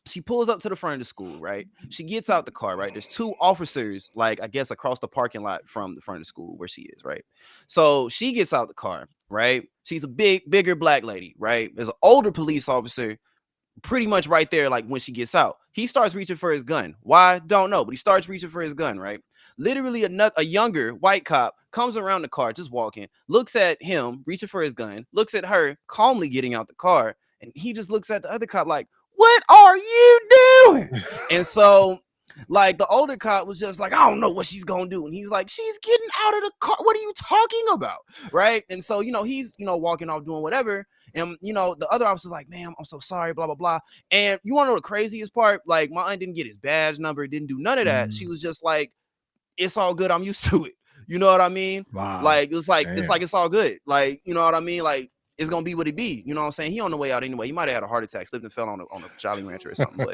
she pulls up to the front of the school, right? She gets out the car, right? There's two officers, like I guess across the parking lot from the front of the school where she is, right? So she gets out the car, right? She's a bigger black lady, right? There's an older police officer pretty much right there, like when she gets out. He starts reaching for his gun. Why? Don't know, but he starts reaching for his gun, right? Literally a younger white cop comes around the car, just walking, looks at him, reaching for his gun, looks at her, calmly getting out the car, and he just looks at the other cop like, what are you doing? And so, like, the older cop was just like, I don't know what she's gonna do. And he's like, she's getting out of the car. What are you talking about? Right? And so, he's, walking off doing whatever. And, the other officer's like, ma'am, I'm so sorry, blah, blah, blah. And you want to know the craziest part? Like, my aunt didn't get his badge number, didn't do none of that. She was just like, it's all good. I'm used to it. You know what I mean? Wow. Like, it's like, Damn. it's all good. Like, you know what I mean? Like, it's gonna be what it be. You know what I'm saying? He on the way out anyway. He might have had a heart attack, slipped and fell on a Jolly Rancher or something.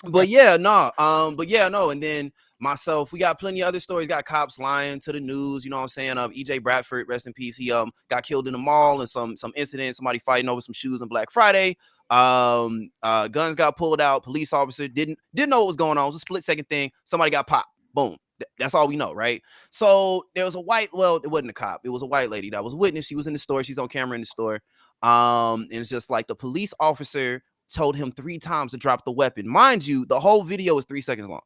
But yeah, no. And then myself, we got plenty of other stories. Got cops lying to the news. You know what I'm saying? EJ Bradford, rest in peace. He got killed in the mall and some incident. Somebody fighting over some shoes on Black Friday. Guns got pulled out. Police officer didn't know what was going on. It was a split-second thing. Somebody got popped. Boom. That's all we know, right? So there was it wasn't a cop. It was a white lady that was a witness. She was in the store. She's on camera in the store. And it's just like the police officer told him 3 times to drop the weapon. Mind you, the whole video is 3 seconds long.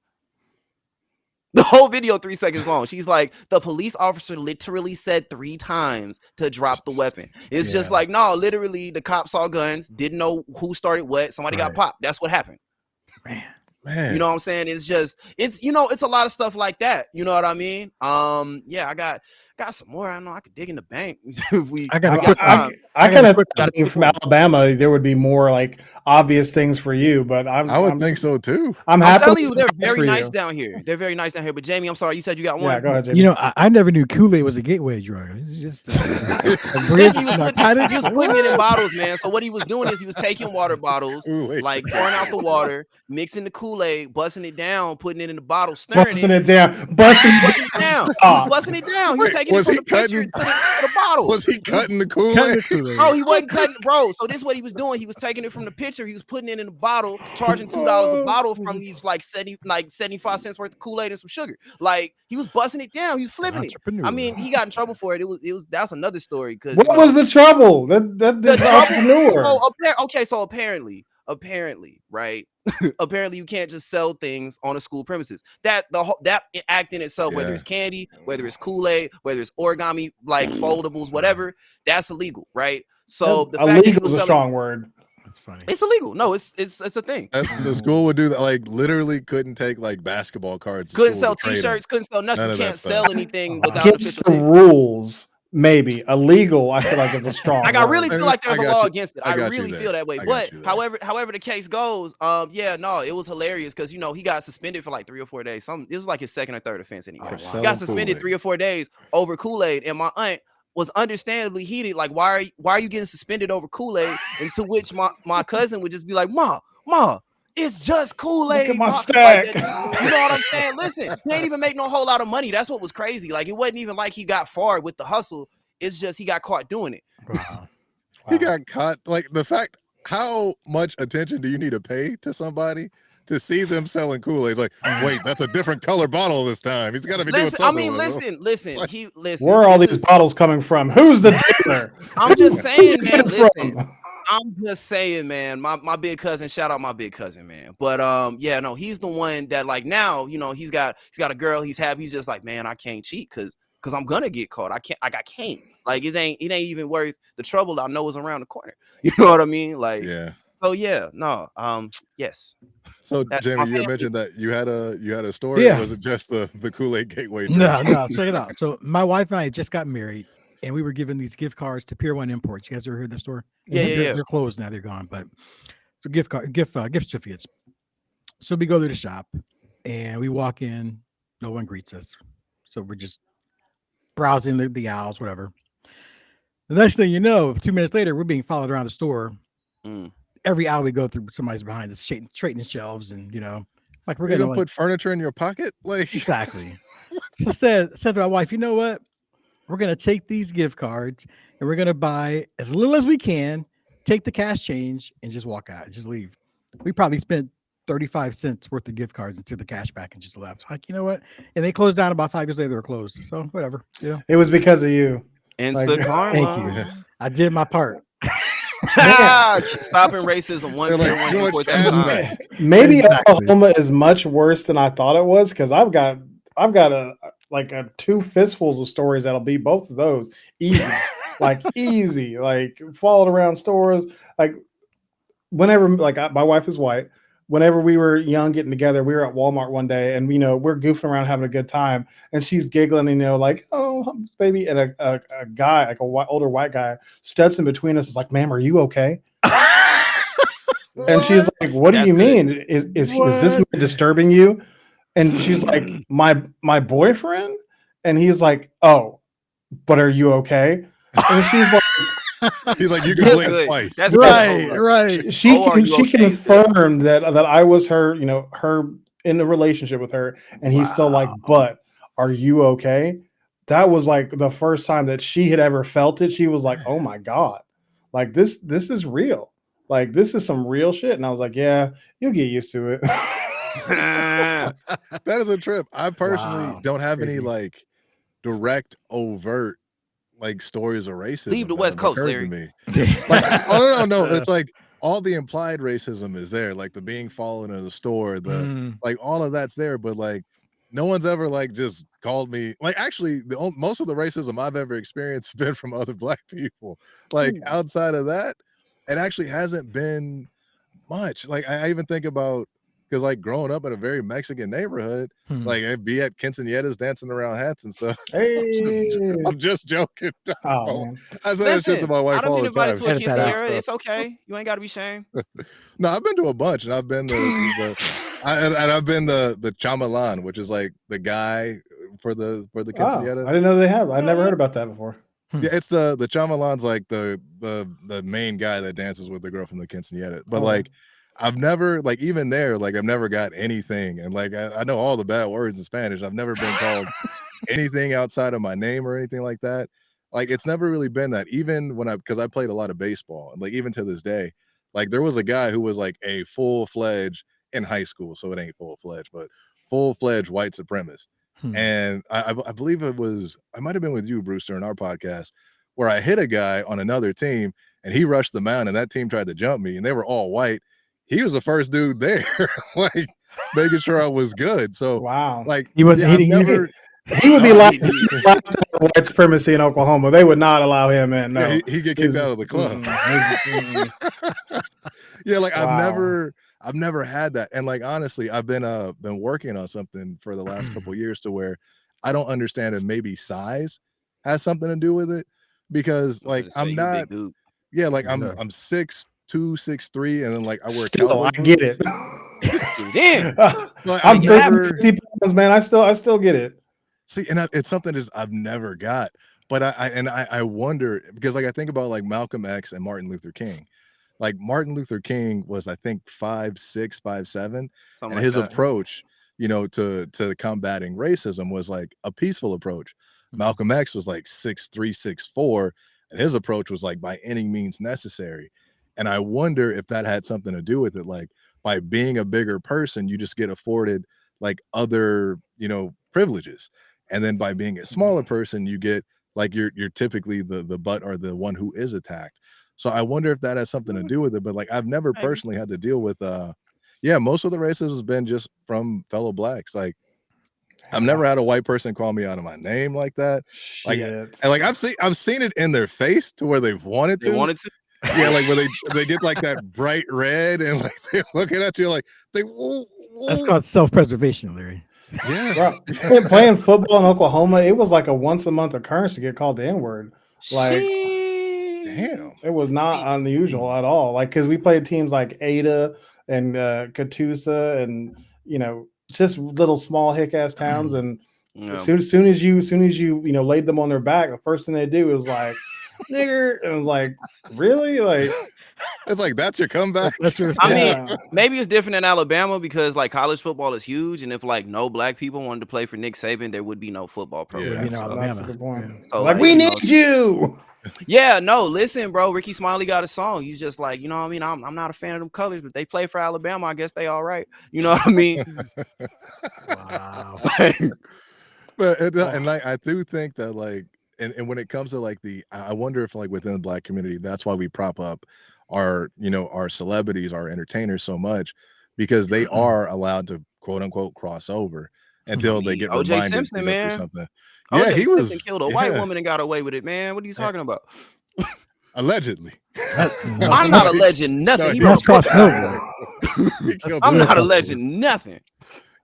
The whole video 3 seconds long. She's like, the police officer literally said 3 times to drop the weapon. It's just like, no, literally the cop saw guns, didn't know who started what. Somebody got popped. That's what happened. Man. You know what I'm saying? It's a lot of stuff like that. You know what I mean? Yeah, I got some more. I know I could dig in the bank if we I kind of think from Alabama, there would be more like obvious things for you, but I would think so too. I'm telling you, they're very nice down here. They're very nice down here. But Jamie, I'm sorry, you said you got one. Yeah, go ahead, Jamie. I never knew Kool-Aid was a gateway drug. It's just he was putting it in bottles, man. So what he was doing is he was taking water bottles, like pouring out the water, mixing the Kool-Aid, busting it down, putting it in the bottle, stirring busting it down. Busting it down. He was busting it down. He was taking it from the pitcher and putting it in the bottle. Was he cutting the Kool-Aid? Bro, he wasn't cutting, bro. So this is what he was doing. He was taking it from the pitcher. He was putting it in the bottle, charging $2 a bottle from these like 75 cents worth of Kool-Aid and some sugar. Like he was busting it down. He was flipping it. I mean, he got in trouble for it. It was that's another story. Because what was the trouble? The entrepreneur. So apparently, right? Apparently, you can't just sell things on a school premises. That act in itself, whether it's candy, whether it's Kool-Aid, whether it's origami, like foldables, whatever, that's illegal, right? So the fact illegal is a strong word. That's funny. It's illegal. No, it's a thing. The school would do that. Like literally, couldn't take like basketball cards. Couldn't sell T-shirts. Couldn't sell nothing. You can't sell anything without against the rules. Maybe illegal, I feel like it's a strong. Like I really feel like there's a law against it. I got really feel that way. But however the case goes, it was hilarious because he got suspended for like 3 or 4 days. This was like his second or third offense anyway. He got suspended 3 or 4 days over Kool-Aid, and my aunt was understandably heated. Like, why are you getting suspended over Kool-Aid? And to which my cousin would just be like, Ma, it's just Kool-Aid. Look at my stack. Like, you know what I'm saying? Listen, he ain't even make no whole lot of money. That's what was crazy. Like, it wasn't even like he got far with the hustle. It's just he got caught doing it. Wow. He got caught. Like the fact, how much attention do you need to pay to somebody to see them selling Kool-Aid? Like, wait, that's a different color bottle this time. He's got to be doing something. I mean, listen. Where are all these bottles coming from? Who's the dealer? I'm just saying, man. Listen. I'm just saying, man. My big cousin, shout out my big cousin, man. But yeah, no, he's the one that like now, he's got a girl. He's happy. He's just like, man, I can't cheat because I'm gonna get caught. I can't. Like it ain't even worth the trouble. I know is around the corner. You know what I mean? Like, Yeah. so yeah, no, yes. So That's Jamie, my you had family. mentioned that you had a story, or Yeah. was it just the Kool-Aid gateway drink? No, check it out. So my wife and I just got married, and we were given these gift cards to Pier 1 Imports. You guys ever heard that store? Yeah, yeah. They're closed now. They're gone. But so gift certificates. So we go to the shop, and we walk in. No one greets us. So we're just browsing the aisles, whatever. The next thing you know, 2 minutes later, we're being followed around the store. Mm. Every aisle we go through, somebody's behind us, straightening shelves, and like we're You're gonna gonna put furniture in your pocket, like exactly. So said to my wife, you know what? We're gonna take these gift cards and we're gonna buy as little as we can, take the cash change, and just walk out, just leave. We probably spent 35 cents worth of gift cards and took the cash back and just left. Like, you know what? And they closed down about 5 years later. They were closed. So whatever. Yeah. It was because of you. Instant karma. Thank you. I did my part. Stopping racism one They're Pier like, 1 too much imports at a cash time. back. Maybe Exactly. Oklahoma is much worse than I thought it was because I've got a two fistfuls of stories that'll be both of those easy, easy, followed around stores. Like whenever, my wife is white. Whenever we were young, getting together, we were at Walmart one day, and we're goofing around having a good time, and she's giggling, and like, "Oh, baby," and a guy, like older white guy, steps in between us. Is like, "Ma'am, are you okay?" And she's like, "What do That's you good. mean? Is this man disturbing you?" And she's like, "My boyfriend." And he's like, "Oh, but are you okay?" And she's like, He's like, you can Yes. blink twice. That's Right, good. right. she Oh, are you she okay? confirmed that I was her, her in a relationship with her, and he's still like, "But are you okay?" That was like the first time that she had ever felt it. She was like, "Oh my God, like this is real. Like this is some real shit." And I was like, "Yeah, you'll get used to it." That is a trip. I personally Wow, don't that's have any crazy. like direct, overt stories of racism Leave the that West have Coast, occurred to Larry. me. Like, oh no, it's like all the implied racism is there, like the being followed in the store, the like all of that's there, but like no one's ever like just called me. Like actually, most of the racism I've ever experienced has been from other black people. Like outside of that, it actually hasn't been much. Like I even think about because like growing up in a very Mexican neighborhood, like I'd be at quinceañeras dancing around hats and stuff. Hey, I'm just joking. oh man, I say that shit to Listen, my I wife done all been the invited time. to a Edit that out. quinceañera. It's okay. You ain't got to be ashamed. No, I've been to a bunch, and I've been I've been the chamalan, which is like the guy for the oh, quinceañera. I didn't know they have. I'd never heard about that before. Yeah, it's the chamalan's like the main guy that dances with the girl from the quinceañera. But like I've never like even there, like I've never got anything. And like I know all the bad words in Spanish. I've never been called anything outside of my name or anything like that. Like it's never really been that. Even when because I played a lot of baseball, and like even to this day, like there was a guy who was like a full-fledged in high school, so it ain't full-fledged, but full-fledged white supremacist. And I believe I might have been with you, Brewster, in our podcast, where I hit a guy on another team and he rushed the mound and that team tried to jump me and they were all white. He was the first dude there, like making sure I was good. So Wow, like He was I've never he would be no, like white supremacy in Oklahoma. They would not allow him in. No, yeah, he get kicked out of the club. Yeah, like Wow. I've never had that. And like honestly, I've been working on something for the last couple of years to where I don't understand if maybe size has something to do with it because like I'm You a not big dude. yeah, like Yeah. I'm 6'2", 6'3", and then like I wear Still, cowboy I boots. get it. Damn. Like, I'm I've never 50 pounds, man. I still get it. see, and it's something just I've never got. But I wonder because like I think about like Malcolm X and Martin Luther King. Like Martin Luther King was, I think, 5'6", 5'7", Something and like his that. approach, to combating racism was like a peaceful approach. Malcolm X was like 6'3", 6'4", and his approach was like by any means necessary. And I wonder if that had something to do with it. Like by being a bigger person, you just get afforded like other, privileges. And then by being a smaller person, you get like you're typically the butt or the one who is attacked. So I wonder if that has something to do with it. But like, I've never Maybe. personally had to deal with, yeah, most of the racism has been just from fellow blacks. Like, I've never had a white person call me out of my name like that. Like, Shit. and like I've seen it in their face to where they've wanted They to. wanted to. Yeah, like where they get like that bright red and like they're looking at you like they. That's called self-preservation, Larry. Yeah, Bro, playing football in Oklahoma, it was like a once a month occurrence to get called the N-word. Like, damn. it was not unusual at all. Like, because we played teams like Ada and Catoosa and, you know, just little small hick ass towns. And as soon as you laid them on their back, the first thing they do was like, nigger. And it was like, really? Like, it's like that's your comeback. That's your I mean, maybe it's different in Alabama because like college football is huge, and if like no black people wanted to play for Nick Saban, there would be no football program. Yeah, So, that's a good point. Yeah. So like, we need you. Yeah, no, listen, bro. Ricky Smiley got a song. He's just like, you know what I mean? I'm not a fan of them colors, but they play for Alabama. I guess they all right. You know what I mean? Wow. But and like I do think that like and when it comes to like I wonder if like within the black community, that's why we prop up our our celebrities, our entertainers so much, because they are allowed to quote unquote cross over until they get O.J. reminded Simpson, through man. something. Yeah, he Simpson was killed a white woman and got away with it, man. What are you talking about? Allegedly. I'm not alleging nothing. No, That's cross over. I'm not alleging nothing.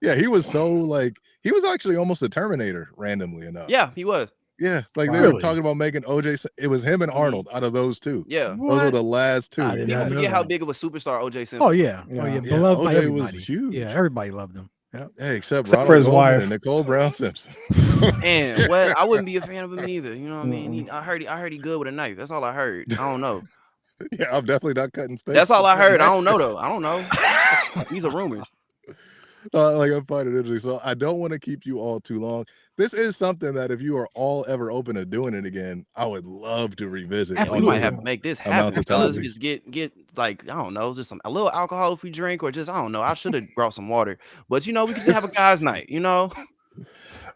Yeah, he was so like he was actually almost a Terminator, randomly enough. Yeah, he was. Yeah, like they were talking about making OJ. It was him and Arnold out of those two. Yeah, those were the last two. People forget how big of a superstar OJ Simpson. Oh yeah, beloved by OJ everybody. was huge. Yeah, everybody loved him. Yeah, hey, except for Ronald his Goldman wife and Nicole Brown Simpson. And well, I wouldn't be a fan of him either. You know what I mean? I heard he good with a knife. That's all I heard. I don't know. Yeah, I'm definitely not cutting steaks. That's all I heard. I don't know though. I don't know. These are rumors. Like I find it interesting. So I don't want to keep you all too long. This is something that if you are all ever open to doing it again, I would love to revisit. We might have to make this happen. Fellas, just get like I don't know, just a little alcohol if we drink, or just I don't know. I should have brought some water, but we can just have a guys' night. You know.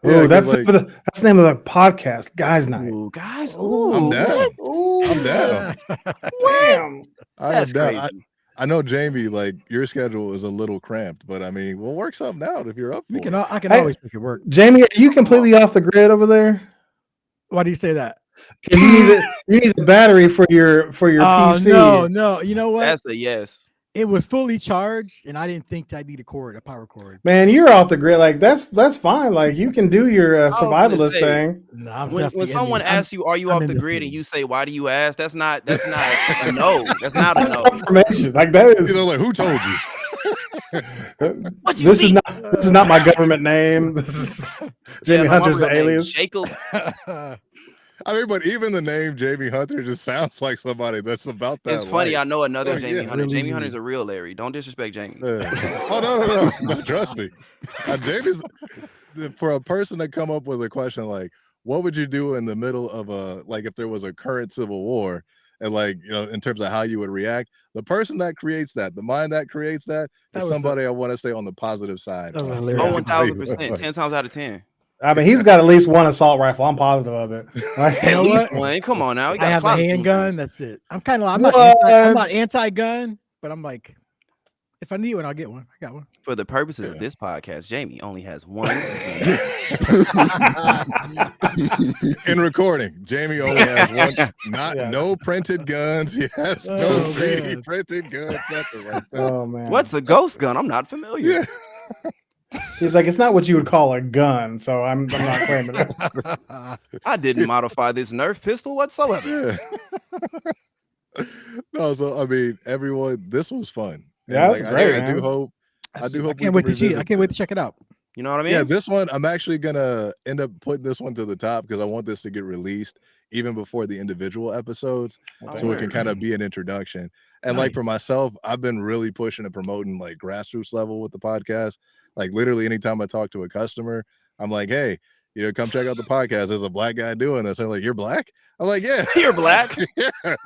Oh, that's like, that's the name of the podcast, Guys Night. Ooh, guys, I'm down. I'm down. Damn, that's crazy. I know, Jamie, like your schedule is a little cramped, but I mean, we'll work something out if you're up for it. I can always make it work. Jamie, are you completely off the grid over there? Why do you say that? You need a battery for your PC. No. You know what? That's a yes. It was fully charged, and I didn't think I need a power cord. Man, you're off the grid. Like that's fine. Like you can do your survivalist thing. No, when someone asks you, "Are you off the grid?" and you say, "Why do you ask?" That's not a no. That's not a no. Information like that is. Like who told you? This is not my government name. This is Jamie Hunter's the alias. Jacob. I mean, but even the name Jamie Hunter just sounds like somebody that's about that. It's funny. life. I know another Jamie Hunter. Really Jamie Hunter's a real Larry. Don't disrespect Jamie. Oh no! Trust me. Jamie's for a person to come up with a question like, "What would you do in the middle of if there was a current civil war?" And in terms of how you would react, the person that creates that, the mind that creates that is somebody I want to stay on the positive side. 1000%, 10 times out of 10. I mean, he's got at least one assault rifle. I'm positive of it. At least one. Come on now. I have a handgun. That's it. I'm kind of. I'm not anti-gun, but I'm like, if I need one, I'll get one. I got one. For the purposes of this podcast, Jamie only has one. In recording, Jamie only has one. No printed guns. He has no 3D printed guns. Nothing like that. Oh man, what's a ghost gun? I'm not familiar. Yeah. He's like, it's not what you would call a gun, so I'm not claiming it. I didn't modify this Nerf pistol whatsoever. Yeah. No, so I mean, everyone, this was fun. Yeah, that's great. I do hope. I can't wait to see. I can't wait to check it out. You know what I mean? Yeah, this one I'm actually gonna end up putting this one to the top because I want this to get released even before the individual episodes, so it can kind of be an introduction. And like for myself, I've been really pushing and promoting like grassroots level with the podcast. Like literally, anytime I talk to a customer, I'm like, "Hey, come check out the podcast. There's a black guy doing this." They're like, "You're black?" I'm like, "Yeah, you're black." Yeah.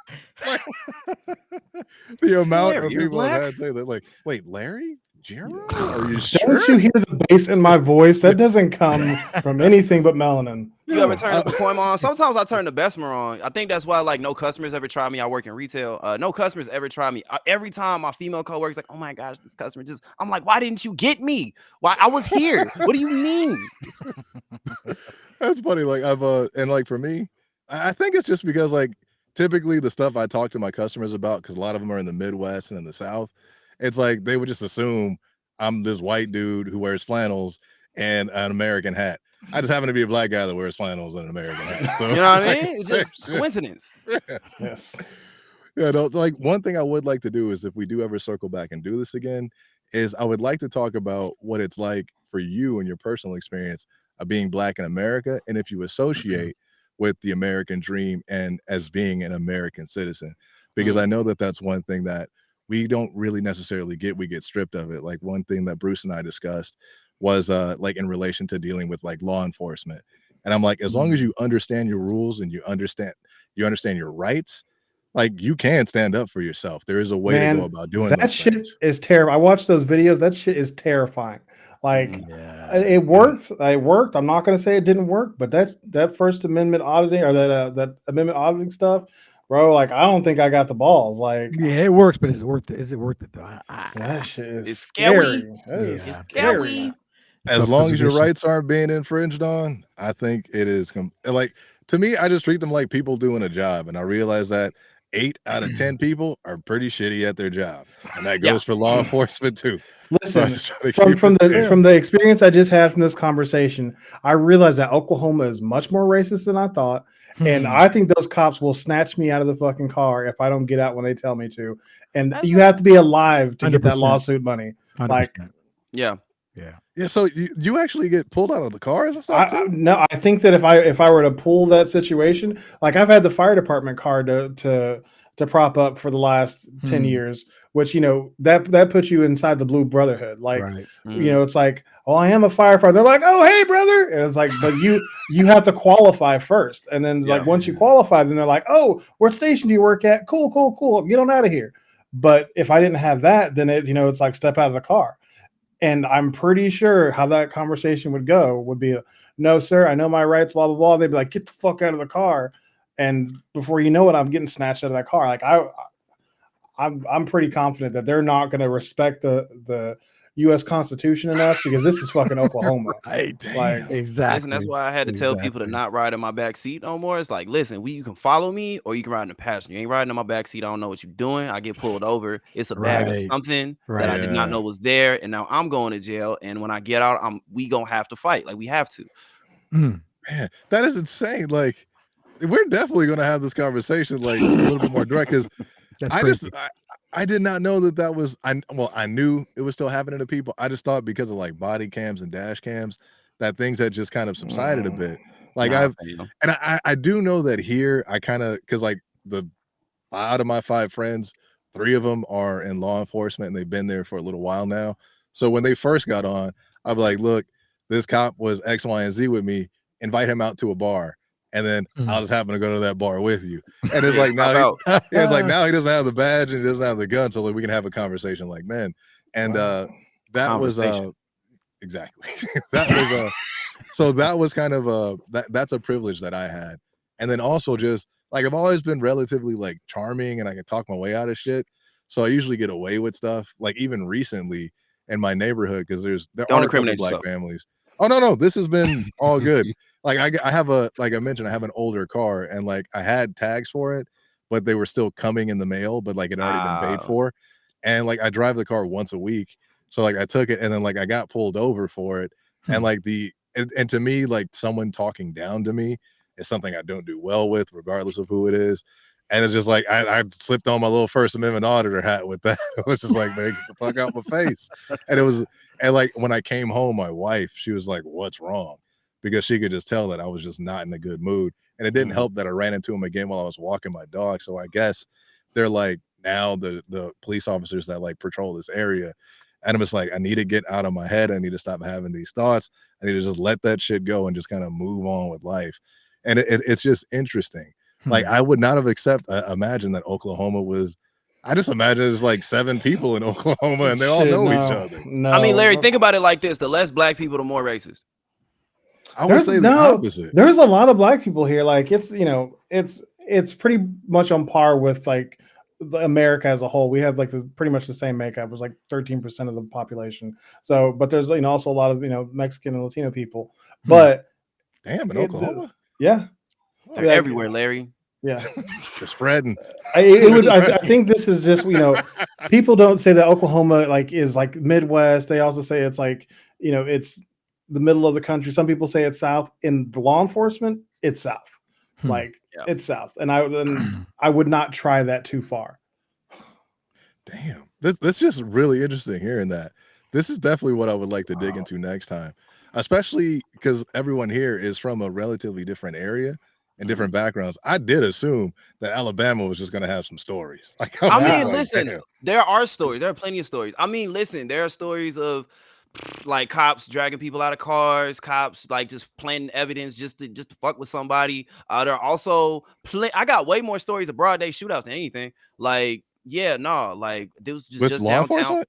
The amount of people I've had say that, like, "Wait, Larry? Gerald, are you sure? Don't you hear the bass in my voice? That doesn't come from anything but melanin. You ever turn the Pacoima on? Sometimes I turn the Bessemer on. I think that's why like no customers ever try me. I work in retail. No customers ever try me. Every time my female coworker's like, "Oh my gosh, this customer just," I'm like, "Why didn't you get me? Why I was here? What do you mean?" That's funny. Like I've and like for me, I think it's just because like typically the stuff I talk to my customers about, because a lot of them are in the Midwest and in the South, it's like they would just assume I'm this white dude who wears flannels and an American hat. I just happen to be a black guy that wears flannels and an American hat. So You know what I like, mean? It's same just shit. coincidence. Yes. Yeah, no, like one thing I would like to do is if we do ever circle back and do this again, is I would like to talk about what it's like for you and your personal experience of being black in America, and if you associate with the American dream and as being an American citizen, because I know that that's one thing that we don't really necessarily get. We get stripped of it. Like one thing that Bruce and I discussed was like in relation to dealing with like law enforcement, and I'm like, as long as you understand your rules and you understand your rights, like you can stand up for yourself. There is a way to go about doing that those shit things. is terrible. I watched those videos. That shit is terrifying. Like Yeah. it worked. It worked. I'm not gonna say it didn't work, but that First Amendment auditing or that amendment auditing stuff, bro. Like I don't think I got the balls. Like Yeah, it works, but is it worth it? Is it worth it though? that shit is It's scary. scary. That is Yeah. scary. Scary. As long as your rights aren't being infringed on, I think it is like to me, I just treat them like people doing a job. And I realize that 8 out of 10 people are pretty shitty at their job. And that Yeah. goes for law enforcement too. So I Listen, just try to from keep from it the there. from the experience I just had from this conversation, I realized that Oklahoma is much more racist than I thought, and I think those cops will snatch me out of the fucking car if I don't get out when they tell me to. And you have to be alive to get that 100%. lawsuit money. Like 100%. Yeah. Yeah, so you actually get pulled out of the cars and stuff too? No, I think that if I were to pull that situation, like I've had the fire department car to prop up for the last 10 years, which that puts you inside the Blue Brotherhood. Like Right. it's like, oh, I am a firefighter. They're like, oh, hey, brother, and it's like, but you have to qualify first, and then like once you qualify, then they're like, oh, what station do you work at? Cool, get on out of here. But if I didn't have that, then it's like step out of the car. And I'm pretty sure how that conversation would go would be, no, sir, I know my rights, blah, blah, blah. They'd be like, get the fuck out of the car. And before you know it, I'm getting snatched out of that car. Like I'm pretty confident that they're not going to respect the U.S. Constitution enough, because this is fucking Oklahoma. Right. Like Exactly. Listen, that's why I had to tell people to not ride in my back seat no more. It's like, listen, you can follow me or you can ride in the passenger. You ain't riding in my back seat. I don't know what you're doing. I get pulled over. It's a bag of something that I did not know was there, and now I'm going to jail. And when I get out, we gonna have to fight. Like we have to. Man, that is insane. Like we're definitely gonna have this conversation like a little bit more direct, because I did not know that was I knew it was still happening to people. I just thought because of like body cams and dash cams that things had just kind of subsided a bit. Like I do know that here I kind of, because like out of my 5 friends, 3 of them are in law enforcement and they've been there for a little while now. So when they first got on, I'd be like, look, this cop was X, Y, and Z with me. Invite him out to a bar, and then I'll just happen to go to that bar with you. And it's like now it's like now he doesn't have the badge and he doesn't have the gun, so like we can have a conversation like men. And that was exactly that was so that was kind of that's a privilege that I had. And then also just like I've always been relatively like charming and I can talk my way out of shit. So I usually get away with stuff. Like even recently in my neighborhood, because there are a couple black families. Oh no, this has been all good. Like I have like I mentioned, I have an older car, and like I had tags for it, but they were still coming in the mail, but like it had already been paid for. And like I drive the car once a week. So like I took it and then like I got pulled over for it. And like and to me, like someone talking down to me is something I don't do well with, regardless of who it is. And it's just like I slipped on my little First Amendment auditor hat with that. It was just like, man, get the fuck out my face. And like when I came home, my wife, she was like, what's wrong? Because she could just tell that I was just not in a good mood. And it didn't help that I ran into him again while I was walking my dog. So I guess they're like now the police officers that like patrol this area. And I'm just like, I need to get out of my head. I need to stop having these thoughts. I need to just let that shit go and just kind of move on with life. And it's just interesting. Like I would not have imagined that Oklahoma was I just imagine there's like 7 people in Oklahoma and they all Shit, know no, each other. No, I mean, Larry, think about it like this: the less black people, the more racist. I would say the opposite. There's a lot of black people here. Like it's it's pretty much on par with like America as a whole. We have like pretty much the same makeup. It was like 13% of the population. So, but there's also a lot of Mexican and Latino people. But damn, in Oklahoma, yeah, they're everywhere, Larry. Yeah, they're spreading. I think this is just people don't say that Oklahoma is like Midwest. They also say it's like it's the middle of the country. Some people say it's South. In the law enforcement, it's South. It's South, and I would not try that too far. Damn, that's just really interesting hearing that. This is definitely what I would like to dig into next time, especially because everyone here is from a relatively different area and different backgrounds. I did assume that Alabama was just going to have some stories. I mean, listen, there are stories. There are plenty of stories. I mean, listen, there are stories of like cops dragging people out of cars, cops like just planting evidence just to fuck with somebody. There are also I got way more stories of broad day shootouts than anything. Like, like this was just with law downtown. enforcement?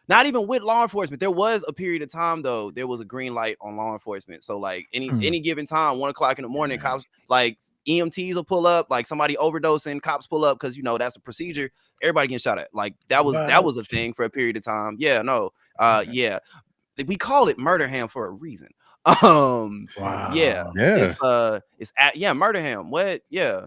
Not even with law enforcement. There was a period of time though. There was a green light on law enforcement. So like any given time, 1 o'clock in the morning, cops like EMTs will pull up. Like somebody overdosing, cops pull up because that's a procedure. Everybody getting shot at. Like that was a thing for a period of time. Yeah, no, yeah. We call it Murderham for a reason. Wow. Yeah. It's Murderham. What? Yeah.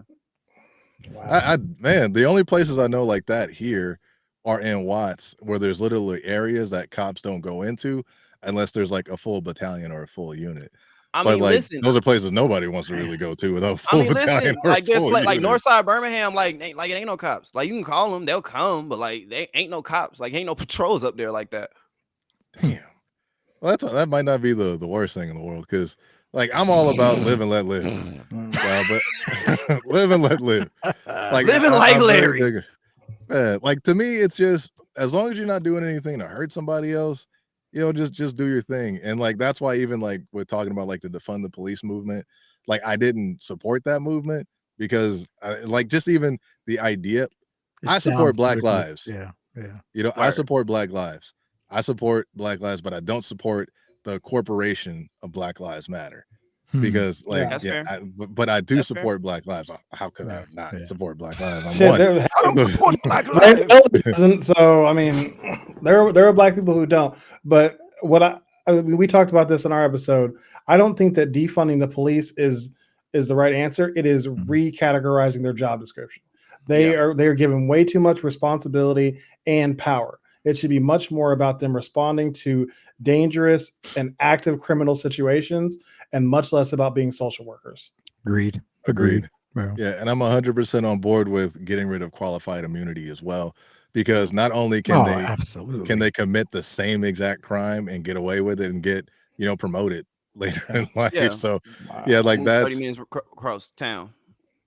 Wow. Man, the only places I know like that here are in Watts, where there's literally areas that cops don't go into unless there's like a full battalion or a full unit. I mean, listen, those are places nobody wants to really go to without full battalion. Like there's like Northside Birmingham, like it ain't no cops. Like you can call them, they'll come, but like they ain't no cops. Like ain't no patrols up there like that. Damn. Well, that might not be the worst thing in the world, because like I'm all about live and let live. But live and let live. Like living like Larry. Man, like to me, it's just as long as you're not doing anything to hurt somebody else, just do your thing. And like that's why even like we're talking about like the defund the police movement, like I didn't support that movement because like just even the idea. I support Black lives. Yeah. I support Black lives. I support Black lives, but I don't support the corporation of Black Lives Matter because but I do support Black lives. How could I not support Black lives? I don't support Black lives. So I mean, there are Black people who don't. But what we talked about this in our episode. I don't think that defunding the police is the right answer. It is recategorizing their job description. They are given way too much responsibility and power. It should be much more about them responding to dangerous and active criminal situations and much less about being social workers. Agreed. Wow. Yeah, and I'm 100% on board with getting rid of qualified immunity as well, because not only can they commit the same exact crime and get away with it and get promoted later in life. Yeah. So like that's 30 minutes across town.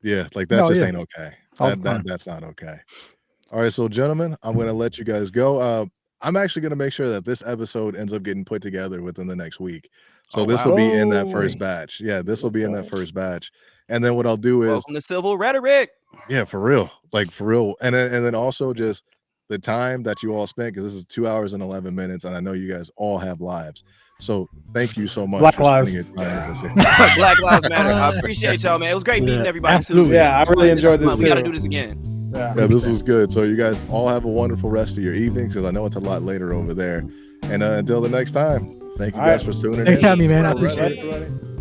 Yeah, like that ain't okay. That's not okay. All right, so gentlemen, I'm going to let you guys go. I'm actually going to make sure that this episode ends up getting put together within the next week. So this will be in that first batch. Yeah, this will be in that first batch. And then what I'll do is welcome to Civil Rhetoric. Yeah, for real. Like for real. And then also just the time that you all spent, because this is 2 hours and 11 minutes, and I know you guys all have lives. So thank you so much Black lives. Spending your time with us. Black Lives Matter. I appreciate y'all, man. It was great meeting everybody. Absolutely. Too. Yeah, I really enjoyed this. We got to do this again. Yeah, this was good. So you guys all have a wonderful rest of your evening, because I know it's a lot later over there. And until the next time, thank you guys for tuning in. Thanks for having me, man. I appreciate it.